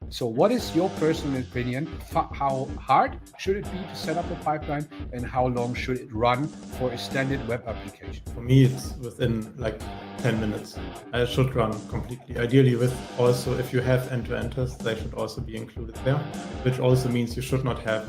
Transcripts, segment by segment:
So, what is your personal opinion? How hard should it be to set up a pipeline, and how long should it run for a standard web application? For me, it's within like 10 minutes. It should run completely. Ideally, with also, if you have end-to-end tests, they should also be included there, which also means you should not have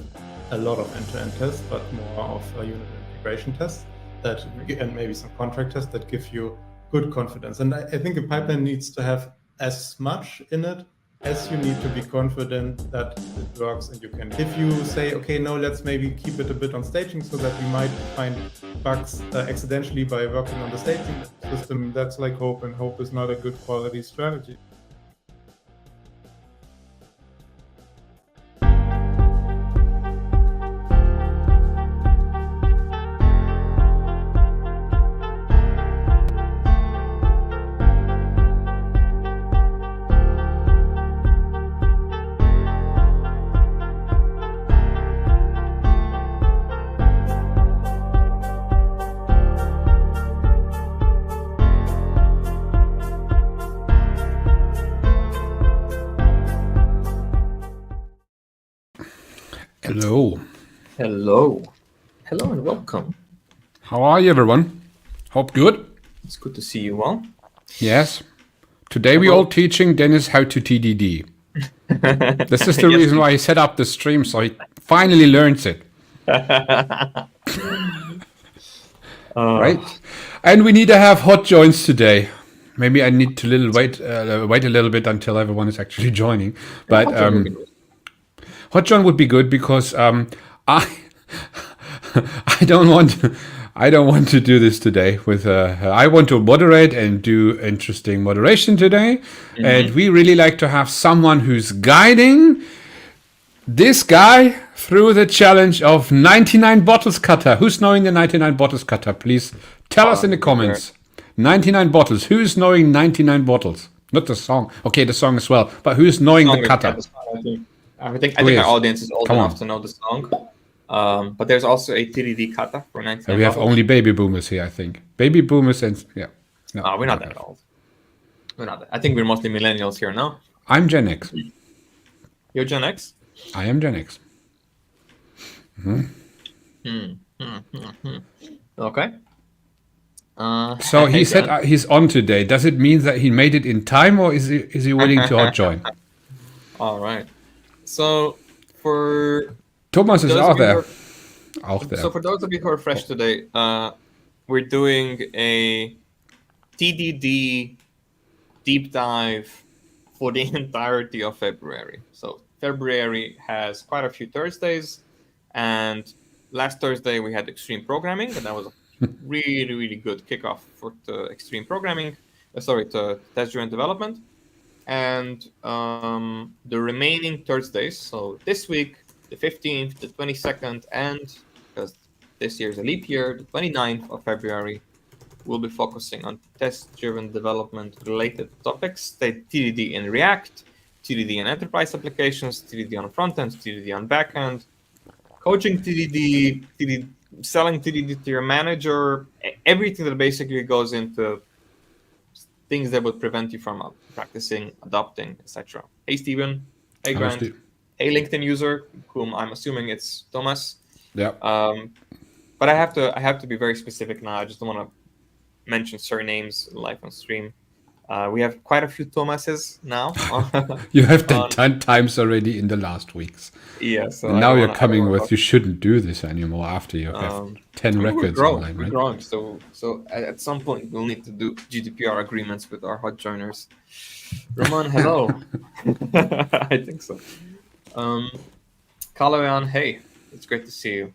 a lot of end-to-end tests, but more of a unit integration tests that, and maybe some contract tests that give you good confidence. And I think a pipeline needs to have as much in it as you need to be confident that it works and you can. If you say, okay, no, let's maybe keep it a bit on staging so that we might find bugs accidentally by working on the staging system, that's like hope, and hope is not a good quality strategy. Hello. Hello. Hello and welcome. How are you, everyone? Hope good. It's good to see you all. Yes. Today we're all teaching Denis how to TDD. This is the reason why he set up the stream, so he finally learns it. Right? And we need to have hot joins today. Maybe I need to wait a little bit until everyone is actually joining. But hot join would be good because I don't want to do this today with I want to moderate and do interesting moderation today. And we really like to have someone who's guiding this guy through the challenge of 99 bottles cutter. Who's knowing the 99 bottles cutter? Please tell us in the comments. 99 bottles. Who's knowing 99 bottles? Not the song. Okay, the song as well. But who's knowing the cutter? I think our audience is old enough to know the song. But there's also a TDD kata for 99 We have only baby boomers here, I think. Baby boomers and yeah. No, we're not that old. We're not that. I think we're mostly millennials here now. I'm Gen X. You're Gen X? I am Gen X. Okay. So he said he's on today. Does it mean that he made it in time, or is he willing to hot join? All right. So for Thomas is out there. So for those of you who are fresh today, we're doing a TDD deep dive for the entirety of February. So February has quite a few Thursdays, and last Thursday we had extreme programming, and that was a really, really good kickoff for the extreme programming. To test-driven development. And the remaining Thursdays, so this week, the 15th, the 22nd, and because this year is a leap year, the 29th of February, we'll be focusing on test-driven development related topics, TDD in React, TDD in enterprise applications, TDD on front end, TDD on back end, coaching TDD, selling TDD to your manager, everything that basically goes into things that would prevent you from practicing, adopting, etc. Hey, Steven. Hey, Grant. Hey, LinkedIn user, whom I'm assuming it's Thomas. Yeah. But I have to be very specific now. I just don't want to mention surnames live on stream. We have quite a few Thomases now. You have done 10 times already in the last weeks. Yeah. So and now you're coming with you shouldn't do this anymore after you have 10 records online, right? We're growing. So at some point we'll need to do GDPR agreements with our hot joiners. Roman, hello. I think so. Kalayan, hey, it's great to see you.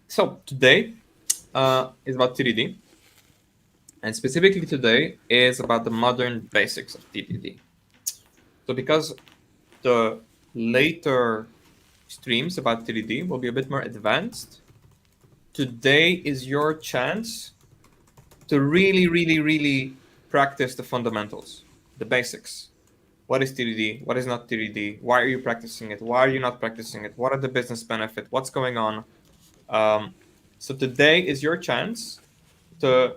So today is about TDD. And specifically today is about the modern basics of TDD. So because the later streams about TDD will be a bit more advanced, today is your chance to really, really, really practice the fundamentals, the basics. What is TDD? What is not TDD? Why are you practicing it? Why are you not practicing it? What are the business benefits? What's going on? So today is your chance to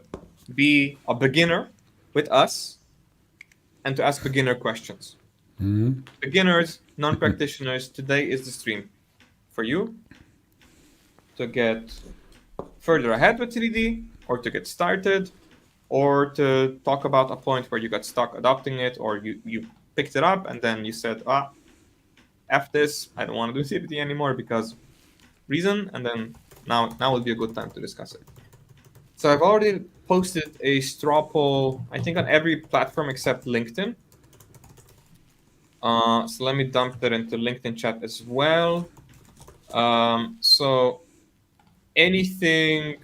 be a beginner with us and to ask beginner questions. Beginners, non-practitioners, today is the stream for you to get further ahead with TDD, or to get started, or to talk about a point where you got stuck adopting it, or you picked it up and then you said, F this, I don't want to do TDD anymore because reason, and then now would be a good time to discuss it. So I've already posted a straw poll, I think on every platform except LinkedIn. So let me dump that into LinkedIn chat as well. So anything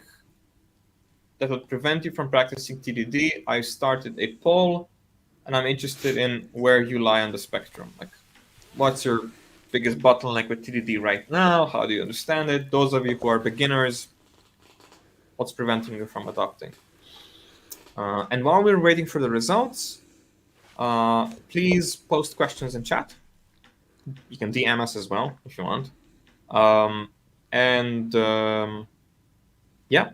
that would prevent you from practicing TDD, I started a poll, and I'm interested in where you lie on the spectrum. Like, what's your biggest bottleneck with TDD right now? How do you understand it? Those of you who are beginners, what's preventing you from adopting? And while we're waiting for the results, please post questions in chat. You can DM us as well if you want. Yeah,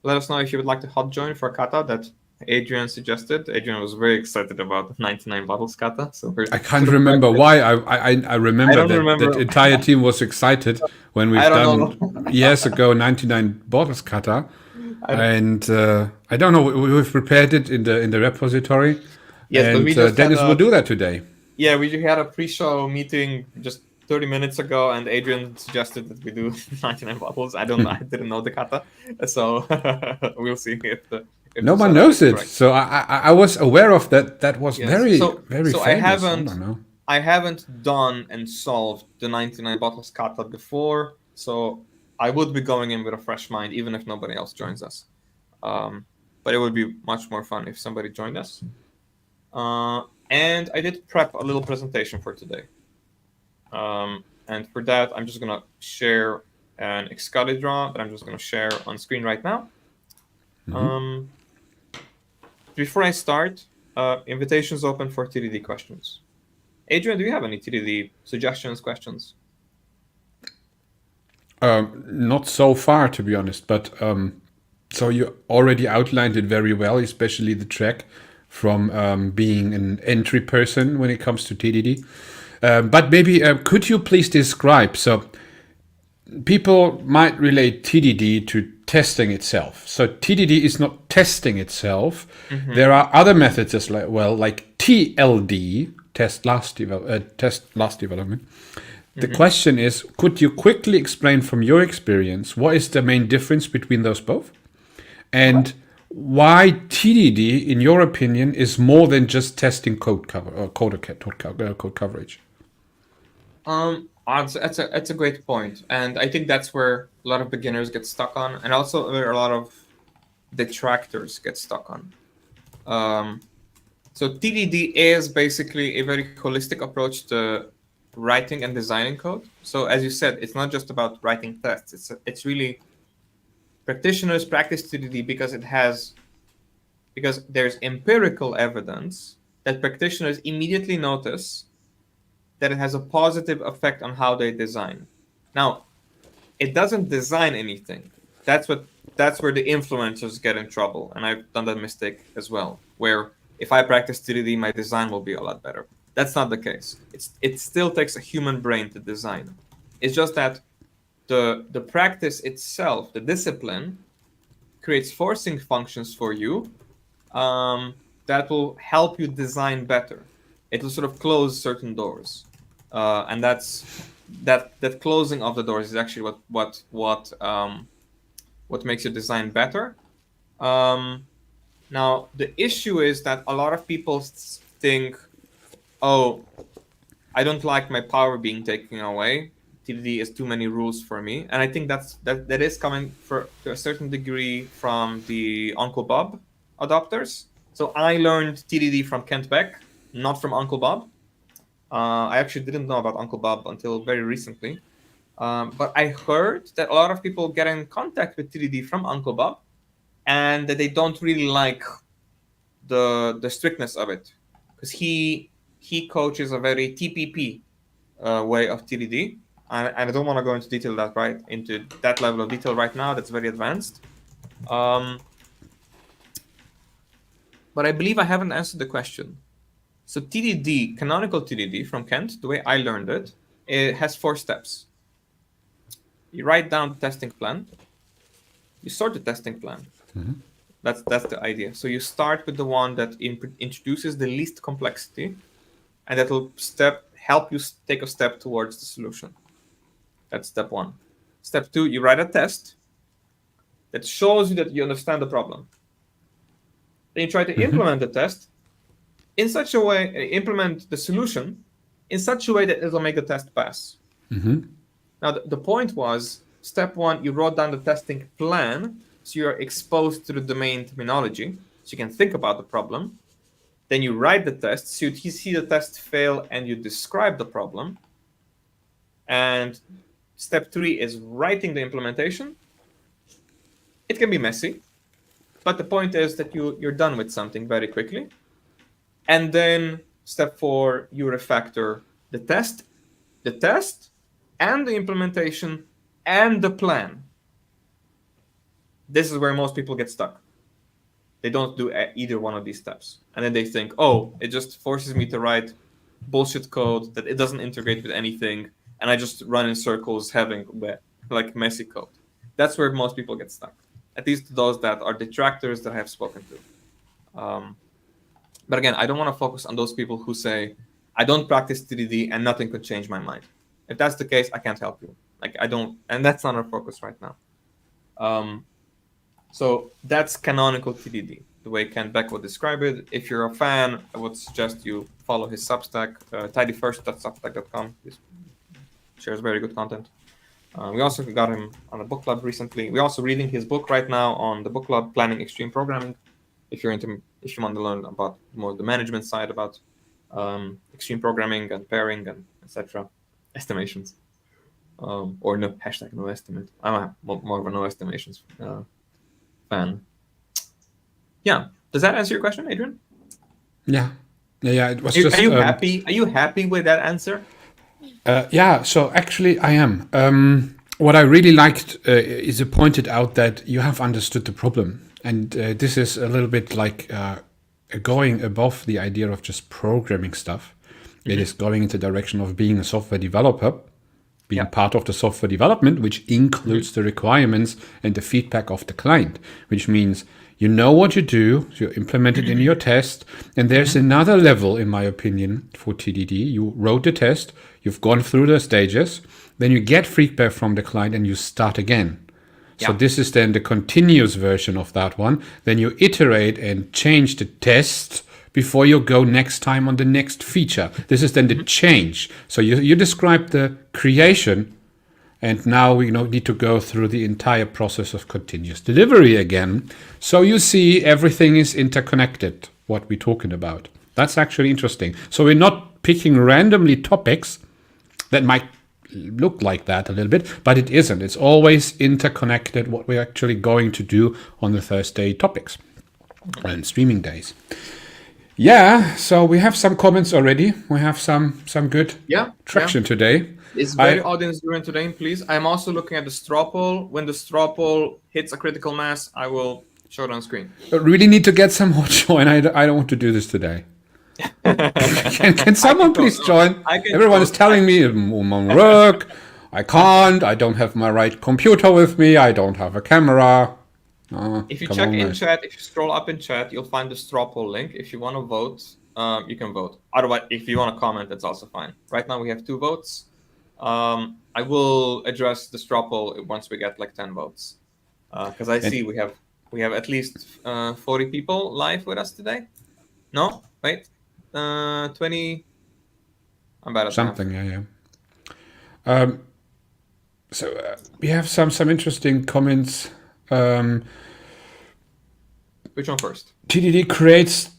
let us know if you would like to hot join for kata that Adrian suggested. Adrian was very excited about 99 bottles kata. So I can't remember why. I remember that entire team was excited when we've done years ago 99 bottles kata. And I don't know, we've prepared it in the repository. Yes, and but Dennis will do that today. Yeah, we had a pre-show meeting just 30 minutes ago, and Adrian suggested that we do 99 bottles. I didn't know the kata, so we'll see if no one knows it. Correct. So I was aware of that. That was very famous. So I haven't done and solved the 99 bottles kata before, so I would be going in with a fresh mind, even if nobody else joins us. But it would be much more fun if somebody joined us. And I did prep a little presentation for today. And for that, I'm just going to share an Excalibur draw that I'm just going to share on screen right now. Before I start, invitations open for TDD questions. Adrian, do you have any TDD suggestions, questions? Not so far, to be honest, but so you already outlined it very well, especially the track from being an entry person when it comes to TDD. But maybe could you please describe, so people might relate TDD to testing itself. So TDD is not testing itself. There are other methods as well, like TLD, test last development. The question is, could you quickly explain from your experience what is the main difference between those both? And why TDD, in your opinion, is more than just testing code coverage? That's a great point, and I think that's where a lot of beginners get stuck on, and also where a lot of detractors get stuck on. So TDD is basically a very holistic approach to writing and designing code. So as you said, it's not just about writing tests. It's really practitioners practice TDD because there's empirical evidence that practitioners immediately notice that it has a positive effect on how they design. Now, it doesn't design anything. That's where the influencers get in trouble, and I've done that mistake as well, where if I practice TDD, my design will be a lot better. That's not the case. It still takes a human brain to design. It's just that the practice itself, the discipline, creates forcing functions for you that will help you design better. It will sort of close certain doors, and that closing of the doors is actually what makes your design better. Now the issue is that a lot of people think, oh, I don't like my power being taken away. TDD is too many rules for me, and I think that is coming to a certain degree from the Uncle Bob adopters. So I learned TDD from Kent Beck, not from Uncle Bob. I actually didn't know about Uncle Bob until very recently, but I heard that a lot of people get in contact with TDD from Uncle Bob, and that they don't really like the strictness of it, because he coaches a very TPP way of TDD. And I don't want to go into into that level of detail right now. That's very advanced. But I believe I haven't answered the question. So TDD, canonical TDD from Kent, the way I learned it has 4 steps. You write down the testing plan. You sort the testing plan. That's the idea. So you start with the one that introduces the least complexity, and that will help you take a step towards the solution. That's step 1. Step 2, you write a test that shows you that you understand the problem. Then you try to implement the test in such a way, implement the solution in such a way that it will make the test pass. Now, the point was, step 1, you wrote down the testing plan, so you're exposed to the domain terminology, so you can think about the problem. Then you write the test, so you see the test fail and you describe the problem. And step 3 is writing the implementation. It can be messy, but the point is that you're done with something very quickly. And then step 4, you refactor the test, and the implementation, and the plan. This is where most people get stuck. They don't do either one of these steps. And then they think, oh, it just forces me to write bullshit code that it doesn't integrate with anything, and I just run in circles having like messy code. That's where most people get stuck. At least those that are detractors that I have spoken to. But again, I don't want to focus on those people who say, I don't practice TDD and nothing could change my mind. If that's the case, I can't help you. Like I don't, and that's not our focus right now. So that's canonical TDD, the way Ken Beck would describe it. If you're a fan, I would suggest you follow his Substack, tidyfirst.substack.com. He shares very good content. We also got him on a book club recently. We're also reading his book right now on the book club, Planning Extreme Programming. If you want to learn about more the management side about extreme programming and pairing and etc. Estimations, or no #no estimate. I'm more of a no estimations fan. Yeah, does that answer your question, Adrian? Yeah. It was Are you happy? Are you happy with that answer? Yeah. So actually, I am. What I really liked is it pointed out that you have understood the problem. And this is a little bit like going above the idea of just programming stuff. It is going into the direction of being a software developer, being part of the software development, which includes the requirements and the feedback of the client, which means you know what you do, you implement it in your test. And there's another level, in my opinion, for TDD. You wrote the test, you've gone through the stages, then you get feedback from the client and you start again. So this is then the continuous version of that one. Then you iterate and change the test before you go next time on the next feature. This is then the change. So you describe the creation, and now we need to go through the entire process of continuous delivery again. So you see everything is interconnected, what we're talking about. That's actually interesting. So we're not picking randomly topics that might look like that a little bit, but it isn't. It's always interconnected what we're actually going to do on the Thursday topics and streaming days. Yeah, so we have some comments already. We have some good traction today. It's very audience-driven today, please. I'm also looking at the straw poll. When the straw poll hits a critical mass, I will show it on screen. But really need to get some more join. I don't want to do this today. Can someone please join? Everyone is telling me I'm on work. I can't. I don't have my right computer with me. I don't have a camera. If you check in chat, if you scroll up in chat, you'll find the straw poll link. If you want to vote, you can vote. Otherwise, if you want to comment, that's also fine. Right now we have 2 votes. I will address the straw poll once we get like 10 votes, because I see we have at least 40 people live with us today. No, wait. 20. I'm bad at something. Yeah. So we have some interesting comments. Which one first? TDD creates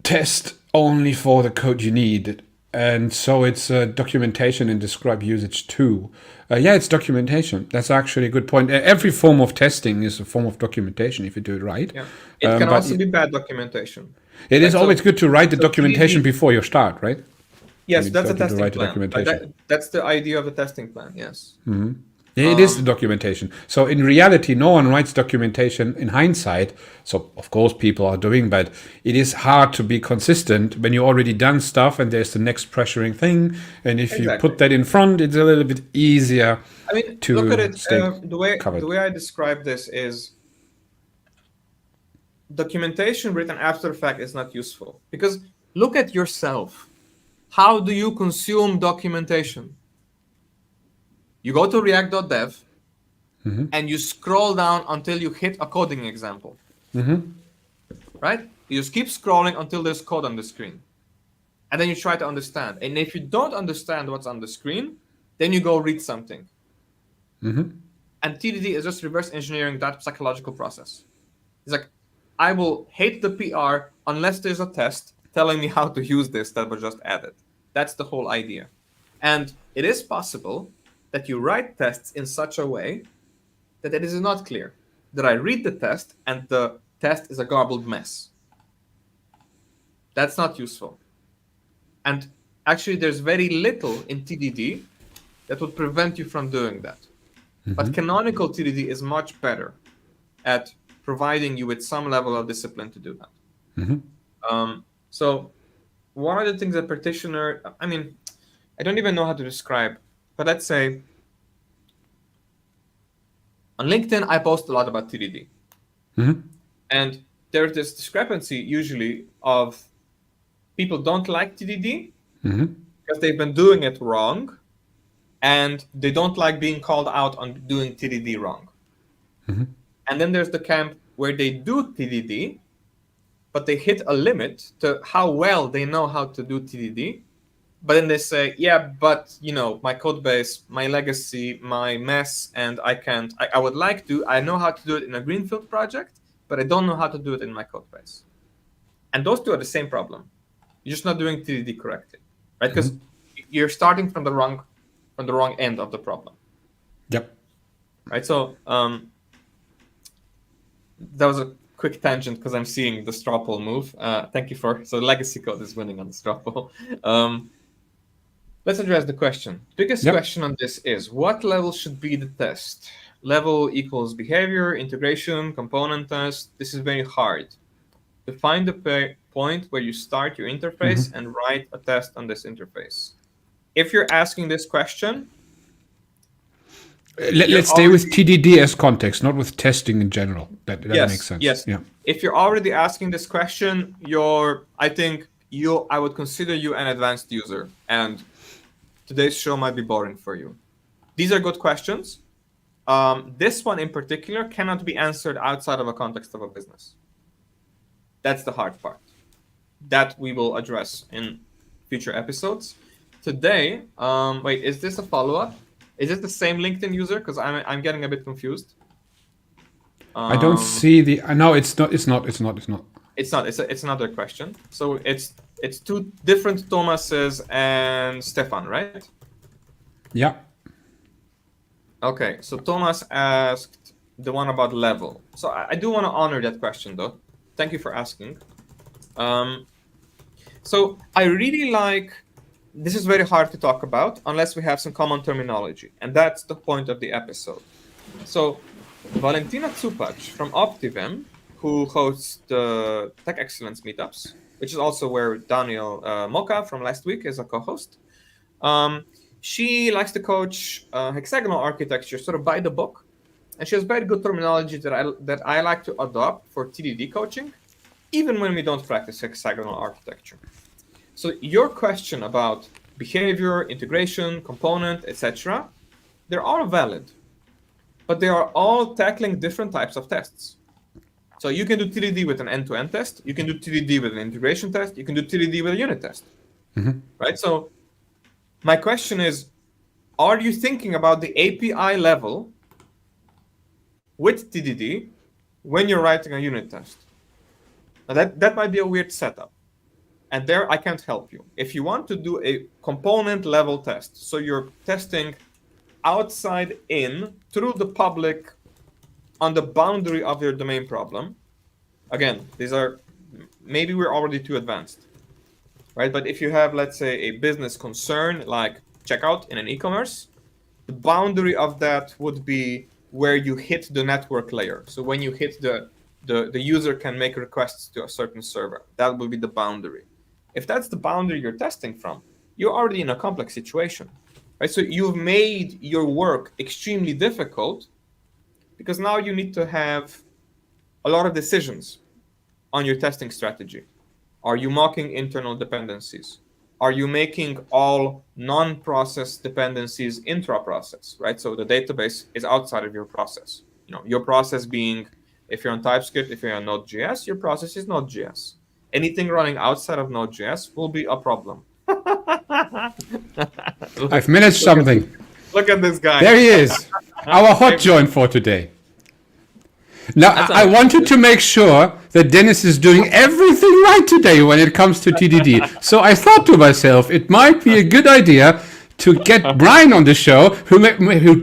test only for the code you need, and so it's documentation and describe usage too. It's documentation. That's actually a good point. Every form of testing is a form of documentation if you do it right. Yeah. It can also be bad documentation. It is always good to write the documentation before you start, right? Yes, that's a testing plan. That's the idea of a testing plan, yes. It is the documentation. So in reality, no one writes documentation in hindsight. So of course people are doing, but it is hard to be consistent when you already done stuff and there's the next pressuring thing. And if you put that in front, it's a little bit easier. I mean, to look at it. stay The covered. way I describe this is documentation written after the fact is not useful, because look at yourself. How do you consume documentation? You go to react.dev and you scroll down until you hit a coding example. Right? You just keep scrolling until there's code on the screen. And then you try to understand. And if you don't understand what's on the screen, then you go read something. And TDD is just reverse engineering that psychological process. It's like, I will hate the PR unless there's a test telling me how to use this that was just added. That's the whole idea. And it is possible that you write tests in such a way that it is not clear, that I read the test and the test is a garbled mess. That's not useful. And actually, there's very little in TDD that would prevent you from doing that. But canonical TDD is much better at providing you with some level of discipline to do that. So one of the things that practitioner, I mean, I don't even know how to describe, but let's say on LinkedIn, I post a lot about TDD. And there's this discrepancy usually of people don't like TDD because they've been doing it wrong, and they don't like being called out on doing TDD wrong. And then there's the camp where they do TDD, but they hit a limit to how well they know how to do TDD. But then they say, yeah, but you know, my code base, my legacy, my mess, and I would like to, I know how to do it in a greenfield project, but I don't know how to do it in my code base. And those two are the same problem. You're just not doing TDD correctly, right? Because you're starting from the wrong end of the problem. Yep. Right. So that was a quick tangent because I'm seeing the straw poll move. Thank you so legacy code is winning on the straw poll. Let's address the question. Biggest question on this is, what level should be the test? Level equals behavior, integration, component test. This is very hard. To find the point where you start your interface and write a test on this interface. If you're asking this question, let's stay with TDD as context, not with testing in general. That makes sense. Yes. Yeah. If you're already asking this question, I would consider you an advanced user, and today's show might be boring for you. These are good questions. This one in particular cannot be answered outside of a context of a business. That's the hard part that we will address in future episodes. Today, wait, is this a follow-up? Is this the same LinkedIn user? Because I'm getting a bit confused. I don't see the. No, it's not. It's not. It's another question. So it's two different Thomases and Stefan, right? Yeah. Okay. So Thomas asked the one about level. So I do want to honor that question, though. Thank you for asking. So I really like. This is very hard to talk about unless we have some common terminology, and that's the point of the episode. So Valentina Cupac from Optivem, who hosts the Tech Excellence meetups, which is also where Daniel Moka from last week is a co-host. She likes to coach hexagonal architecture sort of by the book, and she has very good terminology that I like to adopt for TDD coaching, even when we don't practice hexagonal architecture. So your question about behavior, integration, component, etc., they're all valid, but they are all tackling different types of tests. So you can do TDD with an end-to-end test. You can do TDD with an integration test. You can do TDD with a unit test, right? So my question is, are you thinking about the API level with TDD when you're writing a unit test? Now that might be a weird setup. And there I can't help you. If you want to do a component level test, so you're testing outside in through the public on the boundary of your domain problem, again, these are, maybe we're already too advanced, right? But if you have, let's say, a business concern like checkout in an e-commerce, The boundary of that would be where you hit the network layer. So when you hit the user can make requests to a certain server. That will be the boundary. If that's the boundary you're testing from, you're already in a complex situation, right? So you've made your work extremely difficult because now you need to have a lot of decisions on your testing strategy. Are you mocking internal dependencies? Are you making all non-process dependencies intra-process, right? So the database is outside of your process. Your process being, if you're on TypeScript, if you're on Node.js, your process is Node.js. Anything running outside of Node.js will be a problem. I've managed something. Look at this guy. There he is. Our hot joint for today. Now, I wanted to make sure that Denis is doing everything right today when it comes to TDD. So I thought to myself, it might be a good idea to get Brian on the show, who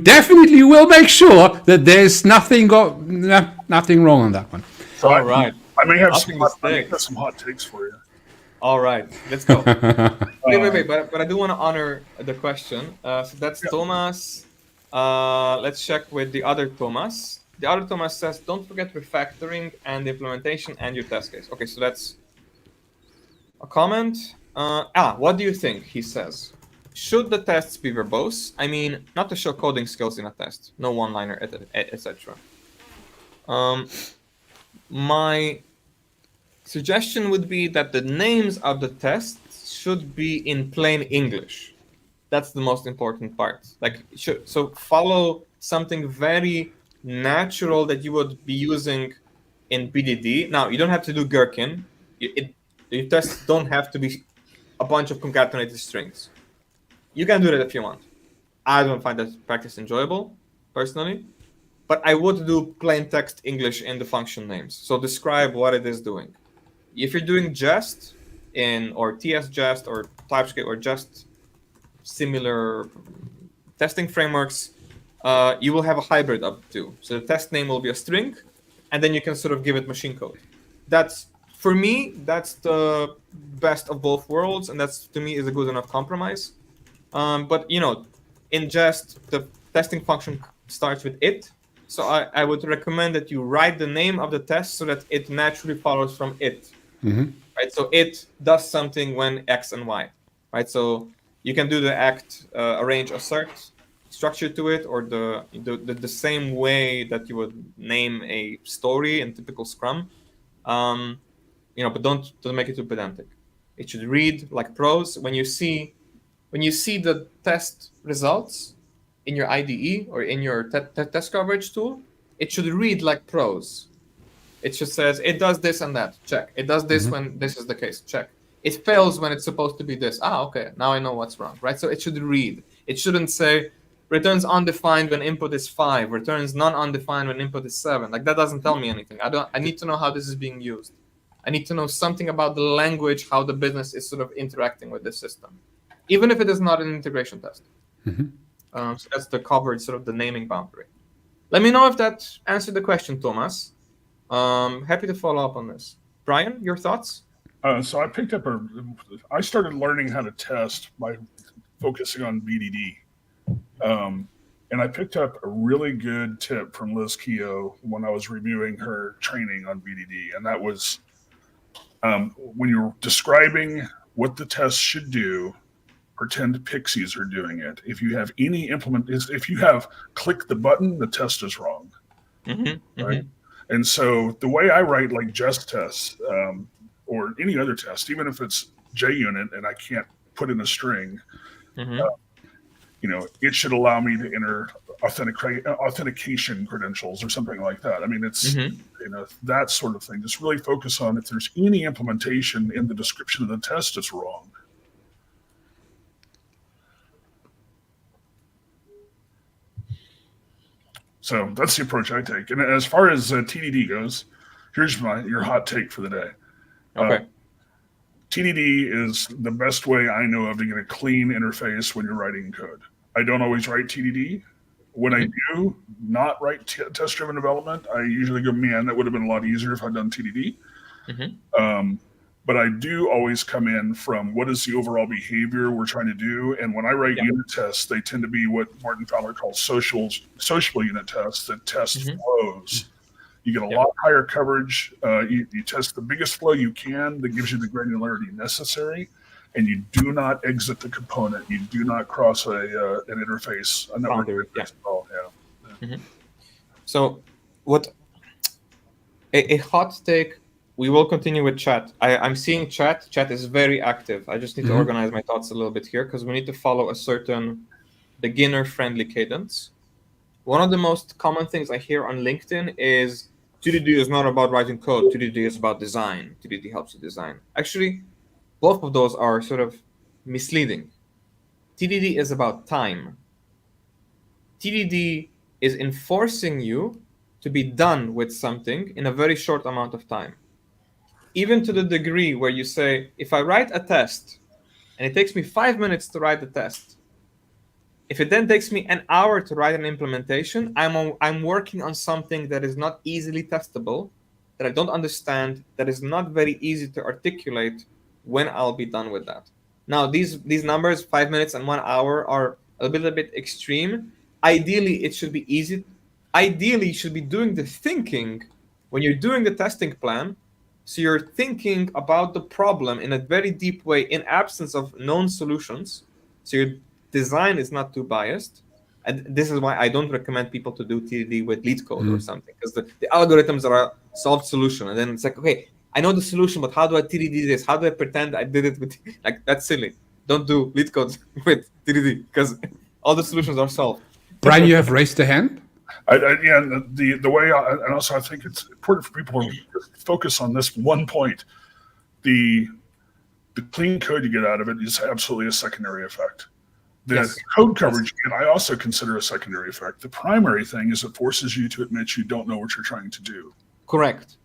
definitely will make sure that there's nothing wrong on that one. So all right. I may have some hot takes for you. All right, let's go. wait, but I do want to honor the question. So that's Thomas. Let's check with the other Thomas. The other Thomas says, don't forget refactoring and implementation and your test case. Okay, so that's a comment. What do you think? He says, should the tests be verbose? I mean, not to show coding skills in a test, no one-liner, etc. My suggestion would be that the names of the tests should be in plain English. That's the most important part. So follow something very natural that you would be using in BDD. Now, you don't have to do gherkin. Your tests don't have to be a bunch of concatenated strings. You can do that if you want. I don't find that practice enjoyable, personally. But I would do plain text English in the function names. So describe what it is doing. If you're doing jest or TS jest or TypeScript or just similar testing frameworks, you will have a hybrid of the two. So the test name will be a string, and then you can sort of give it machine code. For me, that's the best of both worlds, and that's, to me, is a good enough compromise. But, in jest, the testing function starts with it. So I would recommend that you write the name of the test so that it naturally follows from it. Mm-hmm. Right? So it does something when X and Y. Right? So you can do the act, arrange, assert structure to it, or the same way that you would name a story in typical Scrum. But don't make it too pedantic. It should read like prose. When you see the test results in your IDE or in your test coverage tool, it should read like prose. It just says, it does this and that, check. It does this when this is the case, check. It fails when it's supposed to be this. Okay, now I know what's wrong, right? So it should read. It shouldn't say, returns undefined when input is 5, returns non-undefined when input is 7. Like, that doesn't tell me anything. I need to know how this is being used. I need to know something about the language, how the business is sort of interacting with this system, even if it is not an integration test. So that's the covered, sort of the naming boundary. Let me know if that answered the question, Thomas. Happy to follow up on this. Brian, your thoughts? So I started learning how to test by focusing on BDD. And I picked up a really good tip from Liz Keogh when I was reviewing her training on BDD. And that was when you're describing what the test should do, pretend pixies are doing it. If you have if you have click the button, the test is wrong. Right? And so the way I write like jest tests or any other test, even if it's JUnit and I can't put in a string, it should allow me to enter authentication credentials or something like that. I mean, it's that sort of thing. Just really focus on if there's any implementation in the description of the test, it's wrong. So that's the approach I take. And as far as TDD goes, here's your hot take for the day. Okay. TDD is the best way I know of to get a clean interface when you're writing code. I don't always write TDD. When I do not write test-driven development, I usually go, man, that would have been a lot easier if I'd done TDD. but I do always come in from what is the overall behavior we're trying to do. And when I write unit tests, they tend to be what Martin Fowler calls social unit tests that test flows. You get a lot higher coverage. You test the biggest flow you can that gives you the granularity necessary, and you do not exit the component. You do not cross an interface, a network interface at all. So what a hot take. We will continue with chat. I'm seeing chat. Chat is very active. I just need to organize my thoughts a little bit here because we need to follow a certain beginner-friendly cadence. One of the most common things I hear on LinkedIn is TDD is not about writing code. TDD is about design. TDD helps you design. Actually, both of those are sort of misleading. TDD is about time. TDD is enforcing you to be done with something in a very short amount of time. Even to the degree where you say, if I write a test and it takes me 5 minutes to write the test, if it then takes me an hour to write an implementation, I'm working on something that is not easily testable, that I don't understand, that is not very easy to articulate when I'll be done with that. Now, these numbers, 5 minutes and 1 hour, are a little bit extreme. Ideally, it should be easy. Ideally, you should be doing the thinking when you're doing the testing plan. So you're thinking about the problem in a very deep way in absence of known solutions. So your design is not too biased. And this is why I don't recommend people to do TDD with lead code or something, because the algorithms are a solved solution. And then it's like, okay, I know the solution, but how do I TDD this? How do I pretend I did it with, like, that's silly. Don't do lead codes with TDD because all the solutions are solved. Brian, you have raised a hand? The way, and also I think it's important for people to focus on this one point. The clean code you get out of it is absolutely a secondary effect. The code coverage, and I also consider a secondary effect. The primary thing is it forces you to admit you don't know what you're trying to do. Correct.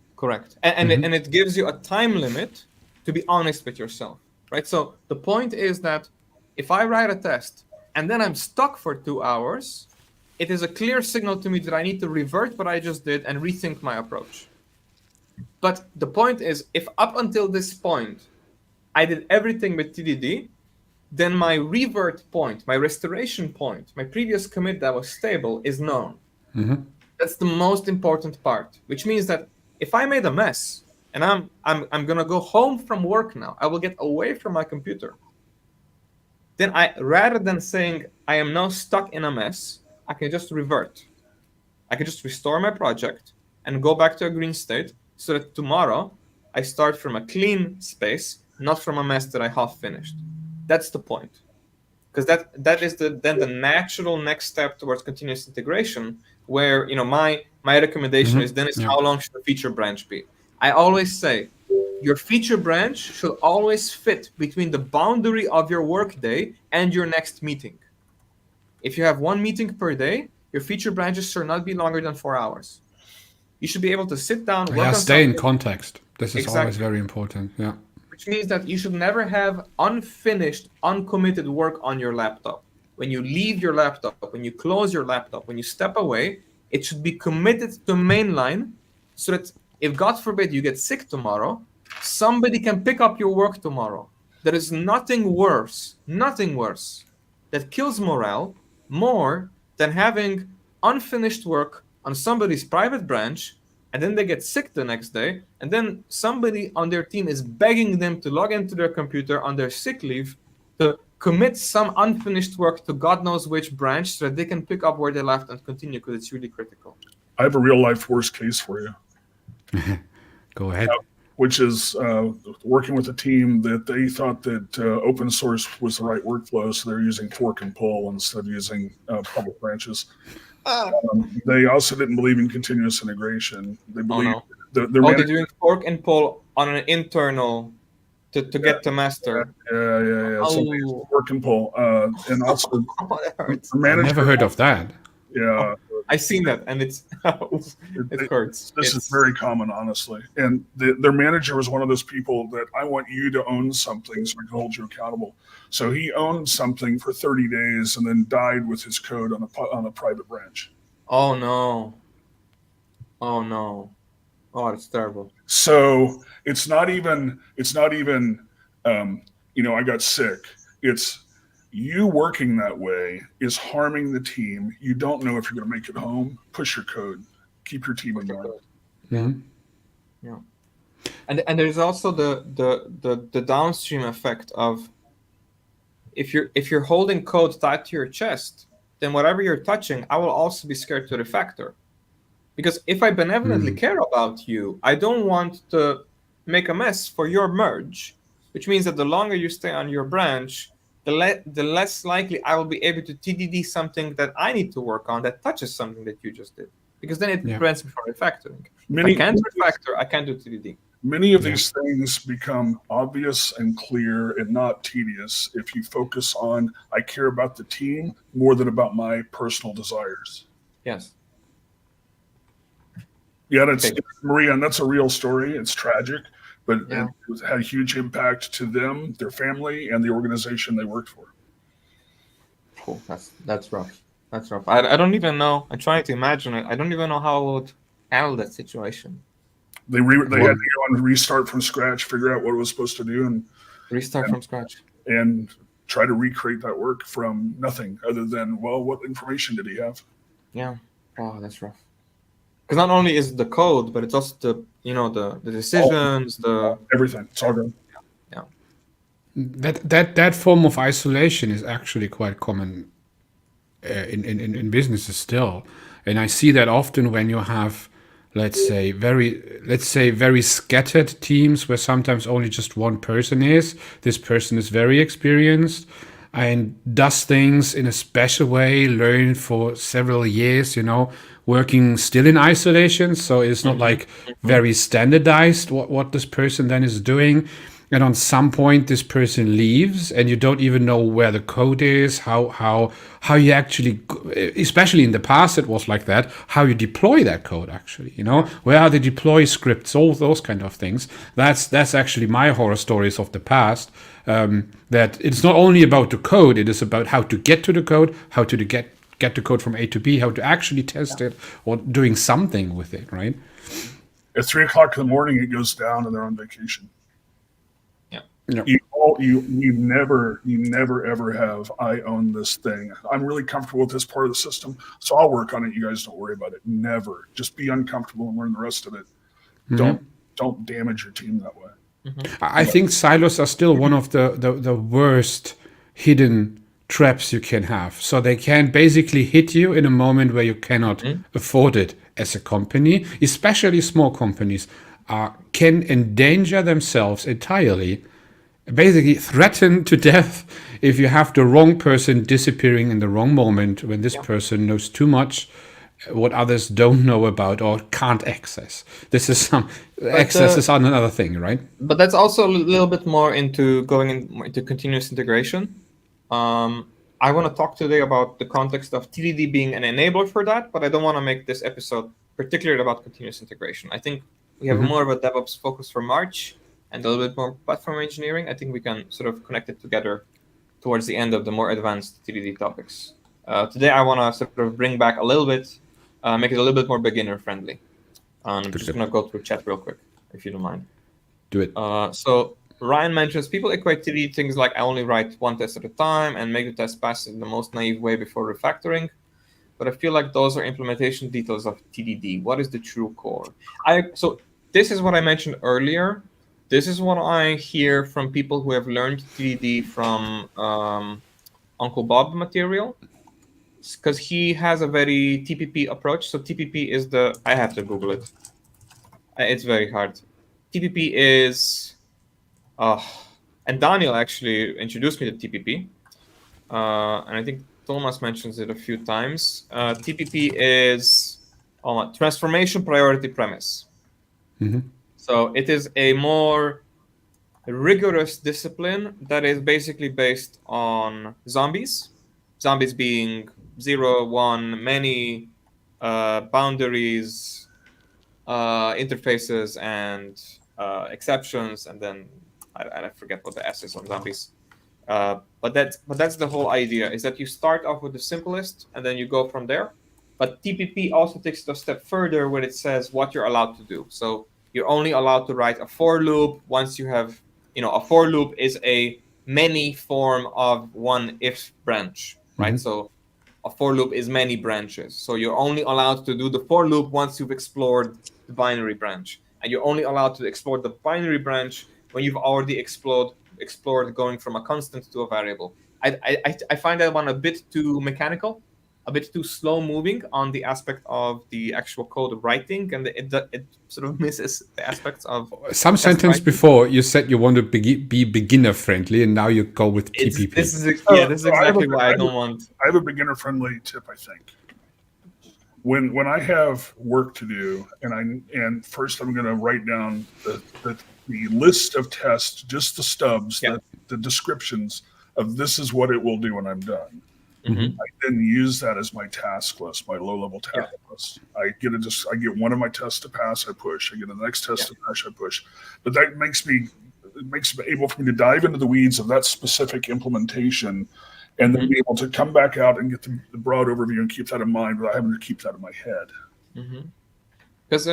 And it gives you a time limit to be honest with yourself, right? So the point is that if I write a test and then I'm stuck for 2 hours, it is a clear signal to me that I need to revert what I just did and rethink my approach. But the point is, if up until this point, I did everything with TDD, then my revert point, my restoration point, my previous commit that was stable is known. That's the most important part, which means that if I made a mess and I'm gonna go home from work now, I will get away from my computer. Then rather than saying I am now stuck in a mess, I can just revert. I can just restore my project and go back to a green state so that tomorrow I start from a clean space, not from a mess that I half finished. That's the point. Because that is then the natural next step towards continuous integration, where my recommendation is, Dennis, how long should a feature branch be? I always say your feature branch should always fit between the boundary of your workday and your next meeting. If you have one meeting per day, your feature branches should not be longer than 4 hours. You should be able to sit down, work on stay in something. context. This is always very important. Yeah. Which means that you should never have unfinished, uncommitted work on your laptop. When you leave your laptop, when you close your laptop, when you step away, it should be committed to mainline so that if, God forbid, you get sick tomorrow, somebody can pick up your work tomorrow. There is nothing worse that kills morale more than having unfinished work on somebody's private branch, and then they get sick the next day, and then somebody on their team is begging them to log into their computer on their sick leave to commit some unfinished work to God knows which branch so that they can pick up where they left and continue, because it's really critical. I have a real life worst case for you. Go ahead. Which is working with a team that they thought that open source was the right workflow, so they're using fork and pull instead of using public branches. They also didn't believe in continuous integration. They believe they're doing fork and pull on an internal to get to master. Yeah. So fork and pull, and also I never heard of that. Yeah. I've seen that, and it hurts. This is very common, honestly. And their manager was one of those people that I want you to own something so I can hold you accountable. So he owned something for 30 days and then died with his code on a private branch. Oh no. Oh, it's terrible. So it's not even I got sick. It's you working that way is harming the team. You don't know if you're going to make it home. Push your code. Keep your team in mind. Yeah. And there's also the downstream effect of if you're holding code tied to your chest, then whatever you're touching, I will also be scared to refactor. Because if I benevolently care about you, I don't want to make a mess for your merge, which means that the longer you stay on your branch, the less likely I will be able to TDD something that I need to work on that touches something that you just did. Because then it prevents me from refactoring. If I can't refactor, I can't do TDD. Many of these things become obvious and clear and not tedious if you focus on, I care about the team more than about my personal desires. Yes. Yeah, Maria, and that's a real story. It's tragic, but it had a huge impact to them, their family, and the organization they worked for. Cool. That's rough. That's rough. I don't even know. I'm trying to imagine it. I don't even know how I would handle that situation. They had to go and restart from scratch, figure out what it was supposed to do, and restart from scratch, and try to recreate that work from nothing other than, well, what information did he have? Yeah. Oh, that's rough. Because not only is the code, but it's also the decisions, everything. It's all good. Yeah. That form of isolation is actually quite common in businesses still, and I see that often when you have, let's say very scattered teams where sometimes only just one person is. This person is very experienced and does things in a special way, learned for several years, working still in isolation. So it's not like very standardized what this person then is doing. And on some point, this person leaves, and you don't even know where the code is, how you actually, especially in the past, it was like that, how you deploy that code actually, where are the deploy scripts, all those kind of things. That's actually my horror stories of the past. That it's not only about the code, it is about how to get to the code, how to get the code from A to B, how to actually test it, or doing something with it, right? At 3:00 in the morning, it goes down, and they're on vacation. Yeah. You never ever have, I own this thing. I'm really comfortable with this part of the system, so I'll work on it. You guys don't worry about it. Never. Just be uncomfortable and learn the rest of it. Don't damage your team that way. I think silos are still one of the worst hidden traps you can have. So they can basically hit you in a moment where you cannot afford it as a company. Especially small companies can endanger themselves entirely, basically threaten to death if you have the wrong person disappearing in the wrong moment when this person knows too much what others don't know about or can't access. This is access is another thing, right? But that's also a little bit more into going into continuous integration. I want to talk today about the context of TDD being an enabler for that, but I don't want to make this episode particularly about continuous integration. I think we have more of a DevOps focus for March and a little bit more platform engineering. I think we can sort of connect it together towards the end of the more advanced TDD topics. Today, I want to sort of bring back a little bit, make it a little bit more beginner friendly. I'm just going to go through chat real quick, if you don't mind. Do it. So Ryan mentions people equate TDD things like I only write one test at a time and make the test pass in the most naive way before refactoring. But I feel like those are implementation details of TDD. What is the true core? So this is what I mentioned earlier. This is what I hear from people who have learned TDD from Uncle Bob material, because he has a very TPP approach. So TPP is I have to Google it. It's very hard. TPP is, and Daniel actually introduced me to TPP. And I think Thomas mentions it a few times. TPP is transformation priority premise. So it is a more rigorous discipline that is basically based on zombies. Zombies being 0, 1, many, boundaries, interfaces, and exceptions, and then I forget what the S is on zombies. But that's the whole idea, is that you start off with the simplest and then you go from there. But TPP also takes it a step further where it says what you're allowed to do. So you're only allowed to write a for loop once you have, a for loop is a many form of one if branch, right? So a for loop is many branches. So you're only allowed to do the for loop once you've explored the binary branch. And you're only allowed to explore the binary branch when you've already explored going from a constant to a variable. I find that one a bit too mechanical, a bit too slow moving on the aspect of the actual code writing, and it sort of misses the aspects of some sentence writing. Before you said you want to be beginner friendly, and now you go with TPP. This is exactly why I don't want. I have a beginner friendly tip, I think. When I have work to do, and first I'm going to write down the list of tests, just the stubs, the descriptions of this is what it will do when I'm done. I then use that as my task list, my low-level task list. I get one of my tests to pass, I push. I get the next test to pass, I push. But that makes it able for me to dive into the weeds of that specific implementation, and then be able to come back out and get the broad overview and keep that in mind without having to keep that in my head. Because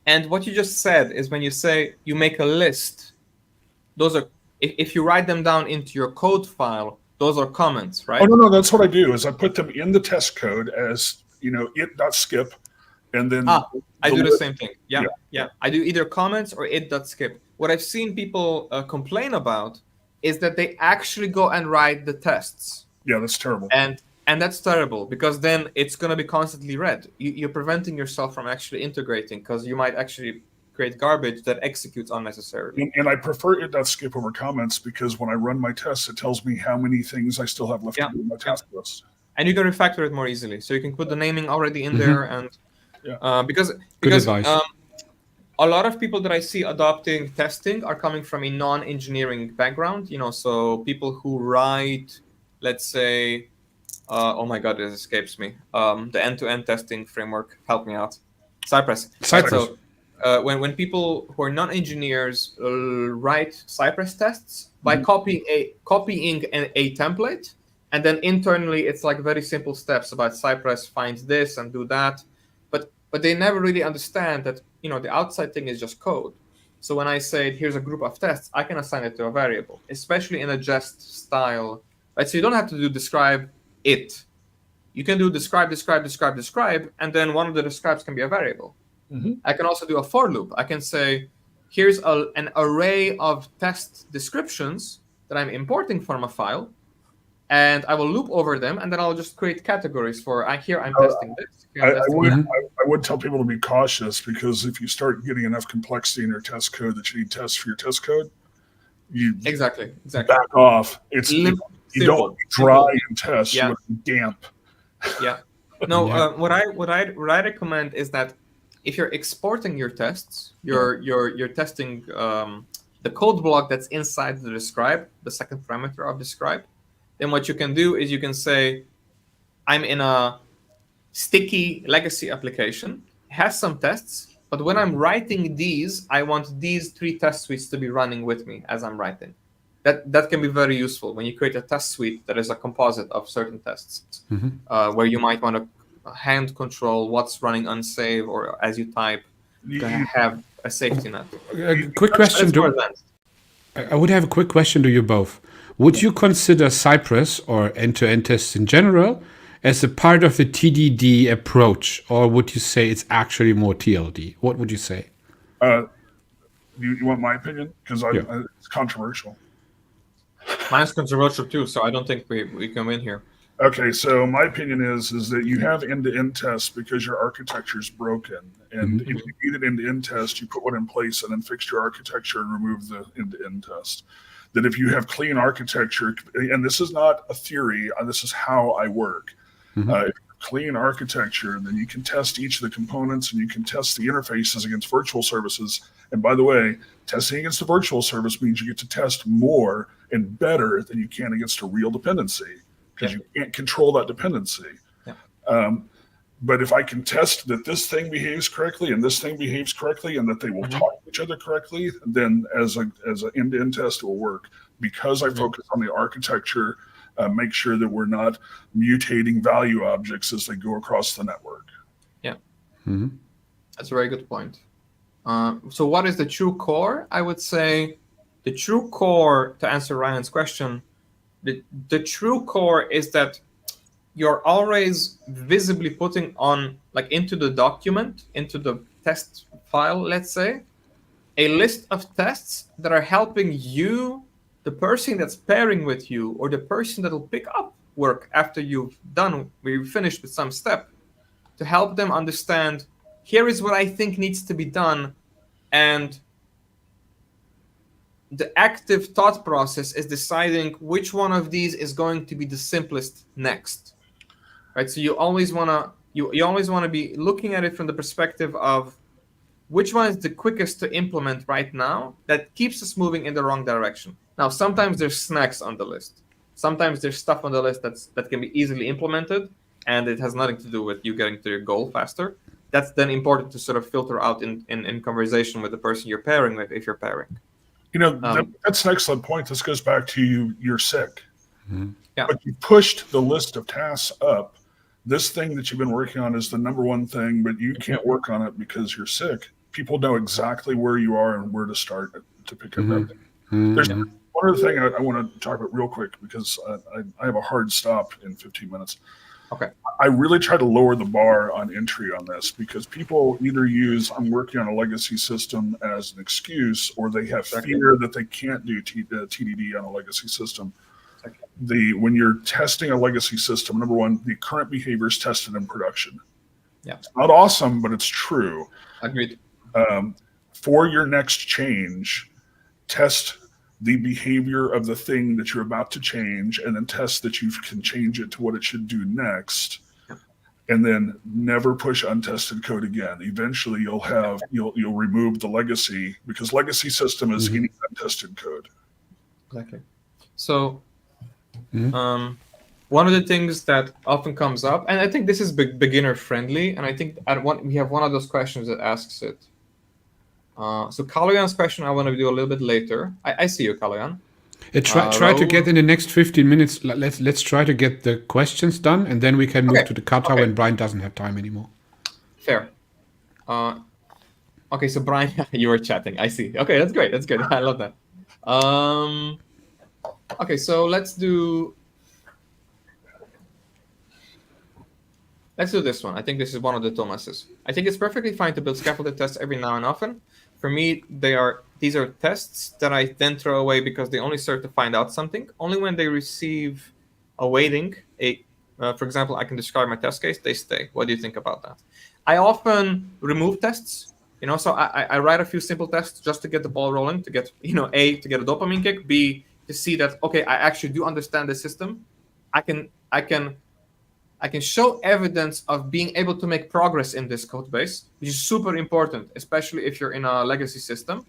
and what you just said is when you say you make a list, those are if you write them down into your code file. Those are comments, right? Oh, no, that's what I do is I put them in the test code as, it.skip, and then... I do the same thing. Yeah. I do either comments or it.skip. What I've seen people complain about is that they actually go and write the tests. Yeah, that's terrible. And that's terrible because then it's going to be constantly read. You're preventing yourself from actually integrating because you might actually create garbage that executes unnecessarily. And I prefer it.skip over comments because when I run my tests, it tells me how many things I still have left to do in my task list. And you can refactor it more easily. So you can put the naming already in there. And because a lot of people that I see adopting testing are coming from a non-engineering background. So people who write, let's say, oh my God, it escapes me. The end-to-end testing framework, help me out. Cypress. So, when people who are non-engineers write Cypress tests by copying a template, and then internally it's like very simple steps about Cypress finds this and do that, but they never really understand that the outside thing is just code. So when I say here's a group of tests, I can assign it to a variable, especially in a jest style, right? So you don't have to do describe it. You can do describe, and then one of the describes can be a variable. I can also do a for loop. I can say, here's an array of test descriptions that I'm importing from a file, and I will loop over them, and then I'll just create categories for, here I'm testing this. I would tell people to be cautious because if you start getting enough complexity in your test code that you need tests for your test code, you exactly back off. You don't dry and test, you want to be damp. Yeah. No, what I recommend is that if you're exporting your tests, you're testing the code block that's inside the describe, the second parameter of describe, then what you can do is you can say, I'm in a sticky legacy application, has some tests, but when I'm writing these, I want these 3 test suites to be running with me as I'm writing. That can be very useful when you create a test suite that is a composite of certain tests, where you might want to hand control what's running unsave or as you type to have a safety net. Quick question. I would have a quick question to you both. Would you consider Cypress or end-to-end tests in general as a part of the TDD approach, or would you say it's actually more TLD? What would you say? You want my opinion? Because it's controversial. Mine's controversial too, so I don't think we can win here. Okay, so my opinion is that you have end-to-end tests because your architecture is broken. And if you need an end-to-end test, you put one in place and then fix your architecture and remove the end-to-end test. That if you have clean architecture, and this is not a theory, this is how I work. If you have clean architecture, then you can test each of the components and you can test the interfaces against virtual services. And by the way, testing against the virtual service means you get to test more and better than you can against a real dependency. Because you can't control that dependency. But if I can test that this thing behaves correctly and this thing behaves correctly and that they will talk to each other correctly, then as an end-to-end test it will work. Because I focus on the architecture make sure that we're not mutating value objects as they go across the network. Yeah, that's a very good point. So what is the true core? I would say the true core, to answer Ryan's question, the true core is that you're always visibly putting on, like, into the document, into the test file, let's say, a list of tests that are helping you, the person that's pairing with you, or the person that will pick up work after you've finished with some step, to help them understand, here is what I think needs to be done. And the active thought process is deciding which one of these is going to be the simplest next. Right? So you always want to you always want to be looking at it from the perspective of which one is the quickest to implement right now that keeps us moving in the wrong direction. Now, sometimes there's snacks on the list. Sometimes there's stuff on the list that can be easily implemented, and it has nothing to do with you getting to your goal faster. That's then important to sort of filter out in conversation with the person you're pairing with, if you're pairing. That's an excellent point. This goes back to you're sick. Yeah. But you pushed the list of tasks up. This thing that you've been working on is the number one thing, but you can't work on it because you're sick. People know exactly where you are and where to start to pick up everything. There's one other thing I want to talk about real quick, because I have a hard stop in 15 minutes. Okay. I really try to lower the bar on entry on this, because people either use I'm working on a legacy system as an excuse, or they have fear that they can't do TDD on a legacy system. When you're testing a legacy system, number one, the current behavior is tested in production. Yeah. It's not awesome, but it's true. Agreed. For your next change, test the behavior of the thing that you're about to change, and then test that you can change it to what it should do next. And then never push untested code again. Eventually you'll remove the legacy, because legacy system is any untested code. Exactly. So one of the things that often comes up, and I think this is beginner friendly, and I think we have one of those questions that asks it. So Kaloyan's question I want to do a little bit later. I see you, Kaloyan. Try to get in the next 15 minutes. Let's try to get the questions done, and then we can move to the kata when Brian doesn't have time anymore. Fair. Okay, so Brian, you were chatting. I see. Okay, that's great. That's good. I love that. Okay, so let's do this one. I think this is one of the Thomases. I think it's perfectly fine to build scaffolded tests every now and often. For me, these are tests that I then throw away because they only serve to find out something. Only when they receive a weighting, for example, I can describe my test case, they stay. What do you think about that? I often remove tests. So I write a few simple tests just to get the ball rolling, to get, A, to get a dopamine kick, B, to see that, okay, I actually do understand the system. I can show evidence of being able to make progress in this code base, which is super important, especially if you're in a legacy system.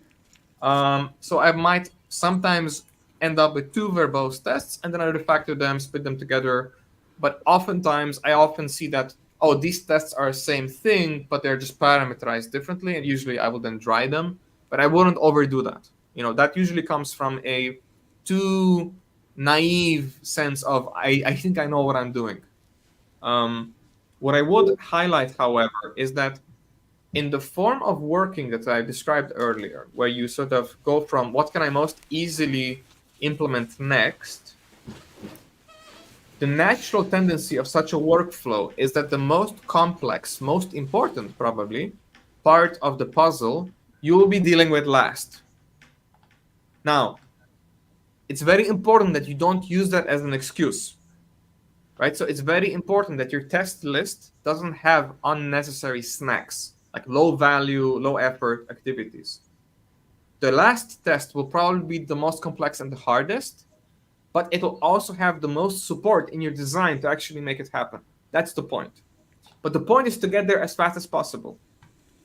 So I might sometimes end up with 2 verbose tests, and then I refactor them, split them together. But oftentimes, I often see that, these tests are the same thing, but they're just parameterized differently, and usually I will then dry them. But I wouldn't overdo that. That usually comes from a too naive sense of, I think I know what I'm doing. What I would highlight, however, is that in the form of working that I described earlier, where you sort of go from what can I most easily implement next, the natural tendency of such a workflow is that the most complex, most important probably, part of the puzzle you will be dealing with last. Now, it's very important that you don't use that as an excuse. Right? So it's very important that your test list doesn't have unnecessary snacks, like low value, low effort activities. The last test will probably be the most complex and the hardest, but it will also have the most support in your design to actually make it happen. That's the point. But the point is to get there as fast as possible.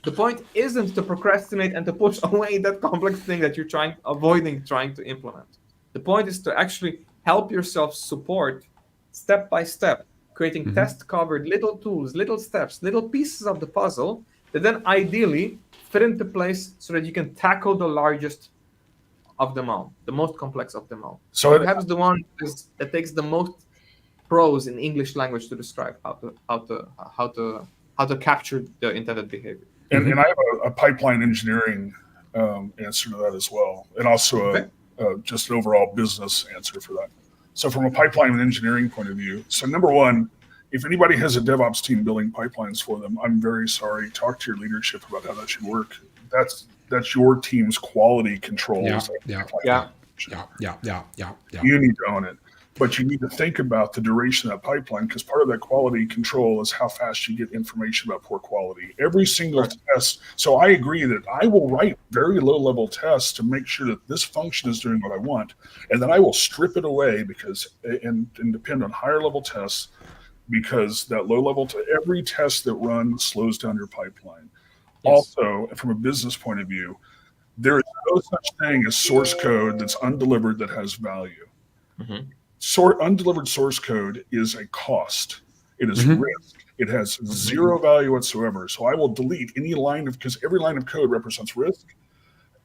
The point isn't to procrastinate and to push away that complex thing that you're avoiding trying to implement. The point is to actually help yourself support step by step, creating test-covered little tools, little steps, little pieces of the puzzle that then ideally fit into place so that you can tackle the largest of them all, the most complex of them all. So perhaps the one that takes the most prose in English language to describe how to capture the intended behavior. And I have a pipeline engineering answer to that as well, and also just an overall business answer for that. So from a pipeline and engineering point of view, so number one, if anybody has a DevOps team building pipelines for them, I'm very sorry. Talk to your leadership about how that should work. That's your team's quality controls. Yeah. You need to own it. But you need to think about the duration of that pipeline, because part of that quality control is how fast you get information about poor quality. Every single test. So I agree that I will write very low-level tests to make sure that this function is doing what I want, and then I will strip it away and depend on higher-level tests, because that low-level every test that runs slows down your pipeline. Yes. Also, from a business point of view, there is no such thing as source code that's undelivered that has value. Undelivered source code is a cost. It is risk. It has zero value whatsoever. So I will delete any line because every line of code represents risk,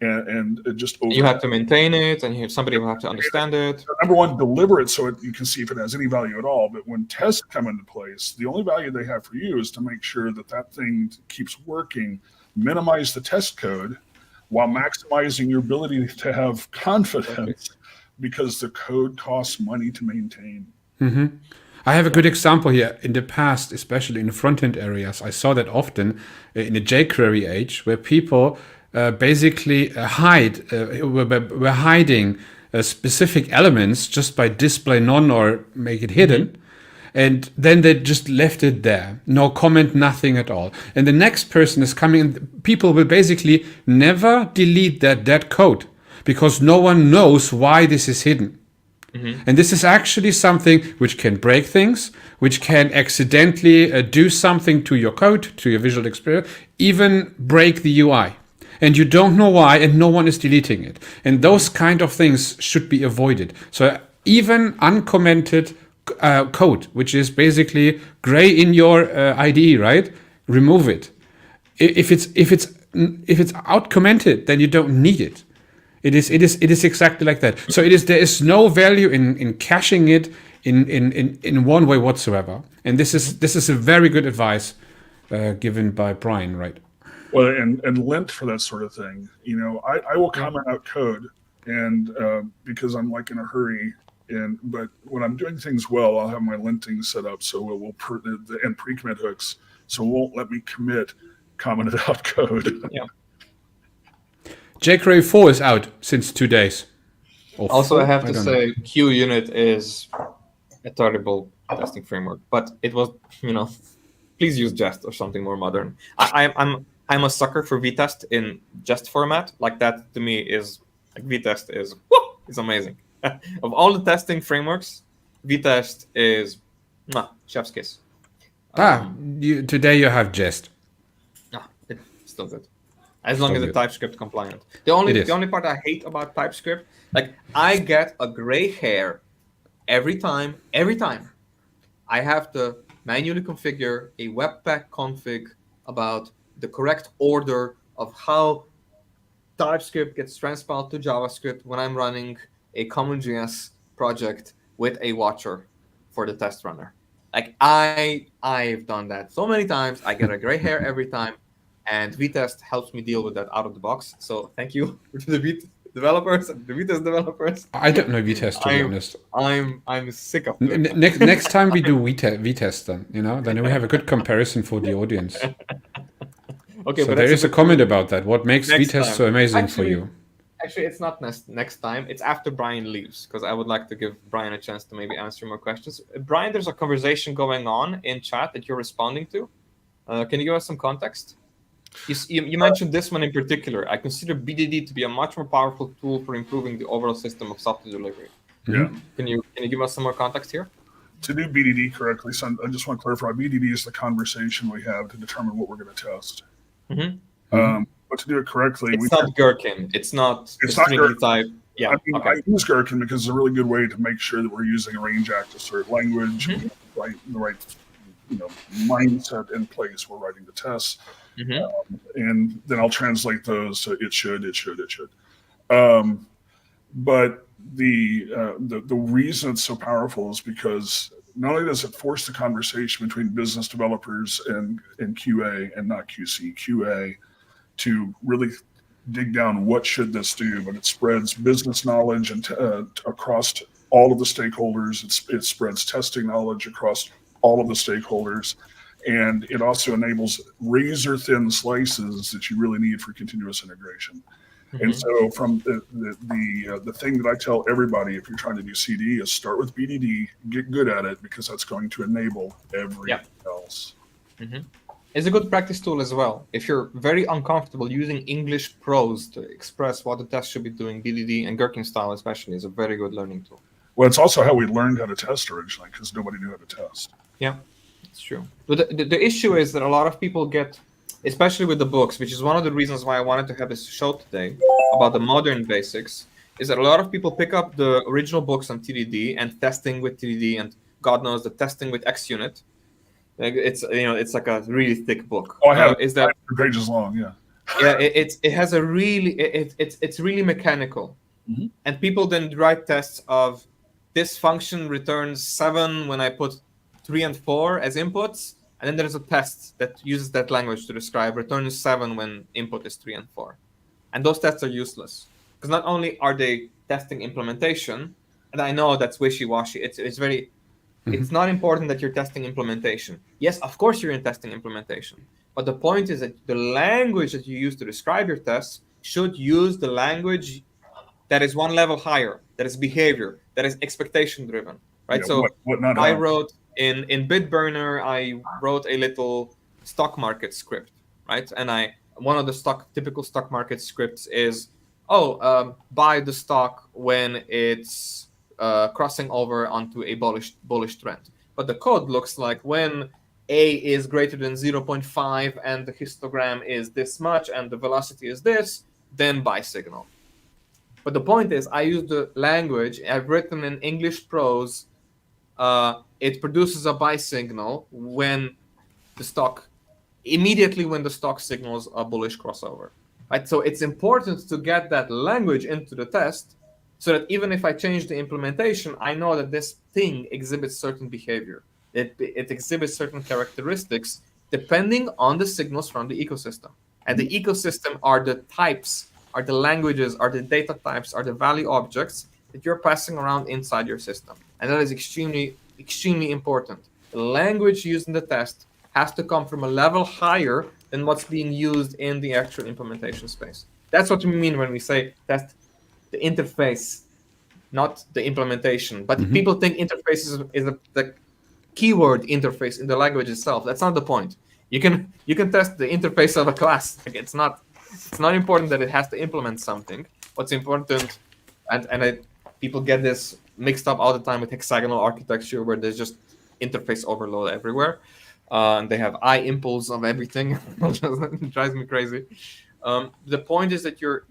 and it just you have to maintain it, and somebody will have to understand it. So number one, deliver it so you can see if it has any value at all. But when tests come into place, the only value they have for you is to make sure that thing keeps working, minimize the test code, while maximizing your ability to have confidence. Because the code costs money to maintain. I have a good example here. In the past, especially in the front-end areas, I saw that often in the jQuery age, where people basically were hiding specific elements just by display none or make it hidden. And then they just left it there. No comment, nothing at all. And the next person is coming, and people will basically never delete that code, because no one knows why this is hidden. And this is actually something which can break things, which can accidentally do something to your code, to your visual experience, even break the UI. And you don't know why, and no one is deleting it. And those kind of things should be avoided. So even uncommented code, which is basically gray in your IDE, right? Remove it. If it's out commented, then you don't need it. It is exactly like that. So there is no value in caching it in one way whatsoever. And this is a very good advice given by Brian, right? Well, and lint for that sort of thing. I will comment out code, and because I'm like in a hurry. But when I'm doing things well, I'll have my linting set up so it will and pre-commit hooks, so it won't let me commit commented out code. Yeah. jQuery 4 is out since 2 days. Also, I have to say, QUnit is a terrible testing framework, but it was, please use Jest or something more modern. I'm a sucker for VTest in Jest format. Like that to me is like VTest is amazing. Of all the testing frameworks, VTest is chef's kiss. Today you have Jest. It's still good. As long as it's TypeScript compliant. The only part I hate about TypeScript, like I get a gray hair every time I have to manually configure a Webpack config about the correct order of how TypeScript gets transpiled to JavaScript when I'm running a CommonJS project with a watcher for the test runner. Like I've done that so many times. I get a gray hair every time. And VTest helps me deal with that out of the box. So thank you to the VTest developers. I don't know VTest, to be honest. I'm sick of it. Next time we do VTest, then we have a good comparison for the audience. Okay, so but there is a comment about that. What makes VTest so amazing for you? Actually, it's not next time. It's after Brian leaves, because I would like to give Brian a chance to maybe answer more questions. Brian, there's a conversation going on in chat that you're responding to. Can you give us some context? You mentioned this one in particular. I consider BDD to be a much more powerful tool for improving the overall system of software delivery. Yeah. Can you give us some more context here? To do BDD correctly, so I just want to clarify, BDD is the conversation we have to determine what we're going to test. But to do it correctly, it's not Gherkin. It's not Gherkin. Type. Yeah. I use Gherkin because it's a really good way to make sure that we're using a range accessor language, the right mindset in place. We're writing the tests. And then I'll translate those to it should. But the reason it's so powerful is because not only does it force the conversation between business developers and QA and not QC, QA, to really dig down what should this do, but it spreads business knowledge and across all of the stakeholders. It spreads testing knowledge across all of the stakeholders, and it also enables razor thin slices that you really need for continuous integration. Mm-hmm. And so from the thing that I tell everybody, if you're trying to do CD, is start with BDD, get good at it, because that's going to enable everything else. Mm-hmm. It's a good practice tool as well. If you're very uncomfortable using English prose to express what the test should be doing, BDD and Gherkin style especially is a very good learning tool. Well, it's also how we learned how to test originally, because nobody knew how to test. Yeah, it's true. But the issue is that a lot of people get, especially with the books, which is one of the reasons why I wanted to have this show today about the modern basics, is that a lot of people pick up the original books on TDD and testing with TDD and God knows the testing with XUnit. Like it's like a really thick book. Oh, I have is that 500 pages long? Yeah. Yeah, it has a really it's really mechanical, mm-hmm. And people then write tests of this function returns 7 when I put 3 and 4 as inputs, and then there's a test that uses that language to describe returns 7 when input is 3 and 4, and those tests are useless because not only are they testing implementation, and I know that's wishy-washy. It's very Mm-hmm. It's not important that you're testing implementation. Yes, of course you're in testing implementation. But the point is that the language that you use to describe your tests should use the language that is one level higher, that is behavior, that is expectation driven, right? Yeah, so I wrote in BitBurner, I wrote a little stock market script, right? And one of the typical stock market scripts is, buy the stock when it's crossing over onto a bullish trend. But the code looks like when A is greater than 0.5 and the histogram is this much and the velocity is this, then buy signal. But the point is, I use the language, I've written in English prose, it produces a buy signal immediately when the stock signals a bullish crossover. Right? So it's important to get that language into the test so that even if I change the implementation, I know that this thing exhibits certain behavior. It exhibits certain characteristics depending on the signals from the ecosystem. And the ecosystem are the types, are the languages, are the data types, are the value objects that you're passing around inside your system. And that is extremely, extremely important. The language used in the test has to come from a level higher than what's being used in the actual implementation space. That's what we mean when we say test the interface, not the implementation. But mm-hmm. people think interface is the keyword interface in the language itself. That's not the point. You can test the interface of a class. Like it's not important that it has to implement something. What's important, and people get this mixed up all the time with hexagonal architecture, where there's just interface overload everywhere, and they have impulse of everything. It drives me crazy. The point is that you're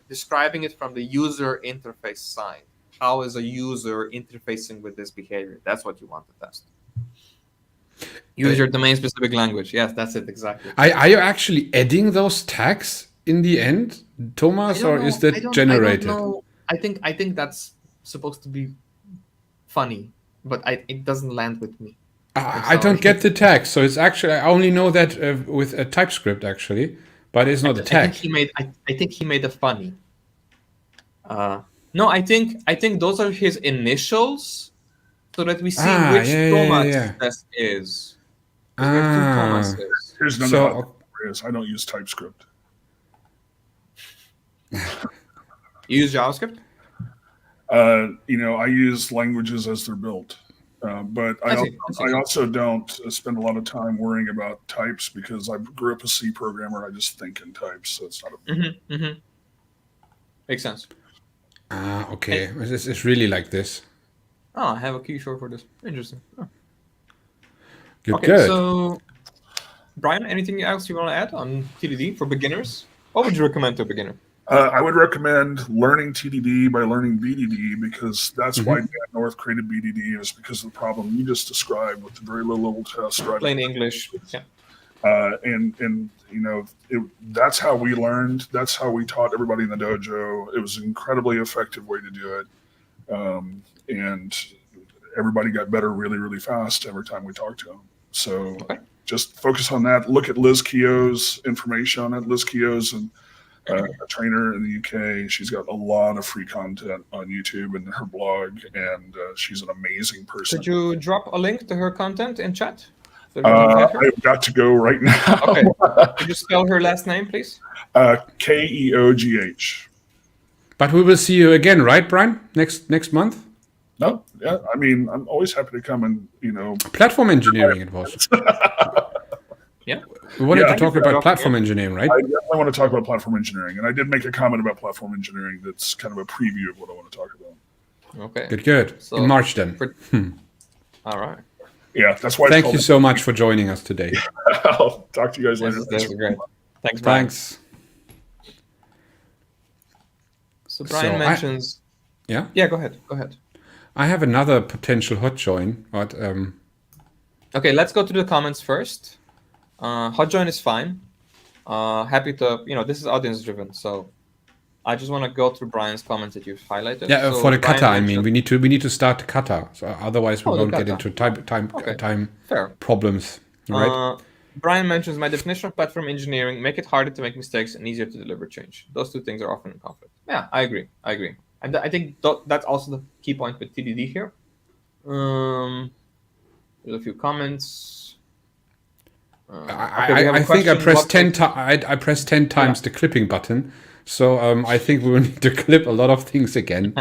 describing it from the user interface side. How is a user interfacing with this behavior? That's what you want to test. Use your domain-specific language. Yes, that's it, exactly. Are you actually adding those tags in the end, Thomas, or is that generated? I don't know. I think that's supposed to be funny, but it doesn't land with me. I don't get the tag, so it's actually, I only know that with a TypeScript actually, but it's not a tag. I think he made a funny. No, I think those are his initials, so that we see which Thomas test is. Here's another I don't use TypeScript. You use JavaScript? I use languages as they're built. But I also don't spend a lot of time worrying about types because I grew up a C programmer. I just think in types, so it's not a mm-hmm. Makes sense. Okay. It's really like this. Oh, I have a key show for this. Interesting. Oh. Good. So, Brian, anything else you want to add on TDD for beginners? What would you recommend to a beginner? I would recommend learning TDD by learning BDD because that's why Dan North created BDD, is because of the problem you just described with the very low level test. Plain English. Yeah. And that's how we learned. That's how we taught everybody in the dojo. It was an incredibly effective way to do it, and everybody got better really, really fast every time we talked to them. So just focus on that. Look at Liz Keogh's information on it. Liz Keogh's a trainer in the UK. She's got a lot of free content on YouTube and her blog, and she's an amazing person. Could you drop a link to her content in chat? I've got to go right now. Okay. Could you spell her last name, please? Keogh. But we will see you again, right, Brian? Next month? No, yeah. I mean, I'm always happy to come and Platform engineering it was. Yeah. We wanted to talk about platform engineering, right? I definitely want to talk about platform engineering, and I did make a comment about platform engineering that's kind of a preview of what I want to talk about. Okay. Good. So, in March then. All right. Yeah, that's why. Thank you so much for joining us today. I'll talk to you guys later. This is great. Thanks, Brian. Thanks. So Brian mentions. Yeah, go ahead. I have another potential hot join, but okay, let's go to the comments first. Hot join is fine. Happy to, this is audience driven, so I just want to go through Brian's comments that you've highlighted. Yeah, so for the kata, I mean, we need to start the kata, so otherwise we won't get into time problems, right? Brian mentions my definition of platform engineering: make it harder to make mistakes and easier to deliver change. Those two things are often in conflict. Yeah, I agree. And I think that's also the key point with TDD here. There's a few comments. I think I pressed 10 times the clipping button. So I think we will need to clip a lot of things again.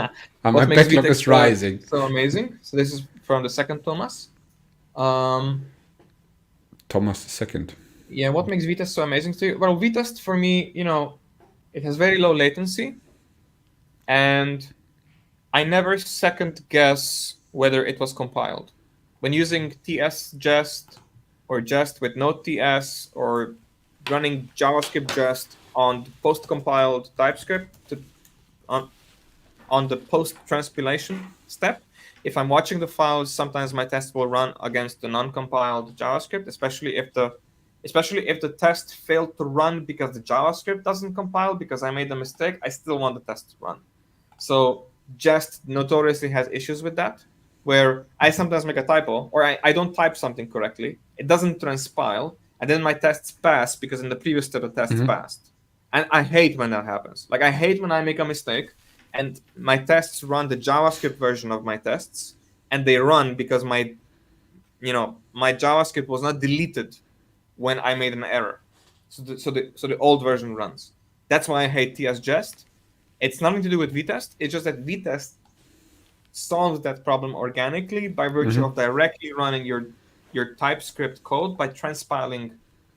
My backlog is rising. So amazing. So this is from the second Thomas. Thomas the second. Yeah, what makes VTest so amazing to you? Well, VTest for me, it has very low latency. And I never second guess whether it was compiled. When using TS Jest or Jest with no TS or running JavaScript Jest on the post-compiled TypeScript on the post-transpilation step, if I'm watching the files, sometimes my test will run against the non-compiled JavaScript, especially if the test failed to run because the JavaScript doesn't compile because I made a mistake, I still want the test to run. So Jest notoriously has issues with that, where I sometimes make a typo or I don't type something correctly. It doesn't transpile, and then my tests pass because in the previous step the test passed. And I hate when that happens. Like, I hate when I make a mistake and my tests run the JavaScript version of my tests, and they run because my JavaScript was not deleted when I made an error. So the old version runs. That's why I hate TS Jest. It's nothing to do with VTest. It's just that VTest solves that problem organically by virtue of directly running your TypeScript code by transpiling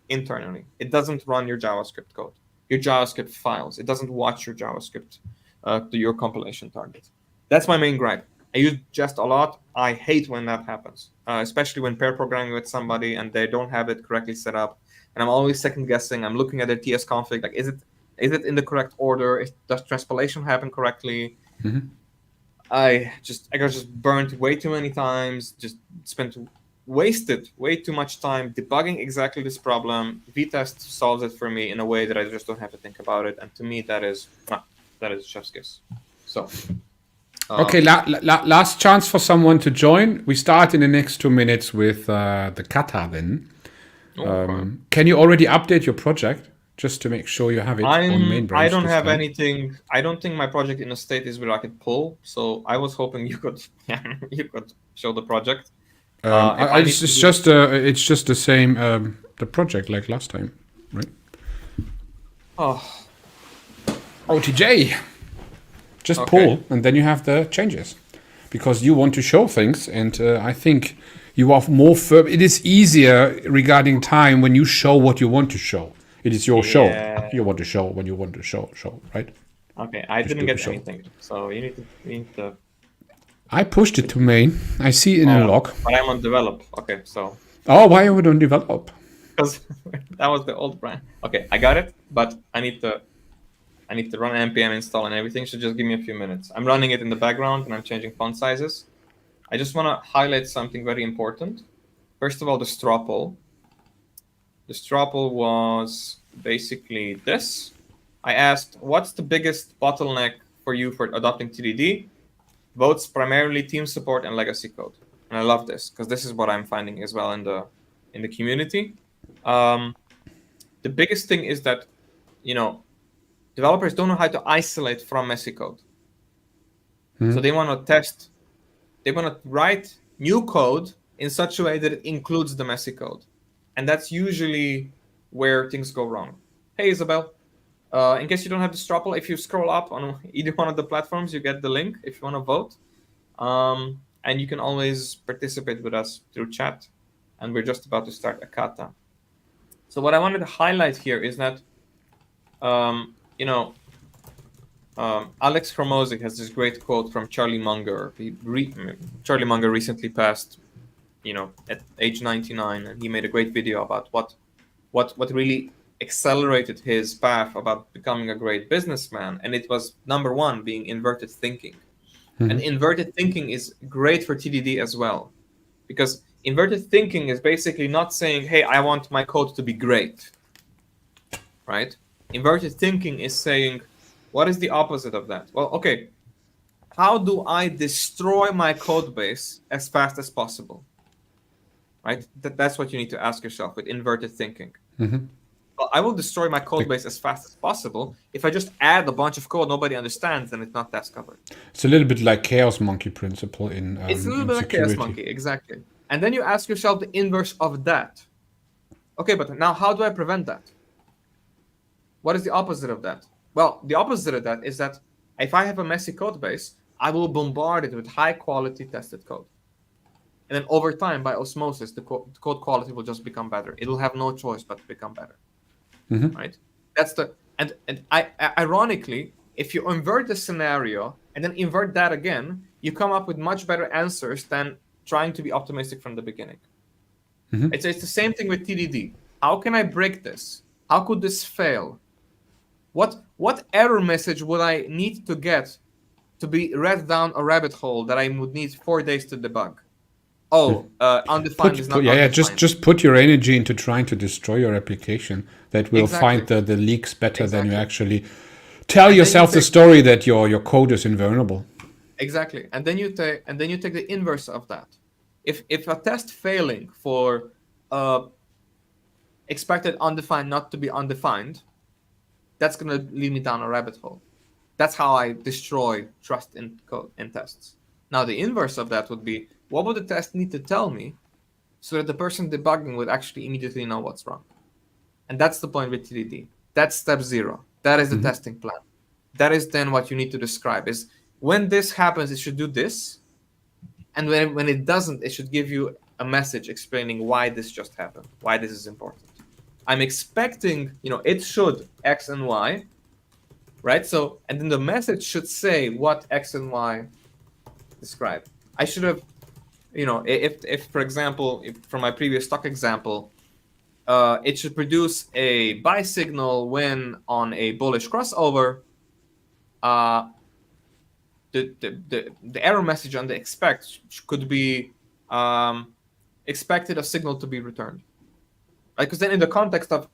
internally. It doesn't run your JavaScript code, your JavaScript files. It doesn't watch your JavaScript to your compilation target. That's my main gripe. I use Jest a lot. I hate when that happens, especially when pair programming with somebody and they don't have it correctly set up. And I'm always second guessing. I'm looking at their TS config. Like, is it in the correct order? Does transpilation happen correctly? I got just burnt way too many times. Just wasted way too much time debugging exactly this problem. VTest solves it for me in a way that I just don't have to think about it. And to me, that is chef's kiss. So. Okay, last chance for someone to join. We start in the next 2 minutes with the kata then. Can you already update your project just to make sure you have it on main branch? I don't have anything. I don't think my project in a state is where I could pull. So I was hoping you could show the project. It's just the same the project like last time, right? OTJ. Just pull, and then you have the changes, because you want to show things, and I think you are more firm. It is easier regarding time when you show what you want to show. It is your show. You want to show when you want to show, right? Okay, I didn't get anything, so you need to. I pushed it to main. I see it in a log. But I'm on develop. Okay, so. Oh, why are we on develop? Because that was the old brand. Okay, I got it, but I need to run npm install and everything, so just give me a few minutes. I'm running it in the background and I'm changing font sizes. I just want to highlight something very important. First of all, the straw poll. The stropple was basically this. I asked, what's the biggest bottleneck for you for adopting TDD? Votes primarily team support and legacy code. And I love this because this is what I'm finding as well in the community. The biggest thing is that, developers don't know how to isolate from messy code. So they want to test, they want to write new code in such a way that it includes the messy code. And that's usually where things go wrong. Hey, Isabel, in case you don't have the stropple, if you scroll up on either one of the platforms, you get the link if you want to vote. And you can always participate with us through chat. And we're just about to start a kata. So what I wanted to highlight here is that, Alex Hormozy has this great quote from Charlie Munger. Charlie Munger recently passed, at age 99, and he made a great video about what really accelerated his path about becoming a great businessman. And it was number one, being inverted thinking. And inverted thinking is great for TDD as well, because inverted thinking is basically not saying, hey, I want my code to be great, right? Inverted thinking is saying, what is the opposite of that? Well, okay, how do I destroy my code base as fast as possible? Right? That's what you need to ask yourself with inverted thinking. Well, I will destroy my code base as fast as possible. If I just add a bunch of code nobody understands, then it's not task covered. It's a little bit like chaos monkey principle in it's a little bit security. Like chaos monkey, exactly. And then you ask yourself the inverse of that. Okay, but now how do I prevent that? What is the opposite of that? Well, the opposite of that is that if I have a messy code base, I will bombard it with high quality tested code. And then over time, by osmosis, the code quality will just become better. It'll have no choice but to become better. Right? That's ironically, if you invert the scenario and then invert that again, you come up with much better answers than trying to be optimistic from the beginning. It's the same thing with TDD. How can I break this? How could this fail? What error message would I need to get to be read down a rabbit hole that I would need 4 days to debug? Undefined is not undefined. Just put your energy into trying to destroy your application. That will find the leaks better than you actually tell yourself the story that your code is invulnerable. Exactly, and then you take the inverse of that. If a test failing for expected undefined not to be undefined, that's going to lead me down a rabbit hole. That's how I destroy trust in code and tests. Now, the inverse of that would be, what would the test need to tell me so that the person debugging would actually immediately know what's wrong? And that's the point with TDD. That's step 0. That is the testing plan. That is then what you need to describe is when this happens, it should do this. And when it doesn't, it should give you a message explaining why this just happened, why this is important. I'm expecting, it should X and Y, right? So, and then the message should say what X and Y describe. I should have, if for example, from my previous stock example, it should produce a buy signal when on a bullish crossover. The error message on the expect could be expected a signal to be returned. Right? Because then in the context of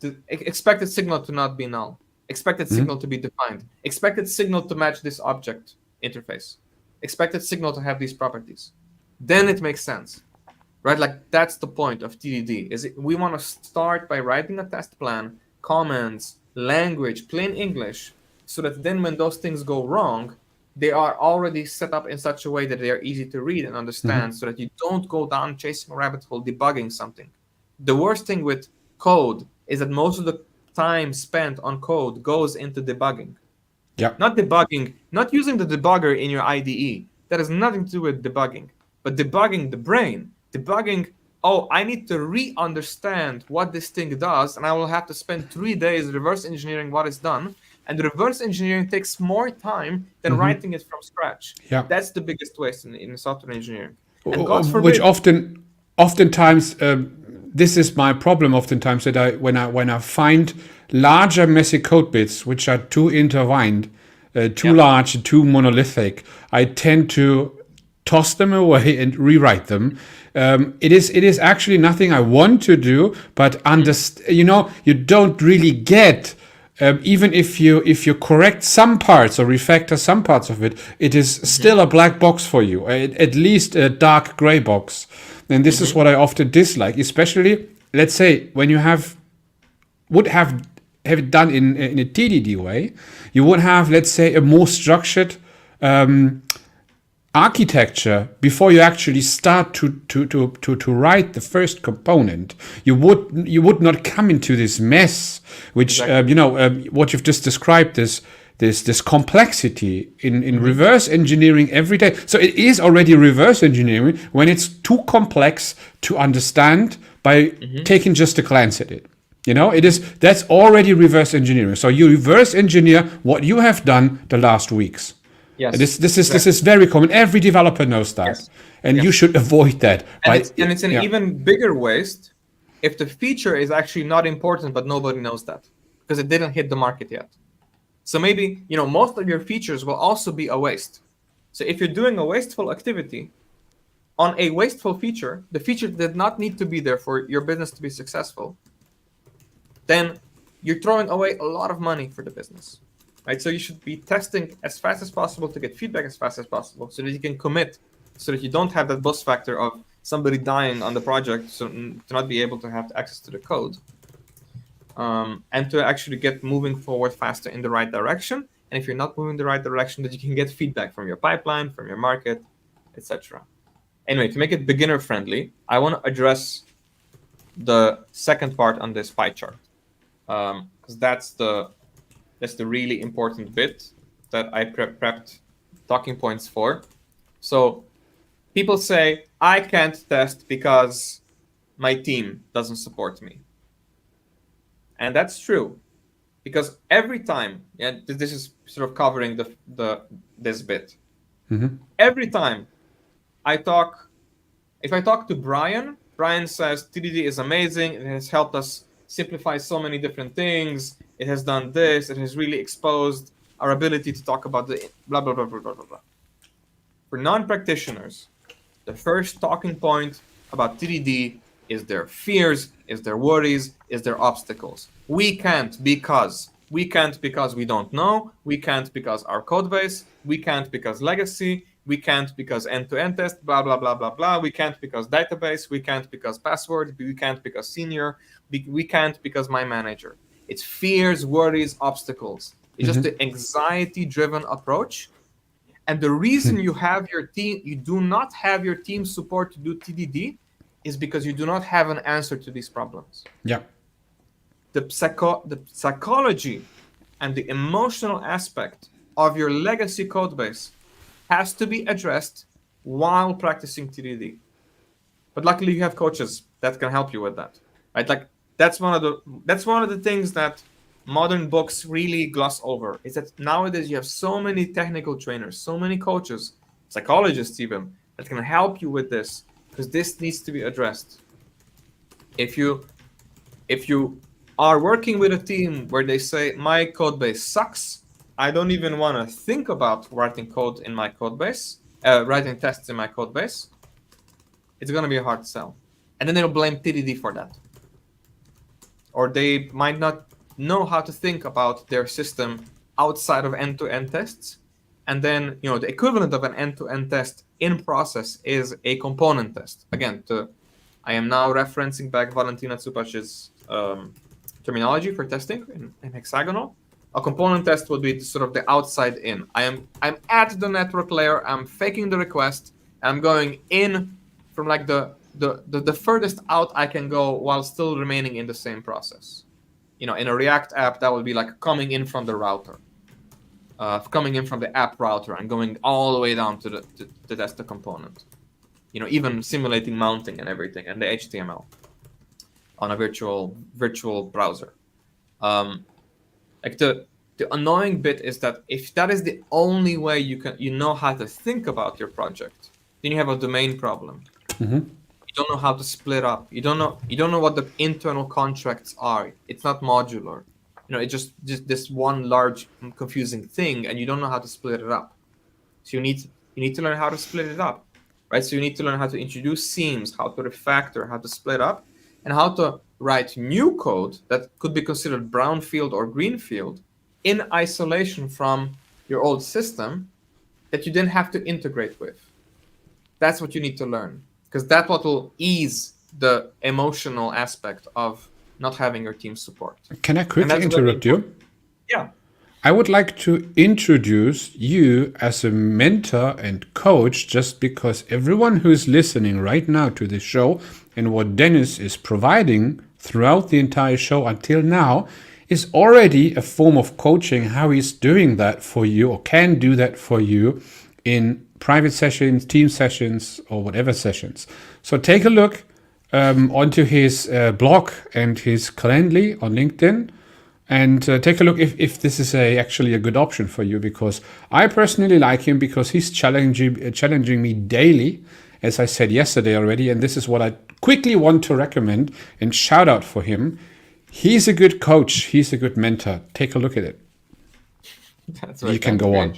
the expected signal to not be null, expected signal to be defined, expected signal to match this object interface, expected signal to have these properties, then it makes sense. Right? Like that's the point of TDD. We want to start by writing a test plan, comments, language, plain English, so that then when those things go wrong, they are already set up in such a way that they are easy to read and understand, so that you don't go down chasing a rabbit hole debugging something. The worst thing with code is that most of the time spent on code goes into debugging. Yeah. Not debugging, not using the debugger in your IDE. That has nothing to do with debugging, but debugging the brain. Debugging, I need to re-understand what this thing does, and I will have to spend 3 days reverse engineering what is done. And reverse engineering takes more time than writing it from scratch. Yeah. That's the biggest waste in software engineering. And God forbid, which oftentimes, this is my problem. Oftentimes that when I find larger messy code bits which are too intertwined, too large, too monolithic, I tend to toss them away and rewrite them. it is actually nothing I want to do, but you don't really get. Even if you correct some parts or refactor some parts of it, it is still a black box for you, at least a dark gray box. And this is what I often dislike, especially, let's say, when you would have it done in a TDD way, you would have, let's say, a more structured architecture before you actually start to write the first component. You would not come into this mess, which what you've just described, this complexity in reverse engineering every day. So it is already reverse engineering when it's too complex to understand by taking just a glance at it. That's already reverse engineering. So you reverse engineer what you have done the last weeks. Yes. This is very common. Every developer knows that. Yes. And you should avoid that. And it's an even bigger waste if the feature is actually not important, but nobody knows that because it didn't hit the market yet. So maybe, most of your features will also be a waste. So if you're doing a wasteful activity on a wasteful feature, the feature did not need to be there for your business to be successful, then you're throwing away a lot of money for the business. Right, so you should be testing as fast as possible to get feedback as fast as possible so that you can commit, so that you don't have that bus factor of somebody dying on the project, so to not be able to have access to the code, and to actually get moving forward faster in the right direction. And if you're not moving in the right direction, that you can get feedback from your pipeline, from your market, etc. Anyway, to make it beginner friendly, I want to address the second part on this pie chart, because that's the really important bit that I prepped talking points for. So people say, I can't test because my team doesn't support me. And that's true, because every time, and this is sort of covering this bit. Every time if I talk to Brian says TDD is amazing. It has helped us simplify so many different things. It has done this. It has really exposed our ability to talk about the blah, blah, blah, blah, blah, blah. For non-practitioners, the first talking point about TDD is their fears, is their worries, is their obstacles. We can't because we don't know. We can't because our code base. We can't because legacy. We can't because end-to-end test, blah, blah, blah, blah, blah. We can't because database. We can't because password. We can't because senior. We can't because my manager. It's fears, worries, obstacles. It's just the anxiety-driven approach. And the reason you do not have your team support to do TDD is because you do not have an answer to these problems. Yeah. The psychology and the emotional aspect of your legacy code base has to be addressed while practicing TDD. But luckily you have coaches that can help you with that. Right? Like that's one of the things that modern books really gloss over, is that nowadays you have so many technical trainers, so many coaches, psychologists even, that can help you with this, because this needs to be addressed. If you are working with a team where they say, my code base sucks, I don't even want to think about writing code in my code base, writing tests in my code base, it's going to be a hard sell. And then they'll blame TDD for that. Or they might not know how to think about their system outside of end-to-end tests. And then, the equivalent of an end-to-end test in process is a component test. Again, I am now referencing back Valentina Tsupac's terminology for testing in hexagonal. A component test would be sort of the outside in. I'm at the network layer, I'm faking the request, I'm going in from like the furthest out I can go while still remaining in the same process. In a React app, that would be like coming in from the router, coming in from the app router and going all the way down to test the component. Even simulating mounting and everything and the HTML on a virtual browser. Like the annoying bit is that if that is the only way you know how to think about your project, then you have a domain problem. You don't know how to split up. You don't know what the internal contracts are. It's not modular. It's just this one large confusing thing, and you don't know how to split it up. So you need to learn how to split it up. right? So you need to learn how to introduce seams, how to refactor, how to split up, and how to write new code that could be considered brownfield or greenfield in isolation from your old system that you then have to integrate with. That's what you need to learn, because that's what will ease the emotional aspect of not having your team support. Can I quickly interrupt you? Yeah. I would like to introduce you as a mentor and coach, just because everyone who is listening right now to this show and what Denis is providing throughout the entire show until now is already a form of coaching, how he's doing that for you or can do that for you in private sessions, team sessions, or whatever sessions. So take a look onto his blog and his Calendly on LinkedIn, and take a look if this is actually a good option for you, because I personally like him because he's challenging me daily, as I said yesterday already, and this is what I quickly want to recommend and shout out for him. He's a good coach. He's a good mentor. Take a look at it. That's right. You can go on.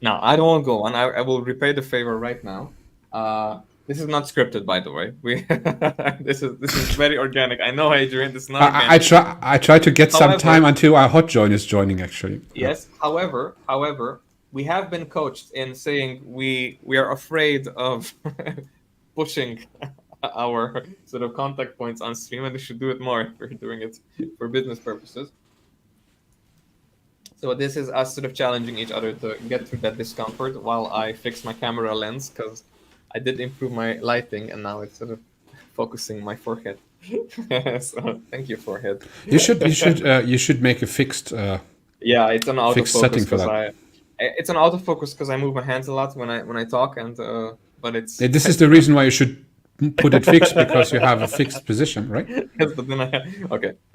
No, I don't want to go on. I will repay the favor right now. This is not scripted, by the way. This is very organic. I know, Adrian. This is not. I try to get some time until our hot join is joining. Actually. Yes. However, we have been coached in saying we are afraid of pushing our sort of contact points on stream, and we should do it more if we're doing it for business purposes. So this is us sort of challenging each other to get through that discomfort while I fix my camera lens, because I did improve my lighting and now it's sort of focusing my forehead. So thank you, forehead. You should make a fixed. Yeah, it's an autofocus setting for that. It's an autofocus because I move my hands a lot when I talk, and but it's. This is the reason why you should put it fixed, because you have a fixed position, right? Yes, but then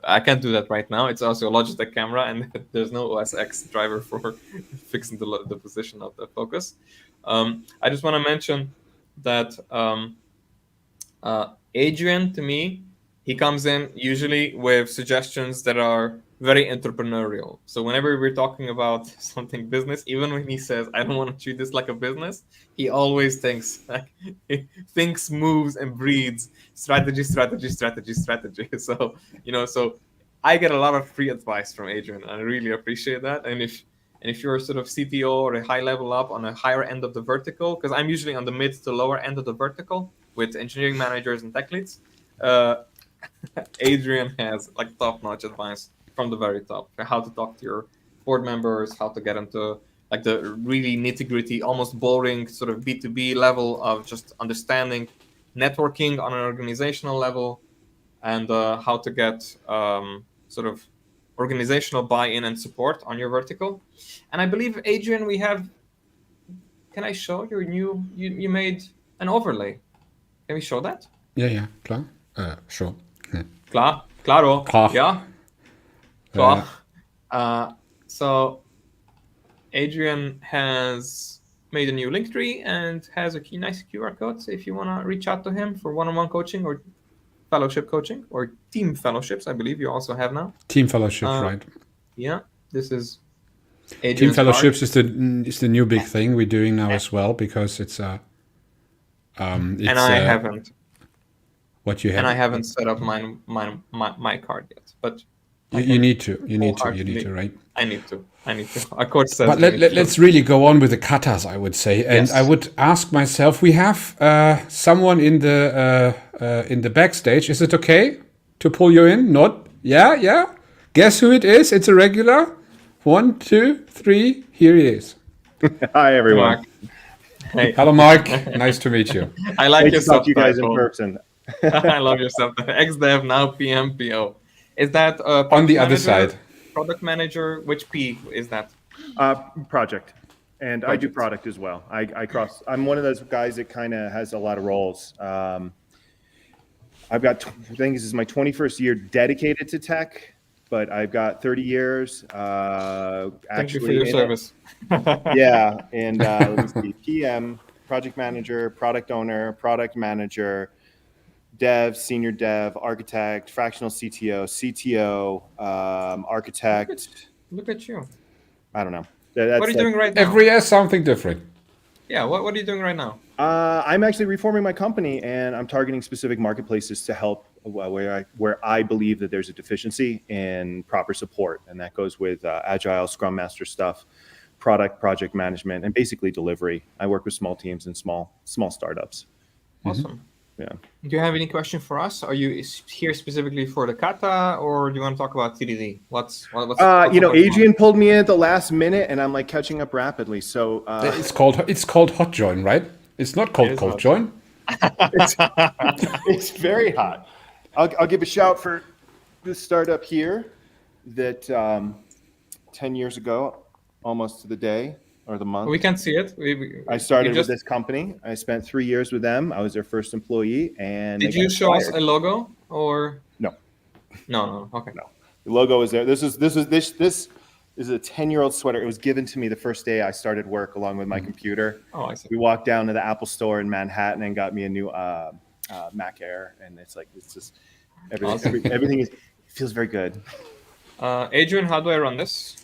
I can't do that right now. It's also a Logitech camera, and there's no OS X driver for fixing the position of the focus. I just want to mention that Adrian, to me, he comes in usually with suggestions that are very entrepreneurial. So whenever we're talking about something business, even when he says, I don't want to treat this like a business, he always thinks, moves and breeds strategy. So, so I get a lot of free advice from Adrian. I really appreciate that. And if you're sort of CTO or a high level up on a higher end of the vertical, because I'm usually on the mid to lower end of the vertical with engineering managers and tech leads, Adrian has top-notch advice from the very top, how to talk to your board members, how to get into the really nitty-gritty, almost boring sort of B2B level of just understanding networking on an organizational level, and how to get sort of organizational buy-in and support on your vertical. And I believe, Adrian, we have, can I show your new, you made an overlay. Can we show that? Yeah, klar. Sure. Claro. Yeah. So Adrian has made a new link tree and has a nice QR code. So if you want to reach out to him for one-on-one coaching or fellowship coaching or team fellowships, I believe you also have now. Team fellowships, right? Yeah, this is Adrian's team fellowships is the new big thing we're doing now as well, because it's and I haven't. What you have? And I haven't set up my card yet, but you need to. You need to, right? I need to. Of course. But let's really go on with the katas, I would say, and yes. I would ask myself. We have someone in the backstage. Is it okay to pull you in? Not? Yeah. Guess who it is? It's a regular. 1, 2, 3. Here he is. Hi, everyone. Mark. Hey. Hello, Mark. Nice to meet you. I like your talk to you guys in person. I love your stuff. Ex-dev, now PMPO. Is that on the other side? Product manager. Which P is that? Project, and I do product as well. I cross. I'm one of those guys that kind of has a lot of roles. I've got. I think this is my 21st year dedicated to tech, but I've got 30 years. Thank you for your service. Yeah, and let's see, PM, project manager, product owner, product manager, dev, senior dev, architect, fractional CTO, architect. Look at you. I don't know. What are you doing right now? Every year something different. Yeah, what are you doing right now? I'm actually reforming my company, and I'm targeting specific marketplaces to help where I believe that there's a deficiency in proper support, and that goes with agile, Scrum Master stuff, project management, and basically delivery. I work with small teams and small startups. Awesome. Yeah. Do you have any question for us? Are you here specifically for the kata, or do you want to talk about TDD? What's Adrian pulled me in at the last minute, and I'm like catching up rapidly. So It's called hot join, right? It's not called cold join. it's very hot. I'll give a shout for this startup here that 10 years ago, almost to the day or the month. We can see it. I started with this company. I spent 3 years with them. I was their first employee. And did you show us a logo or no? No. Okay. No. The logo is there. This is a 10-year-old sweater. It was given to me the first day I started work along with my computer. Oh, I see. We walked down to the Apple store in Manhattan and got me a new Mac Air, and it's just everything. Awesome. Everything feels very good. Adrian, how do I run this?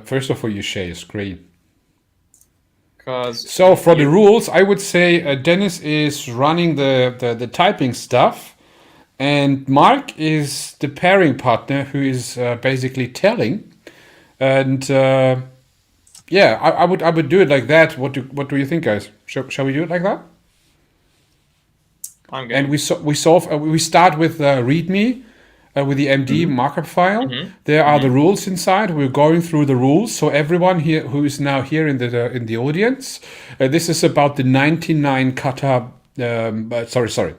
First of all, you share your screen. So for the rules, I would say Denis is running the typing stuff, and Mark is the pairing partner who is basically telling. And I would do it like that. What do you think, guys? Shall we do it like that? I'm good. And we start with README. With the MD markup file, there are the rules inside. We're going through the rules. So everyone here who is now here in the audience, this is about the 99 kata. Sorry,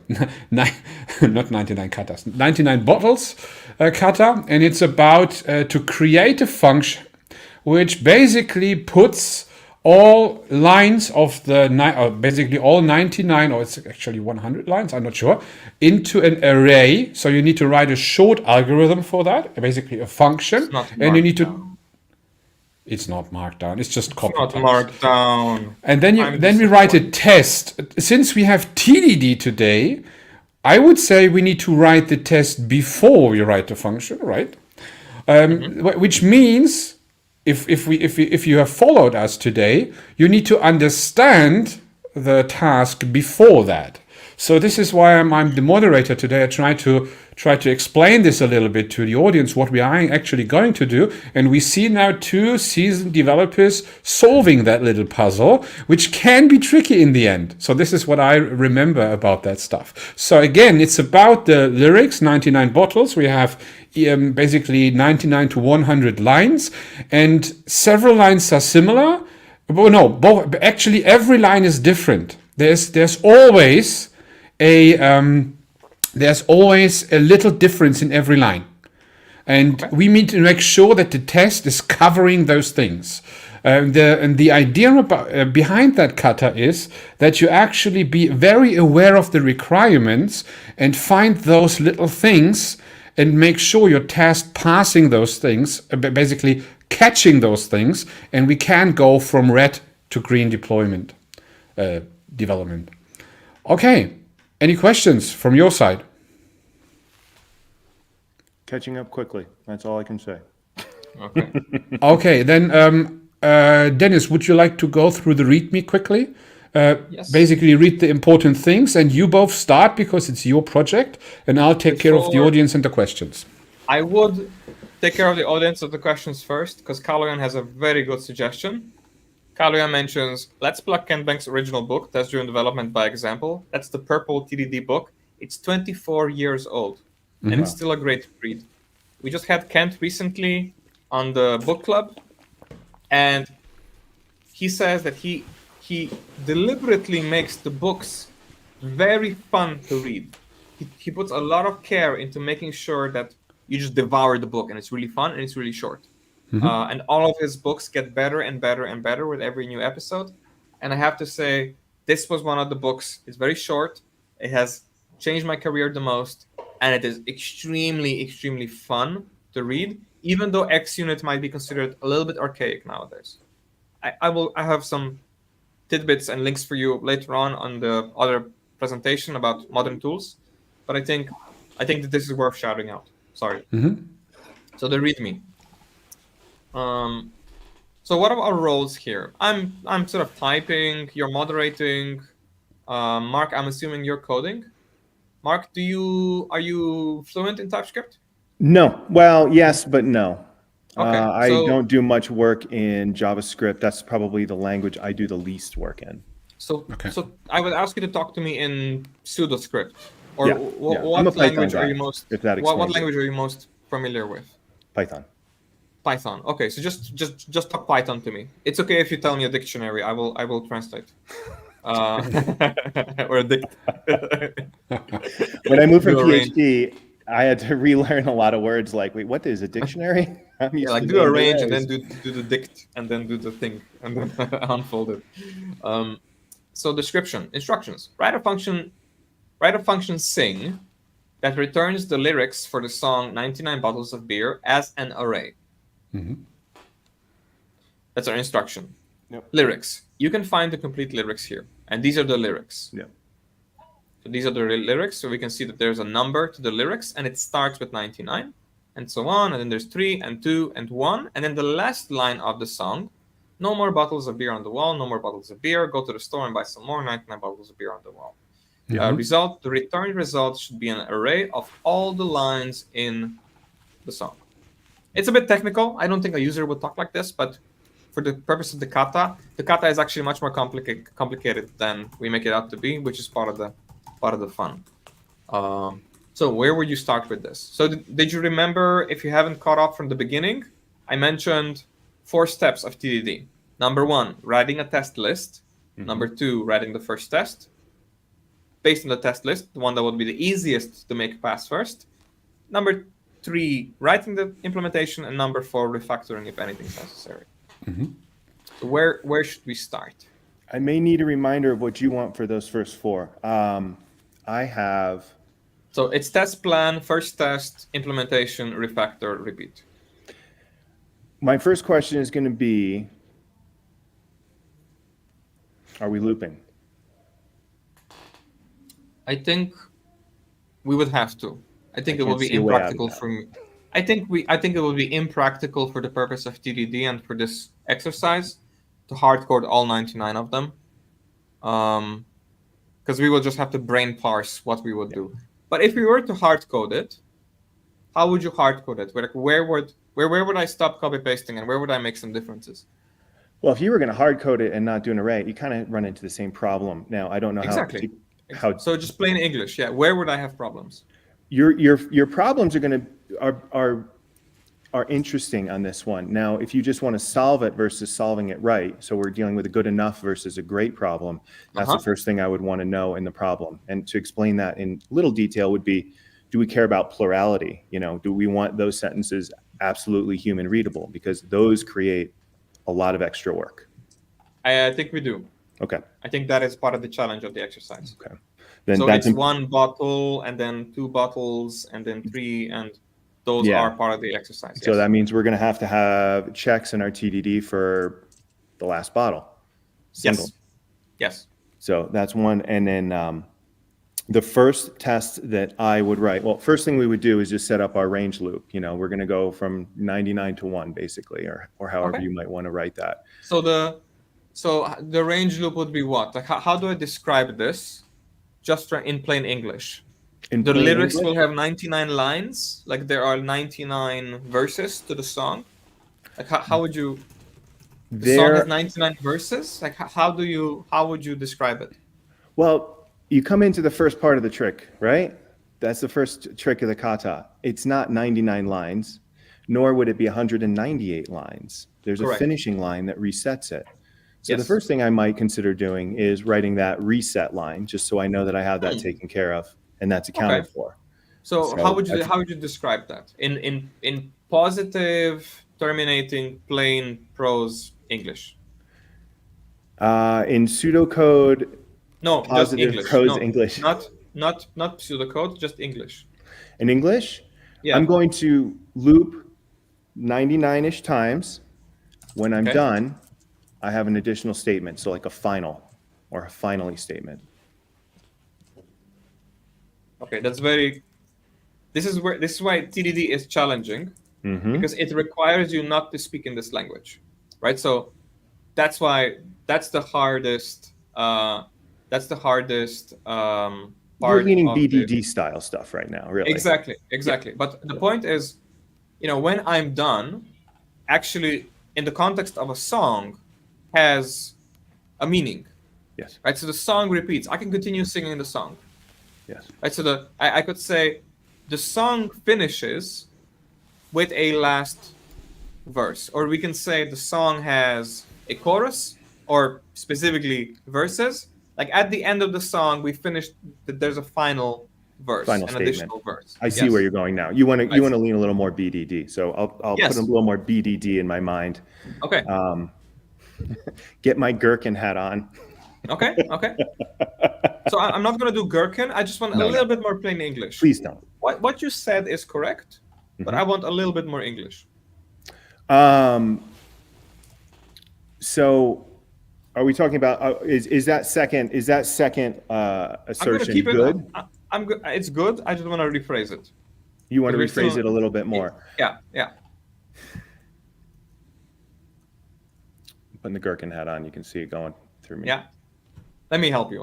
not 99 katas. 99 bottles kata, and it's about to create a function which basically puts all lines of basically all 99, or it's actually 100 lines, I'm not sure, into an array. So you need to write a short algorithm for that, basically a function, and you need to. It's not markdown. It's just copy. It's not markdown. And then we write a test. Since we have TDD today, I would say we need to write the test before we write the function, right? Which means. If you have followed us today, you need to understand the task before that. So this is why I'm the moderator today. I try to explain this a little bit to the audience, what we are actually going to do. And we see now 2 seasoned developers solving that little puzzle, which can be tricky in the end. So this is what I remember about that stuff. So again, it's about the lyrics, 99 bottles. We have basically 99 to 100 lines, and several lines are similar. But no, actually every line is different. There's always a little difference in every line, and we need to make sure that the test is covering those things. The idea behind that kata is that you actually be very aware of the requirements and find those little things and make sure your test passing those things, basically catching those things, and we can go from red to green deployment development. Okay, any questions from your side? Catching up quickly. That's all I can say. Okay. Okay, then Denis, would you like to go through the README quickly? Yes. Basically read the important things, and you both start because it's your project, and I'll take care of the audience and the questions. I would take care of the audience of the questions first, because Kaloyan has a very good suggestion. Kaloyan mentions, let's plug Ken Bank's original book, Test-Driven Development by Example. That's the purple TDD book. It's 24 years old, and it's still a great read. We just had Kent recently on the book club, and he says that he deliberately makes the books very fun to read. He puts a lot of care into making sure that you just devour the book, and it's really fun and it's really short. And all of his books get better and better and better with every new episode. And I have to say, this was one of the books. It's very short. It has changed my career the most, and it is extremely, extremely fun to read, even though XUnit might be considered a little bit archaic nowadays. I have some tidbits and links for you later on the other presentation about modern tools, but I think that this is worth shouting out. Sorry. So the README. So what about roles here? I'm sort of typing, you're moderating. Mark, I'm assuming you're coding. Mark, are you fluent in TypeScript? No. Well, yes, but no. Okay, I don't do much work in JavaScript. That's probably the language I do the least work in. So I would ask you to talk to me in pseudoscript. Or Yeah, I'm a what Python language guy, are you most if that what explains it. language are you most familiar with? Python. Python. Okay, so just talk Python to me. It's okay if you tell me a dictionary. I will translate. Or a dict. When I moved from Do a range. PhD, I had to relearn a lot of words like, wait, what is a dictionary? I'm used Yeah, like to do a doing range and arrays. then do the dict and then do the thing and then unfold it. So description, instructions. Write a function sing that returns the lyrics for the song 99 Bottles of Beer as an array. That's our instruction. Yep. Lyrics. You can find the complete lyrics here. And these are the lyrics. Yeah. So these are the lyrics. So we can see that there's a number to the lyrics and it starts with 99 and so on. And then there's 3 and 2 and 1. And then the last line of the song, no more bottles of beer on the wall, no more bottles of beer. Go to the store and buy some more, 99 bottles of beer on the wall. The returned result should be an array of all the lines in the song. It's a bit technical. I don't think a user would talk like this, but for the purpose of the kata is actually much more complicated than we make it out to be, which is part of the fun. So where would you start with this? So did you remember, if you haven't caught up from the beginning, I mentioned 4 steps of TDD. Number 1, writing a test list. Number 2, writing the first test. Based on the test list, the one that would be the easiest to make pass first. Number 3, writing the implementation. And number 4, refactoring if anything is necessary. So where should we start? I may need a reminder of what you want for those first 4. I have... So it's test plan, first test, implementation, refactor, repeat. My first question is going to be, are we looping? I think we would have to. I think it will be impractical for me. I think it will be impractical for the purpose of TDD and for this exercise to hardcode all 99 of them. Because we will just have to brain parse what we would do. But if we were to hardcode it, how would you hardcode it? Where would I stop copy pasting and where would I make some differences? Well, if you were going to hardcode it and not do an array, you kind of run into the same problem. Now, I don't know how. So just plain English, yeah. Where would I have problems? Your problems are interesting on this one. Now, if you just want to solve it versus solving it right, so we're dealing with a good enough versus a great problem, that's the first thing I would want to know in the problem. And to explain that in little detail would be, do we care about plurality? Do we want those sentences absolutely human readable? Because those create a lot of extra work. I think we do. Okay. I think that is part of the challenge of the exercise. Okay. Then so it's 1 bottle and then 2 bottles and then 3, and those are part of the exercise. So that means we're going to have checks in our TDD for the last bottle. Single. Yes. So that's one. And then the first test that I would write, well, first thing we would do is just set up our range loop. We're going to go from 99 to 1, basically, or however you might want to write that. So the range loop would be what? Like, how do I describe this? Just in plain English. The lyrics will have 99 lines, like there are 99 verses to the song. Like how would you? The song has 99 verses. Like how would you describe it? Well, you come into the first part of the trick, right? That's the first trick of the kata. It's not 99 lines, nor would it be 198 lines. There's a finishing line that resets it. So the first thing I might consider doing is writing that reset line, just so I know that I have that taken care of and that's accounted for. So how would you describe that in positive, terminating, plain prose English? In pseudocode. No, positive just English. Prose English. Not pseudocode, just English. In English, yeah. I'm going to loop 99-ish times. When I'm done, I have an additional statement, so like a final or a finally statement. Okay, that's very. This is why TDD is challenging, because it requires you not to speak in this language, right? So that's why that's the hardest. You're Part leaning of BDD this. style stuff right now, really. Exactly. But the point is, when I'm done, actually, in the context of a song, has a meaning, Yes. right? So the song repeats. I can continue singing the song, Yes. right? So I could say the song finishes with a last verse, or we can say the song has a chorus, or specifically verses. Like at the end of the song, we finished. There's a final verse, Final an statement. additional verse. I see where you're going now. You want to lean a little more BDD. So I'll Yes. put a little more BDD in my mind. Okay. Get my gherkin hat on. Okay. So I'm not going to do gherkin. I just want a little bit more plain English. Please don't. What you said is correct, but I want a little bit more English. So are we talking about is that second assertion good? I'm good. It's good. I just want to rephrase it. You want to rephrase it a little bit more? Yeah. Putting the gherkin hat on, you can see it going through me. Yeah. Let me help you.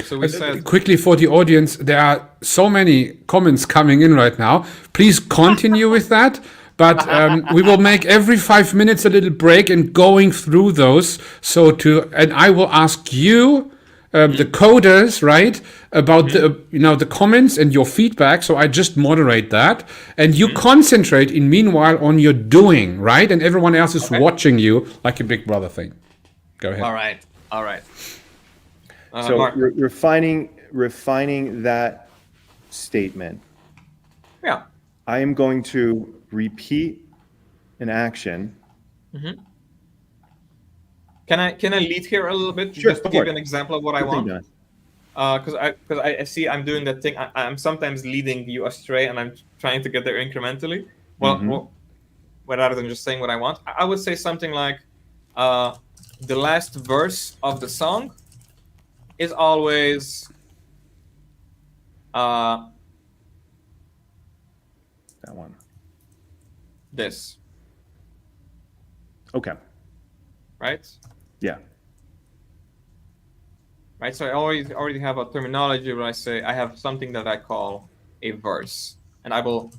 So we said Quickly for the audience, there are so many comments coming in right now. Please continue with that. But we will make every 5 minutes a little break and going through those. And I will ask you, the coders, right, about the comments and your feedback. So I just moderate that, and you concentrate in meanwhile on your doing, right, and everyone else is watching you like a Big Brother thing. Go ahead. All right. So Mark. refining that statement. Yeah. I am going to repeat an action. Can I lead here a little bit? Sure, Just to go for give it. an example of what I want. Because I see I'm doing that thing. I'm sometimes leading you astray, and I'm trying to get there incrementally. Well, rather than just saying what I want, I would say something like, the last verse of the song is always That one. this, Okay. right? Yeah. Right. So I already have a terminology where I say I have something that I call a verse, and I will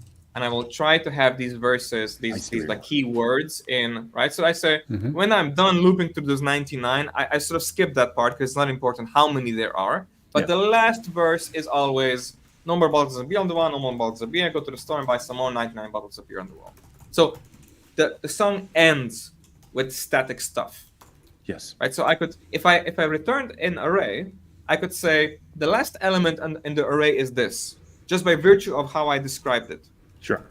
try to have these verses, these like key words in, right? So I say when I'm done looping through those 99, I sort of skip that part because it's not important how many there are. But the last verse is always no more bottles of beer on the wall, no more bottles of beer. I go to the store and buy some more 99 bottles of beer on the wall. So the song ends with static stuff. Yes. Right. So I could, if I returned an array, I could say the last element in the array is this, just by virtue of how I described it. Sure.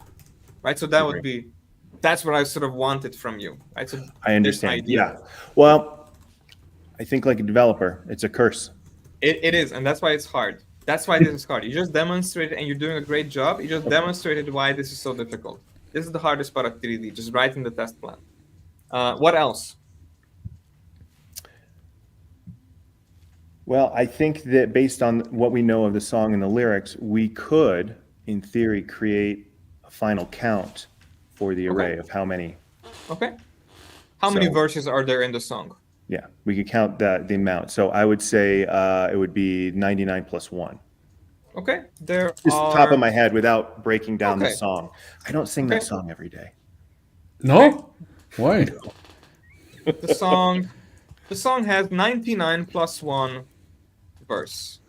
Right. So that would be, that's what I sort of wanted from you. Right. So I understand. Yeah. Well, I think like a developer, it's a curse. It is, and that's why it's hard. That's why this is hard. You just demonstrated, and you're doing a great job. You just demonstrated why this is so difficult. This is the hardest part of TDD, just writing the test plan. What else? Well, I think that based on what we know of the song and the lyrics, we could, in theory, create a final count for the array of how many. Okay. How many verses are there in the song? Yeah, we could count the amount. So I would say it would be 99 plus 1. Okay. Just top of my head without breaking down the song. I don't sing that song every day. No? Why? The song has 99 plus 1 verse.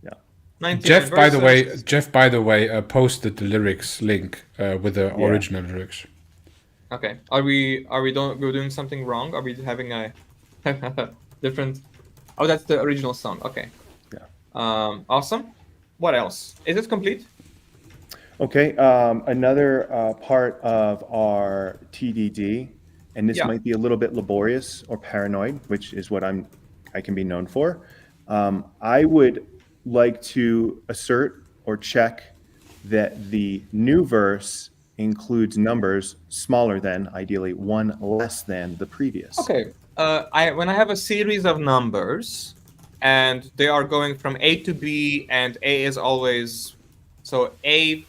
Yeah. Jeff, by the way, posted the lyrics link with the original lyrics. Okay. Are we doing something wrong? Are we having a different? Oh, that's the original song. Okay. Yeah. Awesome. What else? Is it complete? Okay. Another part of our TDD, and this might be a little bit laborious or paranoid, which is what I can be known for. I would like to assert or check that the new verse includes numbers smaller than, ideally, one less than the previous. Okay. When I have a series of numbers and they are going from A to B, and A is always so the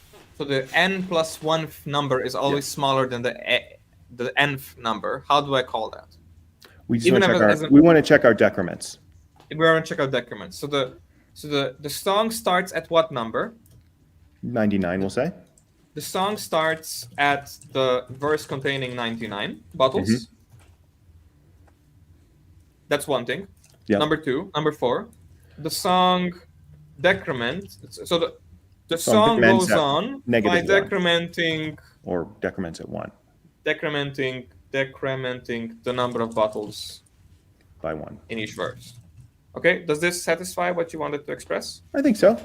n plus 1 number is always smaller than the nth number. How do I call that? We just Even want to if check we want to check our decrements. We want to check out decrements. So the song starts at what number? 99, we'll say. The song starts at the verse containing 99 bottles. Mm-hmm. That's one thing. Yep. Number 4, the song decrement. So the song decrements goes at on by -1. decrementing Or decrements at 1. Decrementing the number of bottles By 1. in each verse. Okay, does this satisfy what you wanted to express? I think so.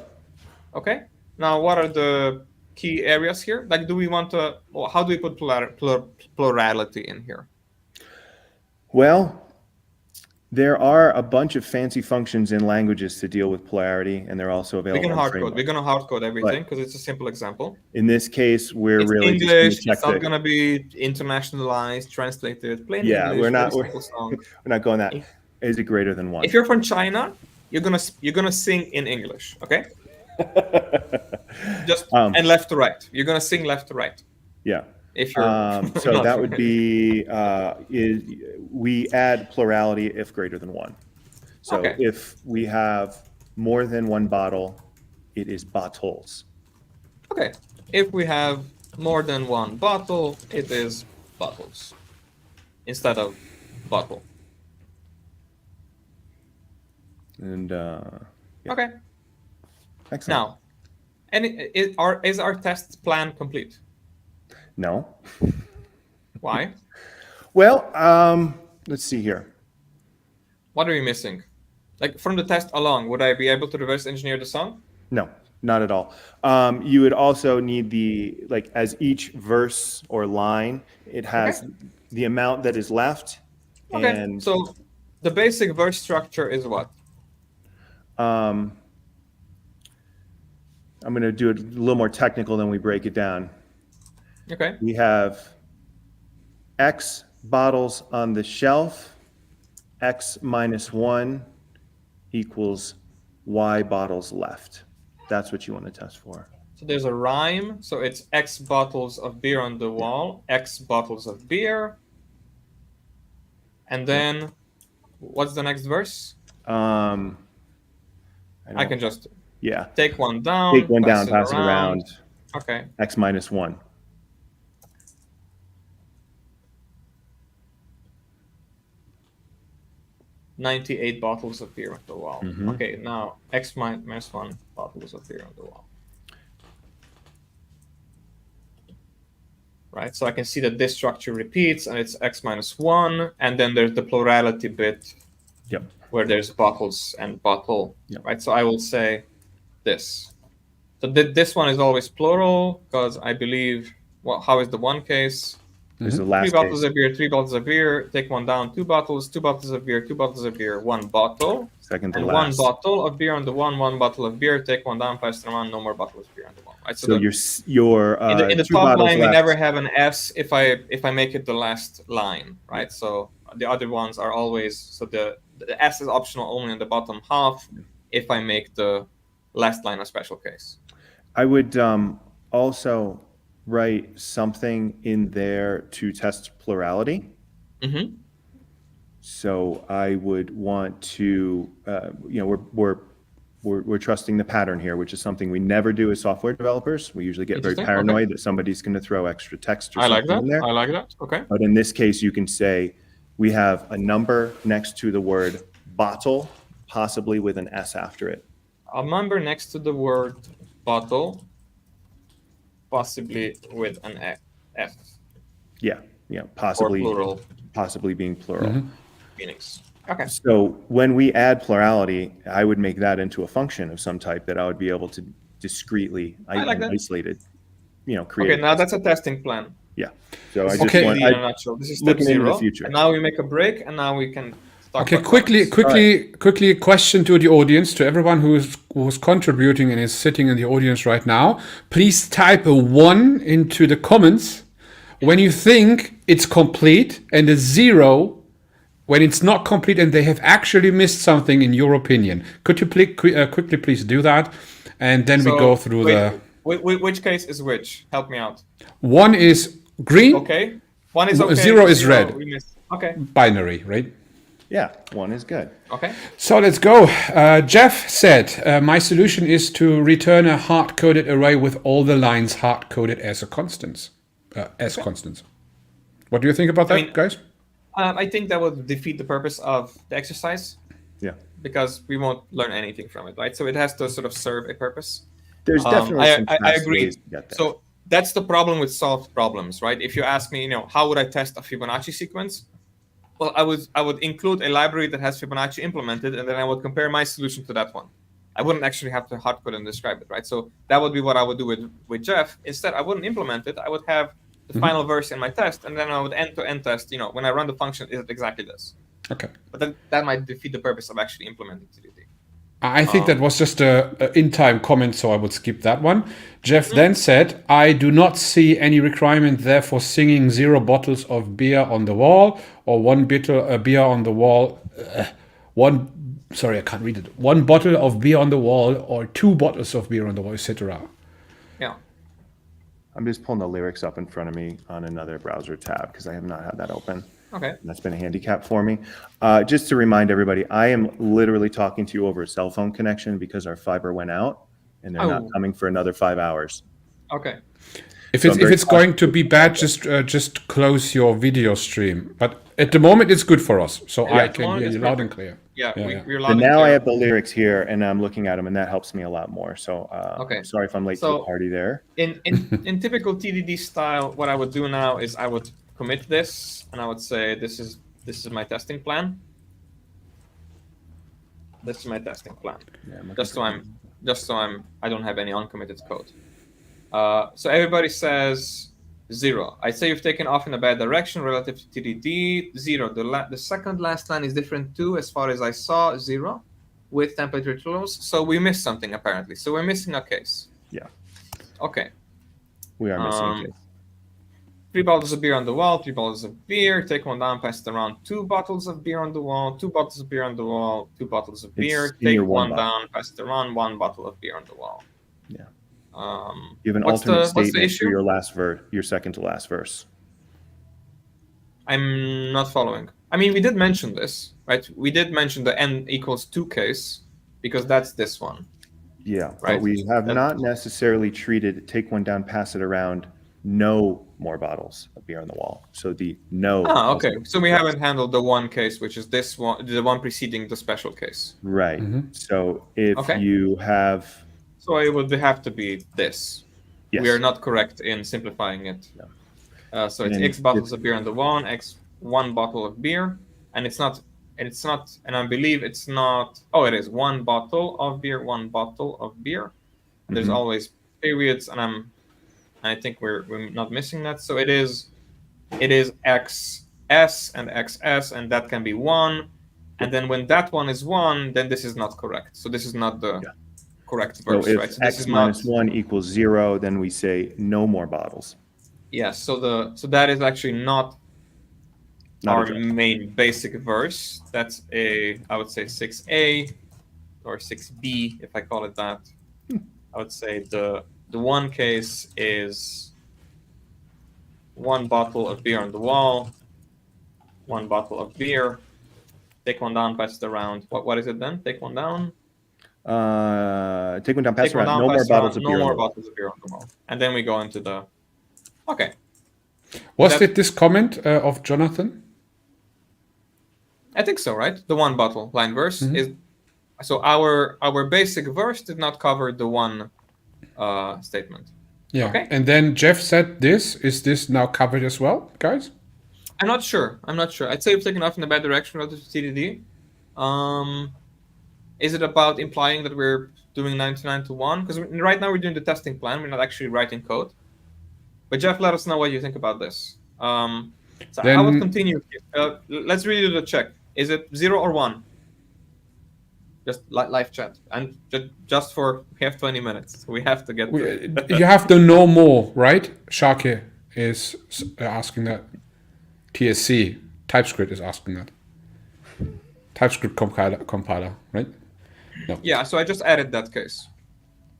Okay. Now, what are the key areas here? Like, do we want to? Well, how do we put plurality in here? Well, there are a bunch of fancy functions in languages to deal with polarity, and they're also available. We're in gonna hard code everything But because it's a simple example. in this case, we're It's really English. just going to check It's not gonna be internationalized, translated, plain Yeah, English. we're not. very simple song. We're not going that. Is it greater than 1? If you're from China, you're gonna sing in English, okay? Just and left to right. You're gonna sing left to right. Yeah. If you're So that would be we add plurality if greater than 1. So Okay. if we have more than 1 bottle, it is bottles. Okay. If we have more than 1 bottle, it is bottles instead of bottle. And yeah. Okay. Excellent. Now, is our test plan complete? No. Why? Well, let's see here. What are we missing? Like from the test alone, would I be able to reverse engineer the song? No, not at all. You would also need as each verse or line, it has the amount that is left. Okay. And So the basic verse structure is what? I'm going to do it a little more technical than we break it down. Okay. We have X bottles on the shelf, X minus 1 equals Y bottles left. That's what you want to test for. So there's a rhyme. So it's X bottles of beer on the wall, X bottles of beer. And then what's the next verse? I can just take one down. Take one down, pass it around. Okay. X minus 1. $98 bottles of beer on the wall. Mm-hmm. Okay, now X minus 1 bottles of beer on the wall. Right, so I can see that this structure repeats and it's X minus 1, and then there's the plurality bit where there's bottles and bottle. Right, so I will say this. So this one is always plural because I believe, well, how is the one case? There's the last 3 bottles of beer, 3 bottles of beer, take one down, 2 bottles, 2 bottles of beer, 2 bottles of beer, 1 bottle. Second to and last. 1 bottle of beer on the 1 bottle of beer, take one down, pass it around, no more bottles of beer on the 1. Right? So your in the top line, we never have an S if I make it the last line, right? So the other ones are always, so the S is optional only in the bottom half if I make the last line a special case. I would also write something in there to test plurality. Mm-hmm. So I would want to, we're trusting the pattern here, which is something we never do as software developers. We usually get very paranoid that somebody's going to throw extra text or something in there. I like that. Okay. But in this case, you can say we have a number next to the word bottle, possibly with an S after it. A number next to the word bottle, possibly with an F. Yeah, possibly. Or plural. Possibly being plural. Mm-hmm. Phoenix. Okay. So when we add plurality, I would make that into a function of some type that I would be able to discreetly, isolated, create. Okay, now that's a testing plan. Yeah. So I Okay. just In a nutshell, this is step looking into 0. the future. And now we make a break, and now we can talk Okay, about quickly, a question to the audience, to everyone who's contributing and is sitting in the audience right now. Please type a 1 into the comments when you think it's complete, and a 0 when it's not complete and they have actually missed something in your opinion. Could you quickly please do that? And then we go through which case is which? Help me out. 1 is green. Okay. 1 is okay. 0 is red. We missed. Okay. Binary, right? Yeah, 1 is good. Okay. So let's go. Jeff said, my solution is to return a hard-coded array with all the lines hard-coded as a constants. Constants. What do you think about that, guys? I think that would defeat the purpose of the exercise. Yeah. Because we won't learn anything from it, right? So it has to sort of serve a purpose. There's definitely some I agree. ways to get there. So that's the problem with solved problems, right? If you ask me, how would I test a Fibonacci sequence? Well, I would include a library that has Fibonacci implemented, and then I would compare my solution to that one. I wouldn't actually have to hardcode and describe it, right? So that would be what I would do with Jeff. Instead, I wouldn't implement it. I would have the final verse in my test, and then I would end-to-end test. When I run the function, is it exactly this? Okay. But that might defeat the purpose of actually implementing TDD. I think that was just a in-time comment, so I would skip that one. Jeff then said, I do not see any requirement there for singing 0 bottles of beer on the wall or 1 beer on the wall. Sorry, I can't read it. 1 bottle of beer on the wall or 2 bottles of beer on the wall, etc. Yeah. I'm just pulling the lyrics up in front of me on another browser tab because I have not had that open. Okay. That's been a handicap for me. Just to remind everybody, I am literally talking to you over a cell phone connection because our fiber went out and they're not coming for another 5 hours. Okay. If it's going to be bad, just close your video stream. But at the moment, it's good for us, so I can hear you loud and clear. Yeah, we're loud So and now clear. I have the lyrics here and I'm looking at them and that helps me a lot more. So Okay. sorry if I'm late to the party there. In typical TDD style, what I would do now is I would commit this and I would say this is my testing plan. This is my testing plan. Yeah, just so I don't have any uncommitted code. So everybody says 0. I'd say you've taken off in a bad direction relative to TDD. 0. The second last line is different too, as far as I saw. 0 with template returns. So we missed something apparently. So we're missing a case. Yeah. Okay. We are missing a case. 3 bottles of beer on the wall, 3 bottles of beer, take 1 down, pass it around, 2 bottles of beer on the wall, 2 bottles of beer on the wall, 2 bottles of beer, take 1 down, pass it around, 1 bottle of beer on the wall. Yeah. What's You have an alternate the statement issue? for your last verse, your second to last verse. I'm not following. I mean, we did mention this, right? We did mention the n equals 2 case because that's this one. Yeah, Right. but we have not necessarily treated take 1 down, pass it around, no more bottles of beer on the wall. So the no. Okay. So we haven't handled the 1 case, which is this one, the one preceding the special case. Right. So if you have. So it would have to be this. Yes. We are not correct in simplifying it. No. So it's X bottles of beer on the wall, X 1 bottle of beer, and it's not, and I believe it's not. Oh, it is 1 bottle of beer, 1 bottle of beer. And there's always periods, and I think we're not missing that. So it is XS and XS, and that can be 1. And then when that one is 1, then this is not correct. So this is not the correct verse, So if right? So X minus 1 equals 0, then we say no more bottles. Yes. So that is actually not our main basic verse. That's I would say 6A or 6B, if I call it that. I would say the 1 case is 1 bottle of beer on the wall, 1 bottle of beer, take 1 down, pass it around. What is it then? Take 1 down. Take 1 down, pass it around. No more bottles of beer. No more bottles of beer on the wall. And then we go into the. Okay. Was it this comment of Jonathan? I think so, right? The 1 bottle line verse is. So our basic verse did not cover the 1 statement. Yeah. Okay. And then Jeff said this. Is this now covered as well, guys? I'm not sure. I'd say we've taken off in the bad direction relative to TDD. Is it about implying that we're doing 99 to 1? Because right now we're doing the testing plan. We're not actually writing code. But Jeff, let us know what you think about this. So I would continue. Let's redo the check. Is it 0 or 1? Just live chat. And just for, we have 20 minutes. We have to get You have to know more, right? Sharky is asking that. TSC, TypeScript is asking that. TypeScript compiler, right? No. Yeah, so I just added that case.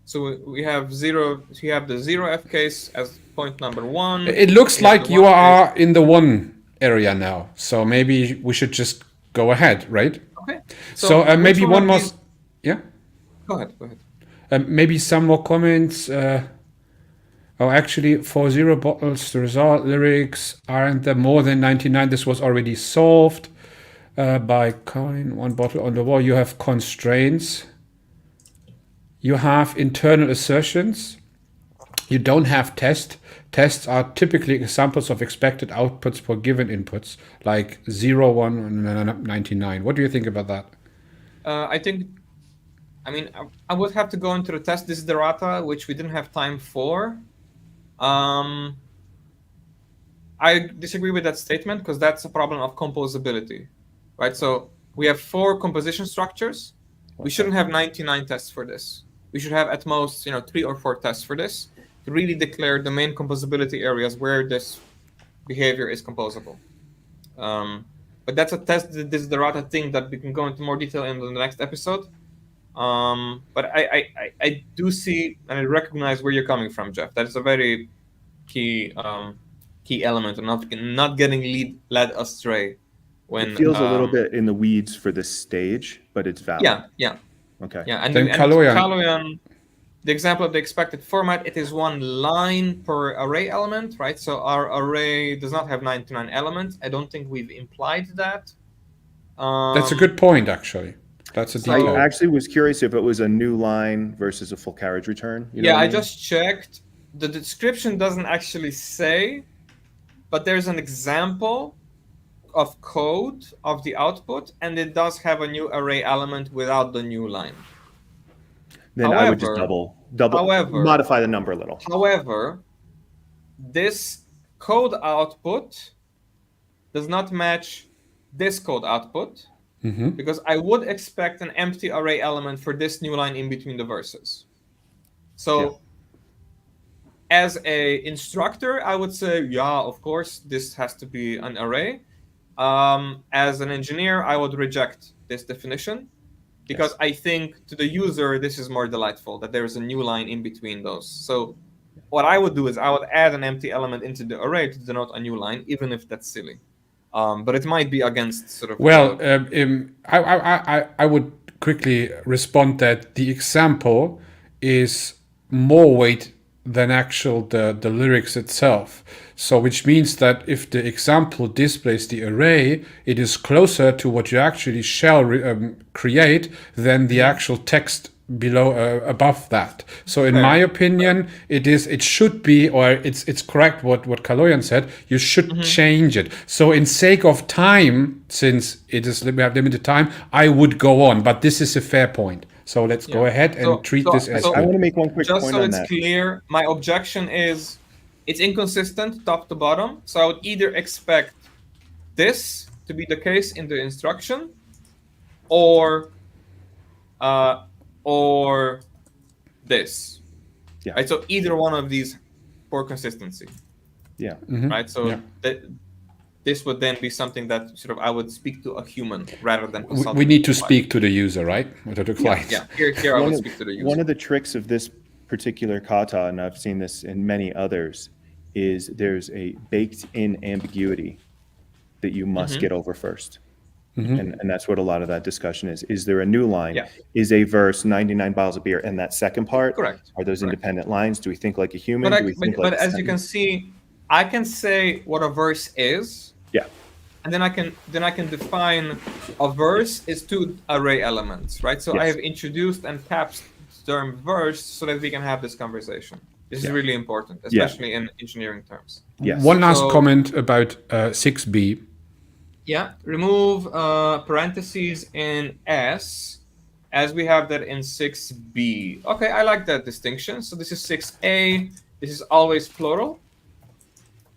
So we have 0. We have the 0f case as point number 1. It looks like you are in the 1 area now. So maybe we should just go ahead, right? Okay. So maybe which one of more. these- Yeah. Go ahead. Maybe some more comments. Actually, for 0 bottles, the result lyrics aren't there more than 99. This was already solved by counting 1 bottle on the wall. You have constraints. You have internal assertions. You don't have tests. Tests are typically examples of expected outputs for given inputs, like 0, 1, and 99. What do you think about that? I would have to go into the test desiderata, which we didn't have time for. I disagree with that statement because that's a problem of composability, right? So we have 4 composition structures. We shouldn't have 99 tests for this. We should have at most, 3 or 4 tests for this to really declare the main composability areas where this behavior is composable. But that's a test desiderata thing that we can go into more detail in the next episode. But I do see and I recognize where you're coming from, Jeff. That is a very key element of not getting led astray. When it feels a little bit in the weeds for this stage, but it's valid. Yeah. Okay. Yeah, and Then Kaloyan, the example of the expected format, it is 1 line per array element, right? So our array does not have 99 elements. I don't think we've implied that. That's a good point, actually. That's a detail. I actually was curious if it was a new line versus a full carriage return. You know Yeah, what I mean? just checked. The description doesn't actually say, but there's an example of code of the output, and it does have a new array element without the new line. Then I would just double modify the number a little. However, this code output does not match this code output because I would expect an empty array element for this new line in between the verses. So as a instructor, I would say, yeah, of course, this has to be an array. As an engineer, I would reject this definition because I think to the user, this is more delightful that there is a new line in between those. So what I would do is I would add an empty element into the array to denote a new line, even if that's silly. But it might be against sort of... Well, I would quickly respond that the example is more weight than the lyrics itself. So which means that if the example displays the array, it is closer to what you actually shall create than the actual text above that. So in my opinion, it should be, or it's correct what Kaloyan said, you should change it. So in sake of time, since we have limited time, I would go on, but this is a fair point. So let's go ahead and treat this as... I want to make one quick point on that. Just so it's clear, my objection is it's inconsistent top to bottom. So I would either expect this to be the case in the instruction or this. Yeah. Right? So either one of these for consistency. Yeah. Right? So this would then be something that sort of I would speak to a human rather than we need to speak to the user, right? Or to the client. Yeah. Here I would speak to the user. One of the tricks of this particular kata, and I've seen this in many others, is there's a baked-in ambiguity that you must get over first. And that's what a lot of that discussion is. Is there a new line? Yeah. Is a verse 99 bottles of beer? And that second part, Correct. Are those independent lines? Do we think like a human? But as you can see, I can say what a verse is. Yeah. And then I can define a verse is 2 array elements, right? So I have introduced and capped the term verse so that we can have this conversation. This is really important, especially in engineering terms. Yes. One last comment about 6b. Yeah, remove parentheses in S as we have that in 6b. Okay, I like that distinction. So this is 6a. This is always plural.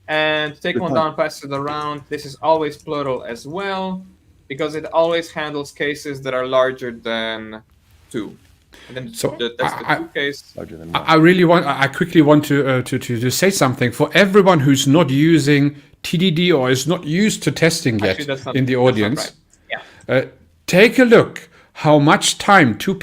And take one down, pass it around. This is always plural as well because it always handles cases that are larger than 2. And then that's the 2 case. Larger than I quickly want to say something for everyone who's not using TDD or is not used to testing yet in the audience. Right. Take a look how much time 2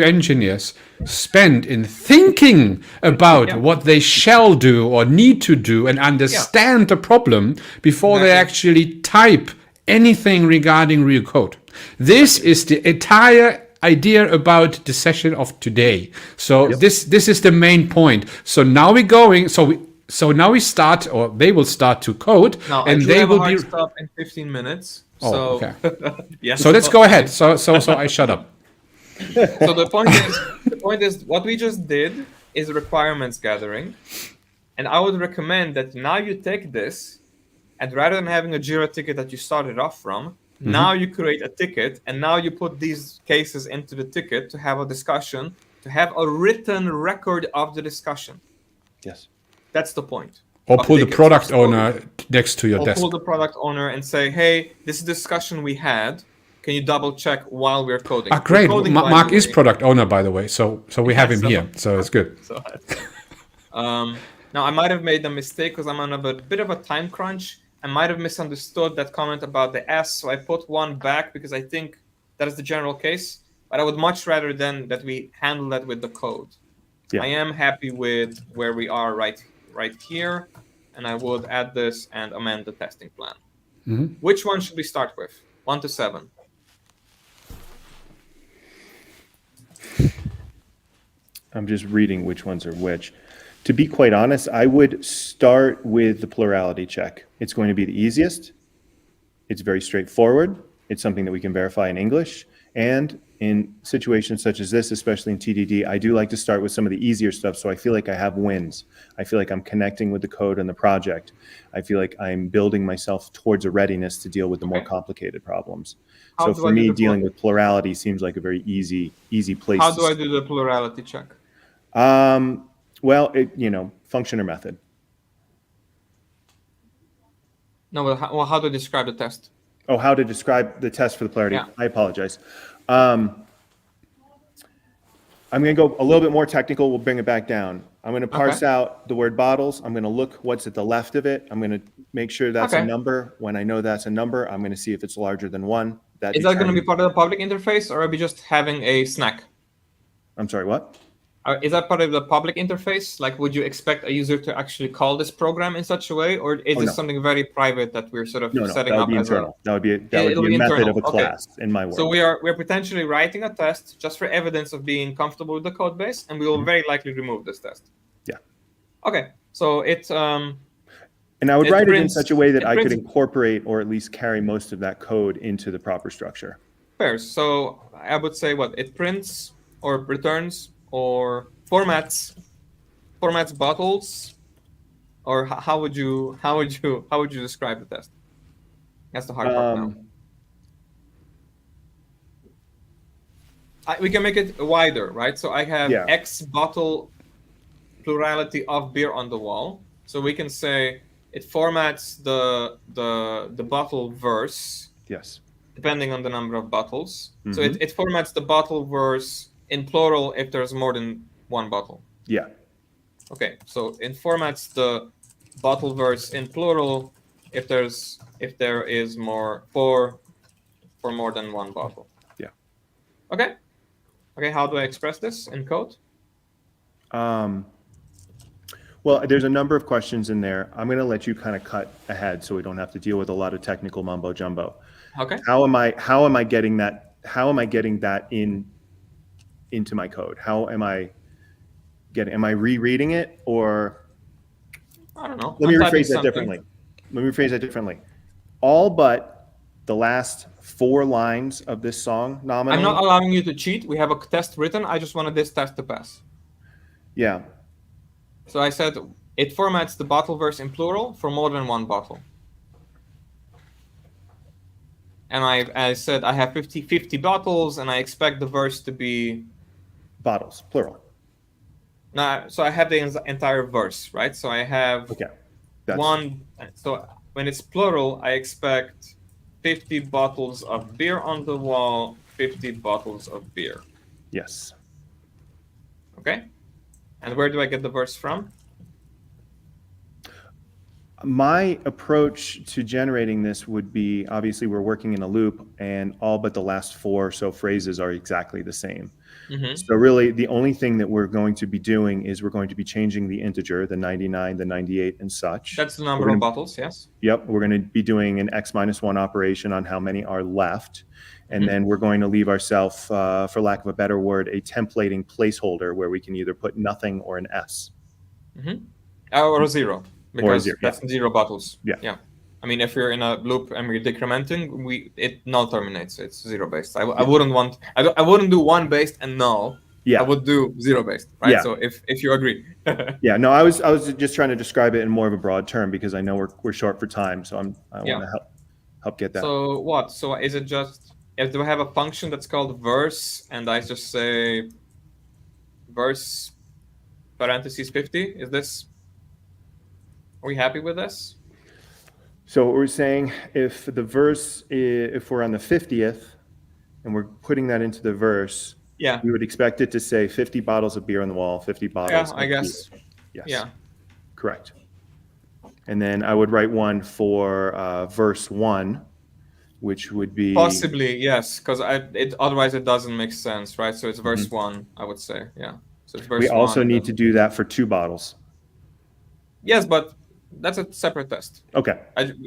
engineers spend in thinking about what they shall do or need to do and understand the problem before they actually type anything regarding real code. This is the entire idea about the session of today. So this is the main point. So now we're going. So now we start, or they will start to code, Now, and I do they have will a hard be. stop in 15 minutes. Oh, So, okay. yes. So let's go ahead. So I shut up. So the point is, what we just did is requirements gathering, and I would recommend that now you take this, and rather than having a Jira ticket that you started off from, now you create a ticket, and now you put these cases into the ticket to have a discussion, to have a written record of the discussion. Yes. That's the point. Or of pull the tickets. product owner next to your Or desk. pull the product owner and say, hey, this is a discussion we had. Can you double check while we're coding? Great. We're coding, Mark by is the way. product owner, by the way. So we have him here. So it's good. So, now, I might have made a mistake because I'm on a bit of a time crunch. I might have misunderstood that comment about the S. So I put one back because I think that is the general case. But I would much rather than that we handle that with the code. Yeah. I am happy with where we are right here. And I would add this and amend the testing plan. Which one should we start with? 1 to 7. I'm just reading which ones are which. To be quite honest, I would start with the plurality check. It's going to be the easiest. It's very straightforward. It's something that we can verify in English. And in situations such as this, especially in TDD, I do like to start with some of the easier stuff. So I feel like I have wins. I feel like I'm connecting with the code and the project. I feel like I'm building myself towards a readiness to deal with the more complicated problems. So for me, dealing with plurality seems like a very easy place. How do I do the plurality check? Well, function or method. No, well, how to describe the test? Oh, how to describe the test for the plurality. Yeah. I apologize. I'm going to go a little bit more technical. We'll bring it back down. I'm going to parse out the word bottles. I'm going to look what's at the left of it. I'm going to make sure that's a number. When I know that's a number, I'm going to see if it's larger than 1. Is that going to be part of the public interface, or are we just having a snack? I'm sorry, what? Is that part of the public interface? Like, would you expect a user to actually call this program in such a way, or is this something very private that we're sort of setting up as internal. That would be a method of a class in my world. So we're potentially writing a test just for evidence of being comfortable with the code base, and we will very likely remove this test. Yeah. Okay. So it's and I would write it in such a way that I could incorporate or at least carry most of that code into the proper structure. Fair. So I would say it prints or returns or formats bottles, or how would you describe the test? That's the hard part now. We can make it wider, right? So I have X bottle plurality of beer on the wall. So we can say it formats the bottle verse. Yes. Depending on the number of bottles. So it formats the bottle verse in plural if there's more than one bottle. Yeah. Okay, so it formats the bottle verse in plural if there is more for more than one bottle. Yeah. Okay. How do I express this in code? Well, there's a number of questions in there. I'm going to let you kind of cut ahead so we don't have to deal with a lot of technical mumbo jumbo. Okay. How am I getting that? How am I getting that into my code? Am I rereading it, or I don't know. Let me rephrase that differently. All but the last 4 lines of this song nominally. I'm not allowing you to cheat. We have a test written. I just wanted this test to pass. Yeah. So I said it formats the bottle verse in plural for more than one bottle. And I said I have 50 bottles, and I expect the verse to be bottles, plural. Now, so I have the entire verse, right? So I have one. So when it's plural, I expect 50 bottles of beer on the wall, 50 bottles of beer. Yes. Okay. And where do I get the verse from? My approach to generating this would be, obviously we're working in a loop and all but the last 4 or so phrases are exactly the same. So really the only thing that we're going to be doing is we're going to be changing the integer, the 99, the 98 and such. That's the number of bottles, yes? Yep, we're going to be doing an x-1 operation on how many are left. And then we're going to leave ourselves, for lack of a better word, a templating placeholder where we can either put nothing or an S. Or a 0, because zero, that's 0 bottles. Yeah. I mean, if you're in a loop and we're decrementing, it null terminates. It's 0 based. I wouldn't do 1 based and null. Yeah. I would do 0 based, right? Yeah. So if you agree. Yeah, no, I was just trying to describe it in more of a broad term because I know we're short for time, so I want to help get that. So what? So is it just, do I have a function that's called verse and I just say verse parentheses 50? Is this, are we happy with this? So what we're saying, if the verse, if we're on the 50th and we're putting that into the verse, we would expect it to say 50 bottles of beer on the wall, 50 bottles. Yeah, I guess. Yes. Yeah. Correct. And then I would write one for verse 1, which would be possibly, yes, because otherwise it doesn't make sense, right? So it's verse 1, I would say. Yeah. So it's verse we also 1, need to do that for 2 bottles. Yes, but that's a separate test. Okay.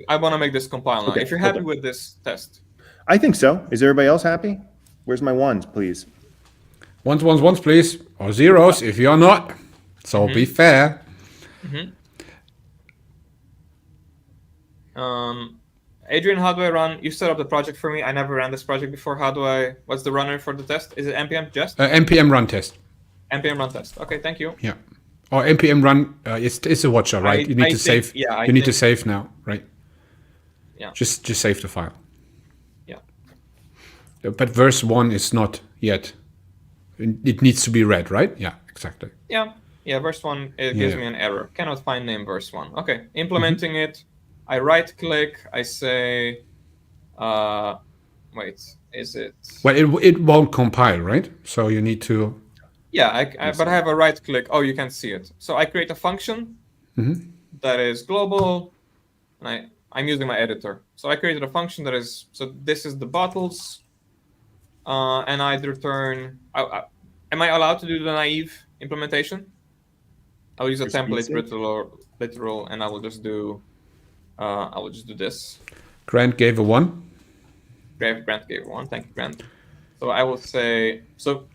I want to make this compile now. Okay. If you're happy with this test. I think so. Is everybody else happy? Where's my ones, please? Ones, please. Or zeros if you're not. So be fair. Adrian, how do I run? You set up the project for me. I never ran this project before. What's the runner for the test? Is it npm just? npm run test. npm run test. Okay, thank you. Yeah. Or npm run, it's a watcher, right? You need to save. Yeah, you need to save now, right? Yeah. Just save the file. Yeah. But verse 1 is not yet. It needs to be read, right? Yeah, exactly. Yeah. Yeah, verse 1, it gives me an error. Cannot find name verse 1. Okay, implementing it. I right click, I say, wait, is it? Well, it won't compile, right? So you need to. Yeah, but I have a right click. Oh, you can see it. So I create a function that is global, and I'm using my editor. So I created a function that is, so this is the bottles, and I'd return, am I allowed to do the naive implementation? I'll use a template literal, and I will just do this. Grant gave a 1. Grant gave 1. Thank you, Grant. So I will say, so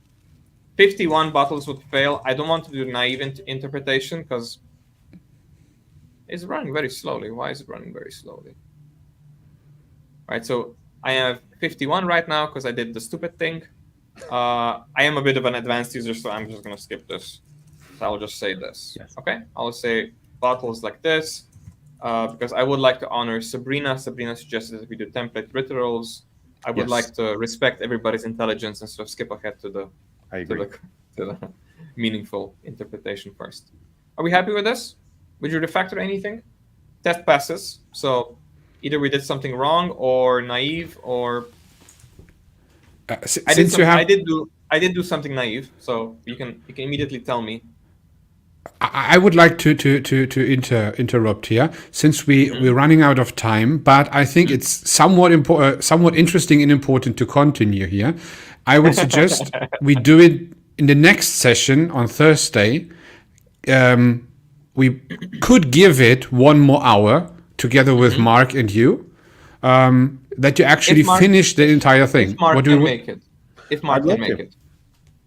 51 bottles would fail. I don't want to do naive interpretation because it's running very slowly. Why is it running very slowly? Right, so I have 51 right now because I did the stupid thing. I am a bit of an advanced user, so I'm just going to skip this. So I'll just say this. Yes. Okay, I'll say bottles like this because I would like to honor Sabrina. Sabrina suggested that we do template literals. I would like to respect everybody's intelligence and sort of skip ahead to the meaningful interpretation first. Are we happy with this? Would you refactor anything? Test passes. So either we did something wrong or naive, or I did do something naive. So you can immediately tell me. I would like to interrupt here, since we're running out of time. But I think it's somewhat interesting and important to continue here. I would suggest we do it in the next session on Thursday. We could give it 1 more hour together with Mark and you, that you actually finish the entire thing. If Mark can make it. If Mark can make it.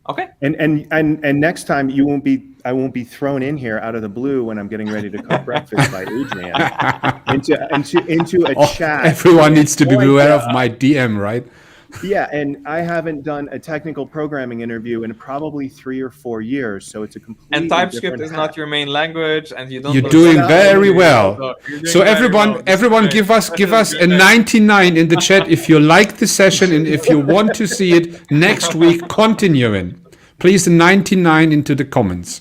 Okay. And next time I won't be thrown in here out of the blue when I'm getting ready to cook breakfast by Adrian into a chat. Everyone needs to be aware of my DM, right? Yeah, and I haven't done a technical programming interview in probably 3 or 4 years, so it's a completely and TypeScript is not your main language, and you don't. You're doing very well. So everyone, give us a 99 in the chat if you like the session, and if you want to see it next week continuing. Please, 99 into the comments.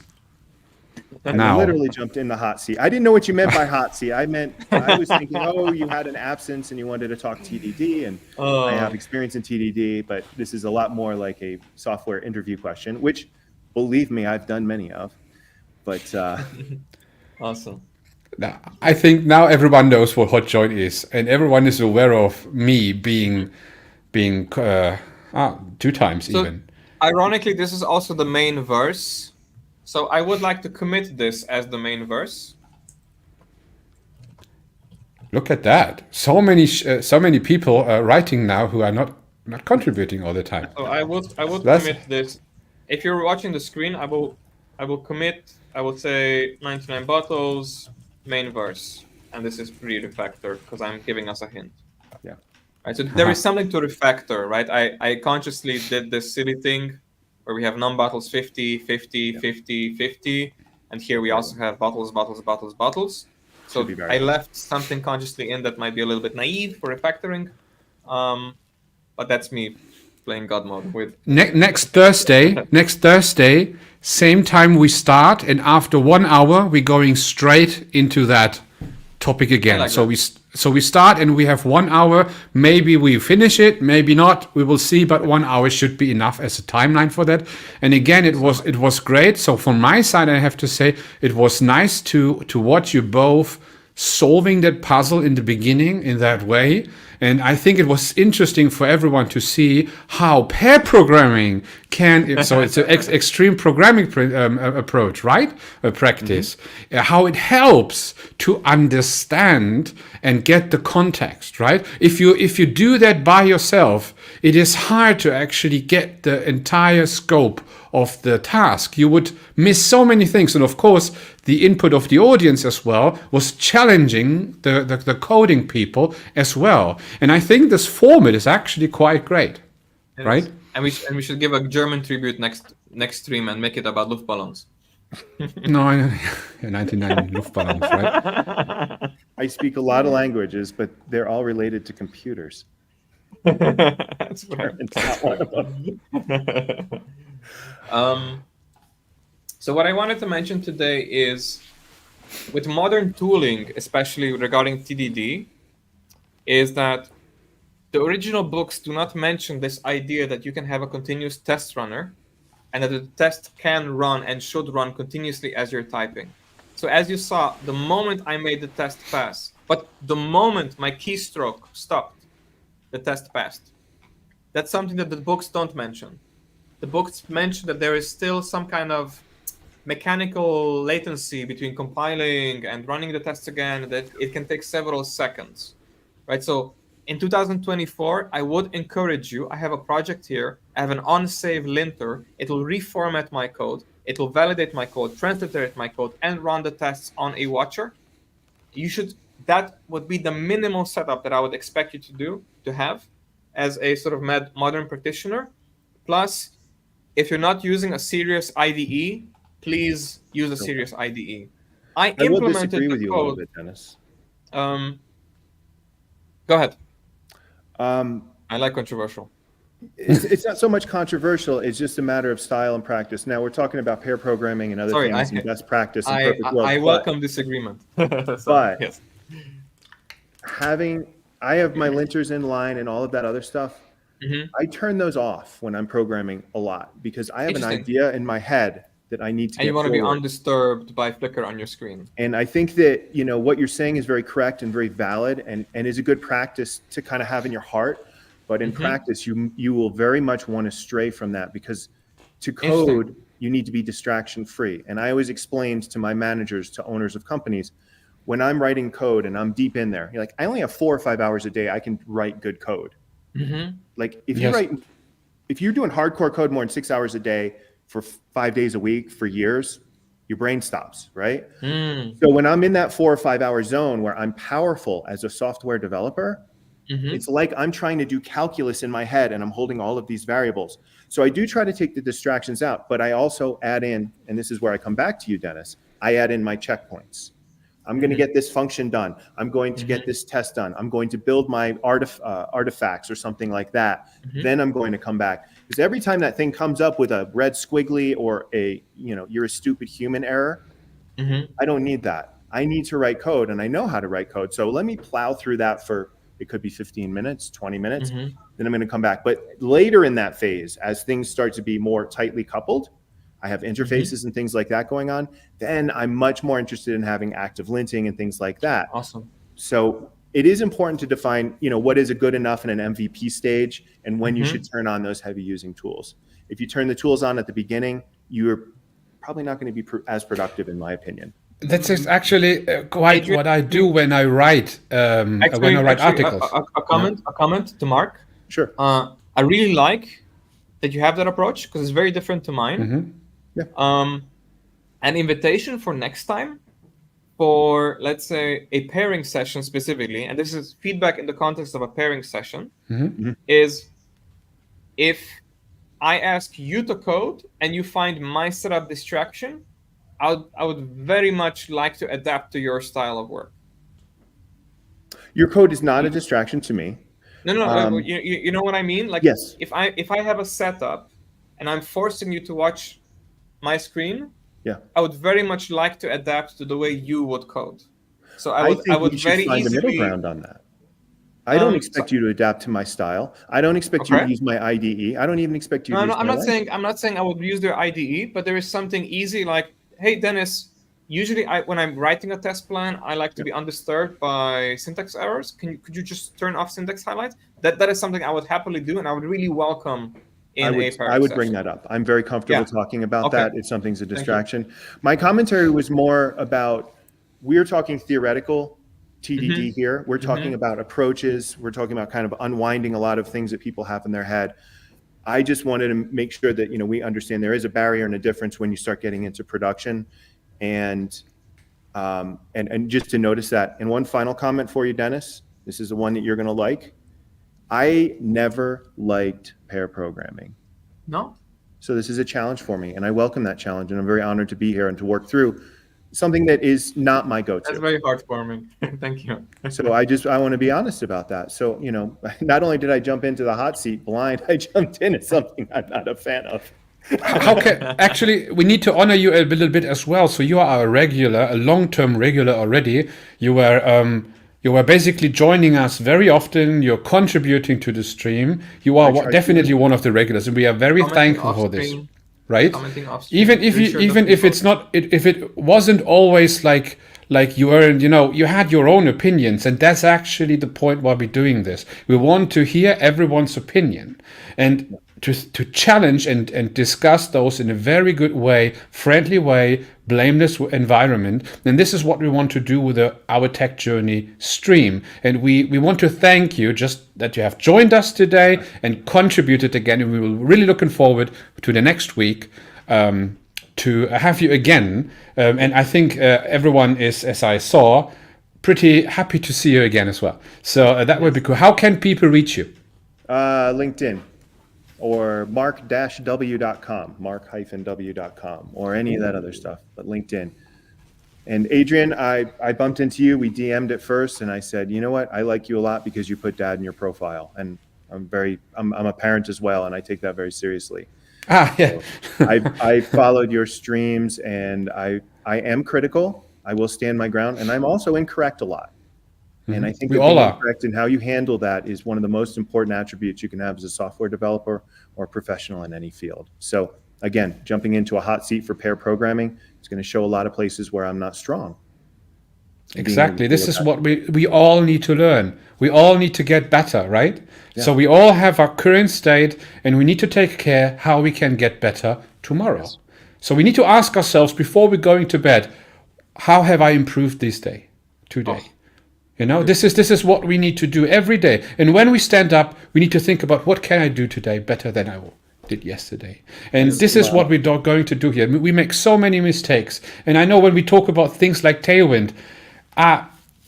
I literally jumped in the hot seat. I didn't know what you meant by hot seat. I was thinking, you had an absence and you wanted to talk TDD, and I have experience in TDD, but this is a lot more like a software interview question, which, believe me, I've done many of. But awesome. Now, I think now everyone knows what hot join is, and everyone is aware of me being 2 times So, even. ironically, this is also the main verse. So I would like to commit this as the main verse. Look at that! So many people writing now who are not contributing all the time. So I would That's commit this. If you're watching the screen, I will commit. I will say 99 bottles, main verse, and this is pre-refactor because I'm giving us a hint. Yeah. Right. So there is something to refactor, right? I consciously did this silly thing where we have non-bottles 50, 50, 50, 50, and here we also have bottles, bottles, bottles, bottles. So I left something consciously in that might be a little bit naive for refactoring. But that's me playing God mode with next Thursday, same time we start, and after 1 hour we're going straight into that topic again. Like so we start and we have 1 hour. Maybe we finish it, maybe not. We will see. But 1 hour should be enough as a timeline for that. And again, it was great. So from my side, I have to say it was nice to watch you both solving that puzzle in the beginning in that way. And I think it was interesting for everyone to see how pair programming can, so it's an extreme programming approach, right? A practice. How it helps to understand and get the context, right? If you do that by yourself, it is hard to actually get the entire scope of the task. You would miss so many things. And of course, the input of the audience as well was challenging the coding people as well. And I think this format is actually quite great, right? And we should give a German tribute next stream and make it about Luftballons. No, 99 Luftballons, right? I speak a lot of languages, but they're all related to computers. That's fair. So what I wanted to mention today is, with modern tooling, especially regarding TDD, is that the original books do not mention this idea that you can have a continuous test runner and that the test can run and should run continuously as you're typing. So as you saw, the moment I made the test pass, but the moment my keystroke stopped, the test passed. That's something that the books don't mention. The books mention that there is still some kind of mechanical latency between compiling and running the test again, that it can take several seconds, right? So in 2024, I would encourage you, I have a project here, I have an on-save linter, it will reformat my code, it will validate my code, transliterate my code, and run the tests on a watcher. That would be the minimal setup that I would expect you to have as a sort of modern practitioner. Plus, if you're not using a serious IDE, please use a serious IDE. I will implemented disagree with the you a code. little bit, Dennis. Go ahead. I like controversial. It's not so much controversial. It's just a matter of style and practice. Now we're talking about pair programming and other things and best practice and perfect world. I welcome disagreement. But yes. I have my linters in line and all of that other stuff. I turn those off when I'm programming a lot because I have an idea in my head that I need to get And you want to forward. be undisturbed by flicker on your screen. And I think that, what you're saying is very correct and very valid and is a good practice to kind of have in your heart. But in practice, you will very much want to stray from that because to code, you need to be distraction free. And I always explained to my managers, to owners of companies, when I'm writing code and I'm deep in there, you're like, I only have 4 or 5 hours a day. I can write good code. Like if you're doing hardcore code more than 6 hours a day for 5 days a week for years, your brain stops, right? So when I'm in that 4 or 5 hour zone where I'm powerful as a software developer, it's like I'm trying to do calculus in my head and I'm holding all of these variables. So I do try to take the distractions out, but I also add in, and this is where I come back to you, Dennis, I add in my checkpoints. I'm going to get this function done. I'm going to get this test done. I'm going to build my artifacts or something like that. Then I'm going to come back. Because every time that thing comes up with a red squiggly or you're a stupid human error, I don't need that. I need to write code and I know how to write code. So let me plow through that for, it could be 15 minutes, 20 minutes. Then I'm going to come back. But later in that phase, as things start to be more tightly coupled, I have interfaces and things like that going on, then I'm much more interested in having active linting and things like that. Awesome. So it is important to define, what is a good enough in an MVP stage and when you should turn on those heavy using tools. If you turn the tools on at the beginning, you're probably not going to be as productive, in my opinion. That's actually quite what I do when I write articles. A comment to Mark. Sure. I really like that you have that approach because it's very different to mine. Yeah. An invitation for next time for, let's say, a pairing session specifically, and this is feedback in the context of a pairing session, is if I ask you to code and you find my setup distraction, I would very much like to adapt to your style of work. Your code is not a distraction to me. No. You know what I mean? Like, yes. If I have a setup and I'm forcing you to watch my screen, I would very much like to adapt to the way you would code. So I would very find easily a middle ground on that. I don't expect you to adapt to my style. I don't expect you to use my IDE. I don't even expect you to use I'm not saying I would use their IDE, but there is something easy like, hey, Dennis, usually when I'm writing a test plan, I like to be undisturbed by syntax errors. Could you just turn off syntax highlights? That is something I would happily do, and I would really welcome in a pairing I would session. bring that up. I'm very comfortable talking about that if something's a distraction. My commentary was more about, we're talking theoretical TDD here. We're talking about approaches. We're talking about kind of unwinding a lot of things that people have in their head. I just wanted to make sure that, we understand there is a barrier and a difference when you start getting into production, and just to notice that. And one final comment for you, Dennis, this is the one that you're going to like. I never liked pair programming. No. So this is a challenge for me, and I welcome that challenge, and I'm very honored to be here and to work through something that is not my go-to. That's very hard for me. Thank you. So I want to be honest about that. So, not only did I jump into the hot seat blind, I jumped into something I'm not a fan of. Actually, we need to honor you a little bit as well. So you are a long-term regular already. You were basically joining us very often. You're contributing to the stream. You are definitely one of the regulars, and we are very thankful for this. Right? Even if it's not, if it wasn't always like you were, you had your own opinions, and that's actually the point why we're doing this. We want to hear everyone's opinion and to challenge and discuss those in a very good way, friendly way, blameless environment. And this is what we want to do with our Tech Journey stream. And we want to thank you just that you have joined us today and contributed again. And we will really looking forward to the next week to have you again. And I think everyone is, as I saw, pretty happy to see you again as well. So that would be cool. How can people reach you? LinkedIn. Or mark-w.com, mark-w.com, or any of that other stuff, but LinkedIn. And Adrian, I bumped into you. We DM'd at first, and I said, you know what? I like you a lot because you put Dad in your profile, and I'm a parent as well, and I take that very seriously. Yeah. So I followed your streams, and I am critical. I will stand my ground, and I'm also incorrect a lot. And I think we all are. Correct, and how you handle that is one of the most important attributes you can have as a software developer or professional in any field. So again, jumping into a hot seat for pair programming is going to show a lot of places where I'm not strong. Exactly. This is what we all need to learn. We all need to get better, right? Yeah. So we all have our current state, and we need to take care how we can get better tomorrow. Yes. So we need to ask ourselves before we're going to bed, how have I improved today? This is what we need to do every day. And when we stand up, we need to think about what can I do today better than I did yesterday. And this is what we're going to do here. We make so many mistakes. And I know when we talk about things like Tailwind,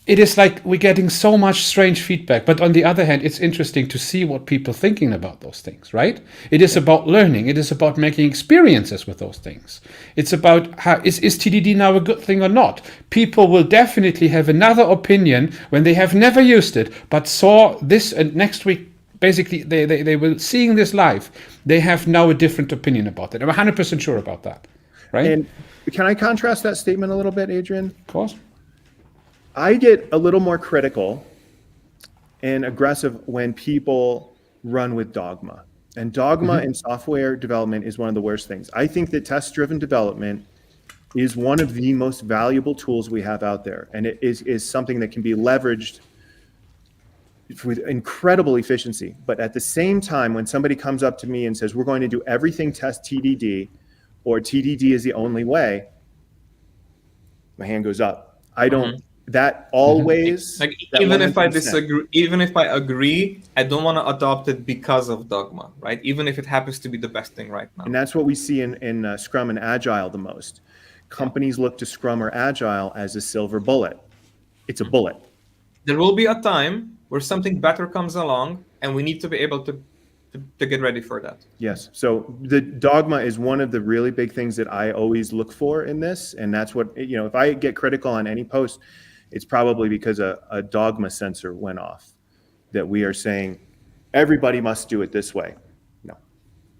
it is like we're getting so much strange feedback. But on the other hand, it's interesting to see what people are thinking about those things, right? It is about learning. It is about making experiences with those things. It's about is TDD now a good thing or not? People will definitely have another opinion when they have never used it, but saw this, and next week, basically, they will seeing this live. They have now a different opinion about it. I'm 100% sure about that, right? And can I contrast that statement a little bit, Adrian? Of course. I get a little more critical and aggressive when people run with dogma. And dogma in software development is one of the worst things. I think that test-driven development is one of the most valuable tools we have out there. And it is something that can be leveraged with incredible efficiency. But at the same time, when somebody comes up to me and says, we're going to do everything test TDD, or TDD is the only way, my hand goes up. I don't, that always. Like, that even if I 100%. disagree, even if I agree, I don't want to adopt it because of dogma, right? Even if it happens to be the best thing right now. And that's what we see in Scrum and Agile the most. Companies look to Scrum or Agile as a silver bullet. It's a bullet. There will be a time where something better comes along, and we need to be able to get ready for that. Yes. So the dogma is one of the really big things that I always look for in this. And that's what, if I get critical on any post, it's probably because a dogma sensor went off, that we are saying everybody must do it this way. No,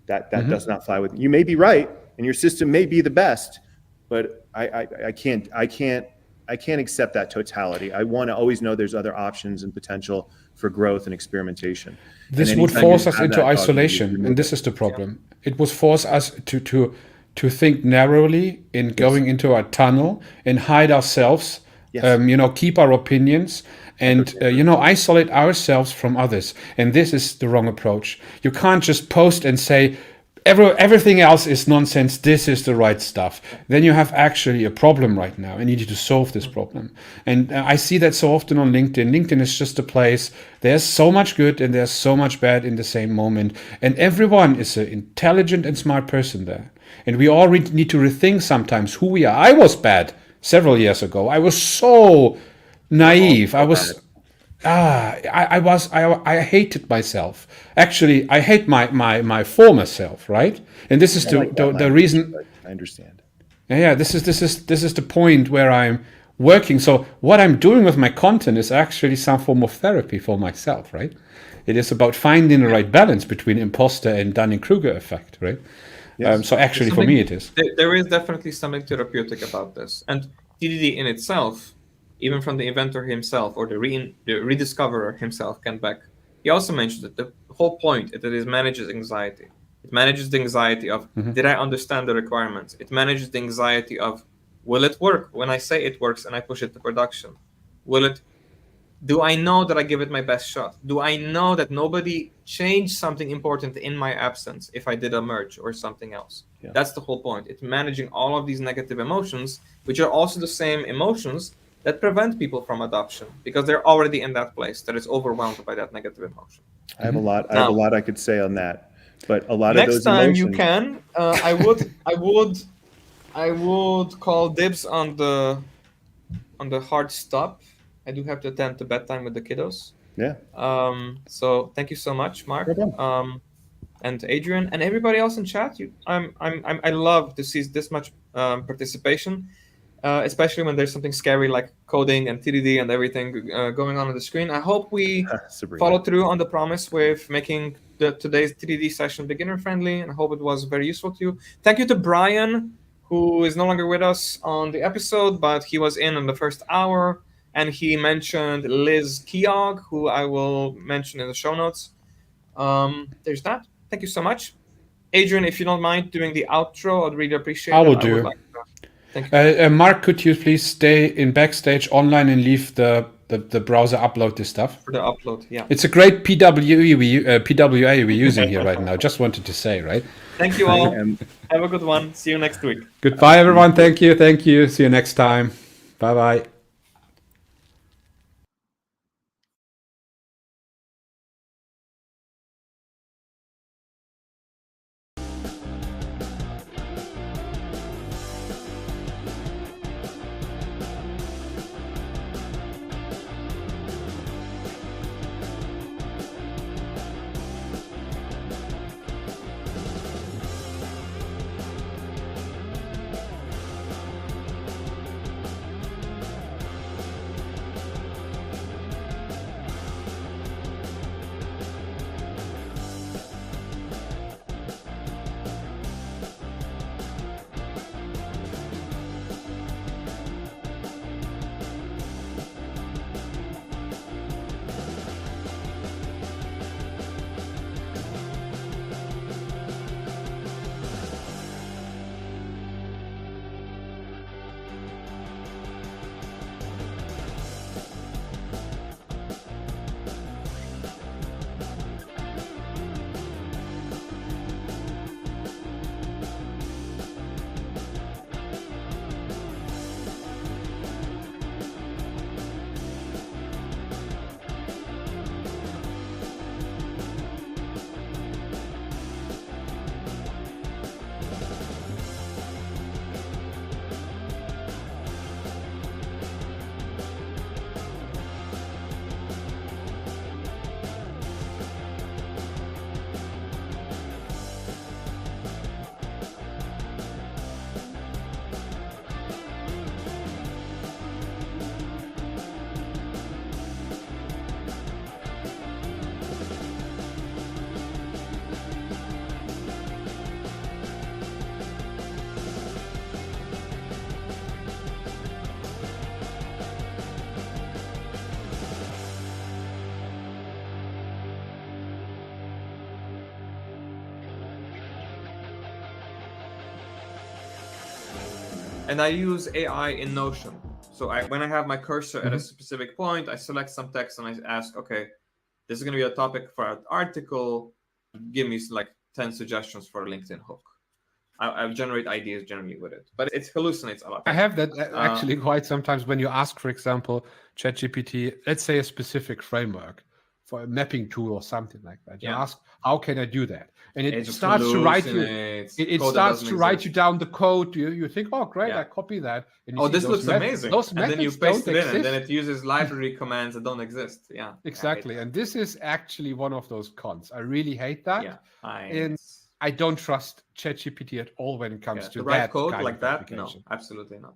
that does not fly with. You may be right, and your system may be the best, but I can't accept that totality. I want to always know there's other options and potential for growth and experimentation. This would force us into isolation, and this is the problem. It would force us to think narrowly in going into a tunnel and hide ourselves. Yes. Keep our opinions and, isolate ourselves from others. And this is the wrong approach. You can't just post and say, everything else is nonsense, this is the right stuff. Then you have actually a problem right now and you need to solve this problem. And I see that so often on LinkedIn. LinkedIn is just a place, there's so much good and there's so much bad in the same moment. And everyone is an intelligent and smart person there. And we all need to rethink sometimes who we are. I was bad several years ago. I was so naive. I hated myself. Actually, I hate my former self, right? And this is the reason. I understand. Yeah, this is the point where I'm working. So what I'm doing with my content is actually some form of therapy for myself, right? It is about finding the right balance between imposter and Dunning-Kruger effect, right? Yes. So actually, for me, it is. There is definitely something therapeutic about this, and TDD in itself, even from the inventor himself or the rediscoverer himself, Ken Beck, he also mentioned that the whole point is that it manages anxiety. It manages the anxiety of, did I understand the requirements? It manages the anxiety of, will it work when I say it works and I push it to production? Do I know that I give it my best shot? Do I know that nobody changed something important in my absence if I did a merge or something else? Yeah. That's the whole point. It's managing all of these negative emotions, which are also the same emotions that prevent people from adoption because they're already in that place that is overwhelmed by that negative emotion. I have a lot I could say on that, but a lot of those emotions. Next time you can, I would call dibs on the hard stop. I do have to attend to bedtime with the kiddos. Yeah. So thank you so much, Mark, and Adrian, and everybody else in chat. I love to see this much participation, especially when there's something scary like coding and TDD and everything going on the screen. I hope we follow through on the promise with making today's TDD session beginner friendly, and I hope it was very useful to you. Thank you to Brian, who is no longer with us on the episode, but he was in on the first hour. And he mentioned Liz Keogh, who I will mention in the show notes. There's that. Thank you so much. Adrian, if you don't mind doing the outro, I'd really appreciate it. I will do. Thank you. Mark, could you please stay in backstage online and leave the browser upload this stuff? For the upload, yeah. It's a great PWA we're using here right now. Just wanted to say, right? Thank you all. Have a good one. See you next week. Goodbye, everyone. Thank you. See you next time. Bye-bye. And I use AI in Notion. So when I have my cursor at a specific point, I select some text and I ask, okay, this is going to be a topic for an article. Give me like 10 suggestions for a LinkedIn hook. I generate ideas generally with it, but it hallucinates a lot. I have that actually quite sometimes when you ask, for example, ChatGPT, let's say a specific framework for a mapping tool or something like that. You ask, how can I do that? And it starts to write you. It starts to write you down the code. You think, oh, great, I copy that. And you see this looks amazing. Those and then you paste it in, exist. and then it uses library commands that don't exist. Yeah, exactly. And this is actually one of those cons. I really hate that. Yeah, and I don't trust ChatGPT at all when it comes to the right that code kind like of that. application. No, absolutely not.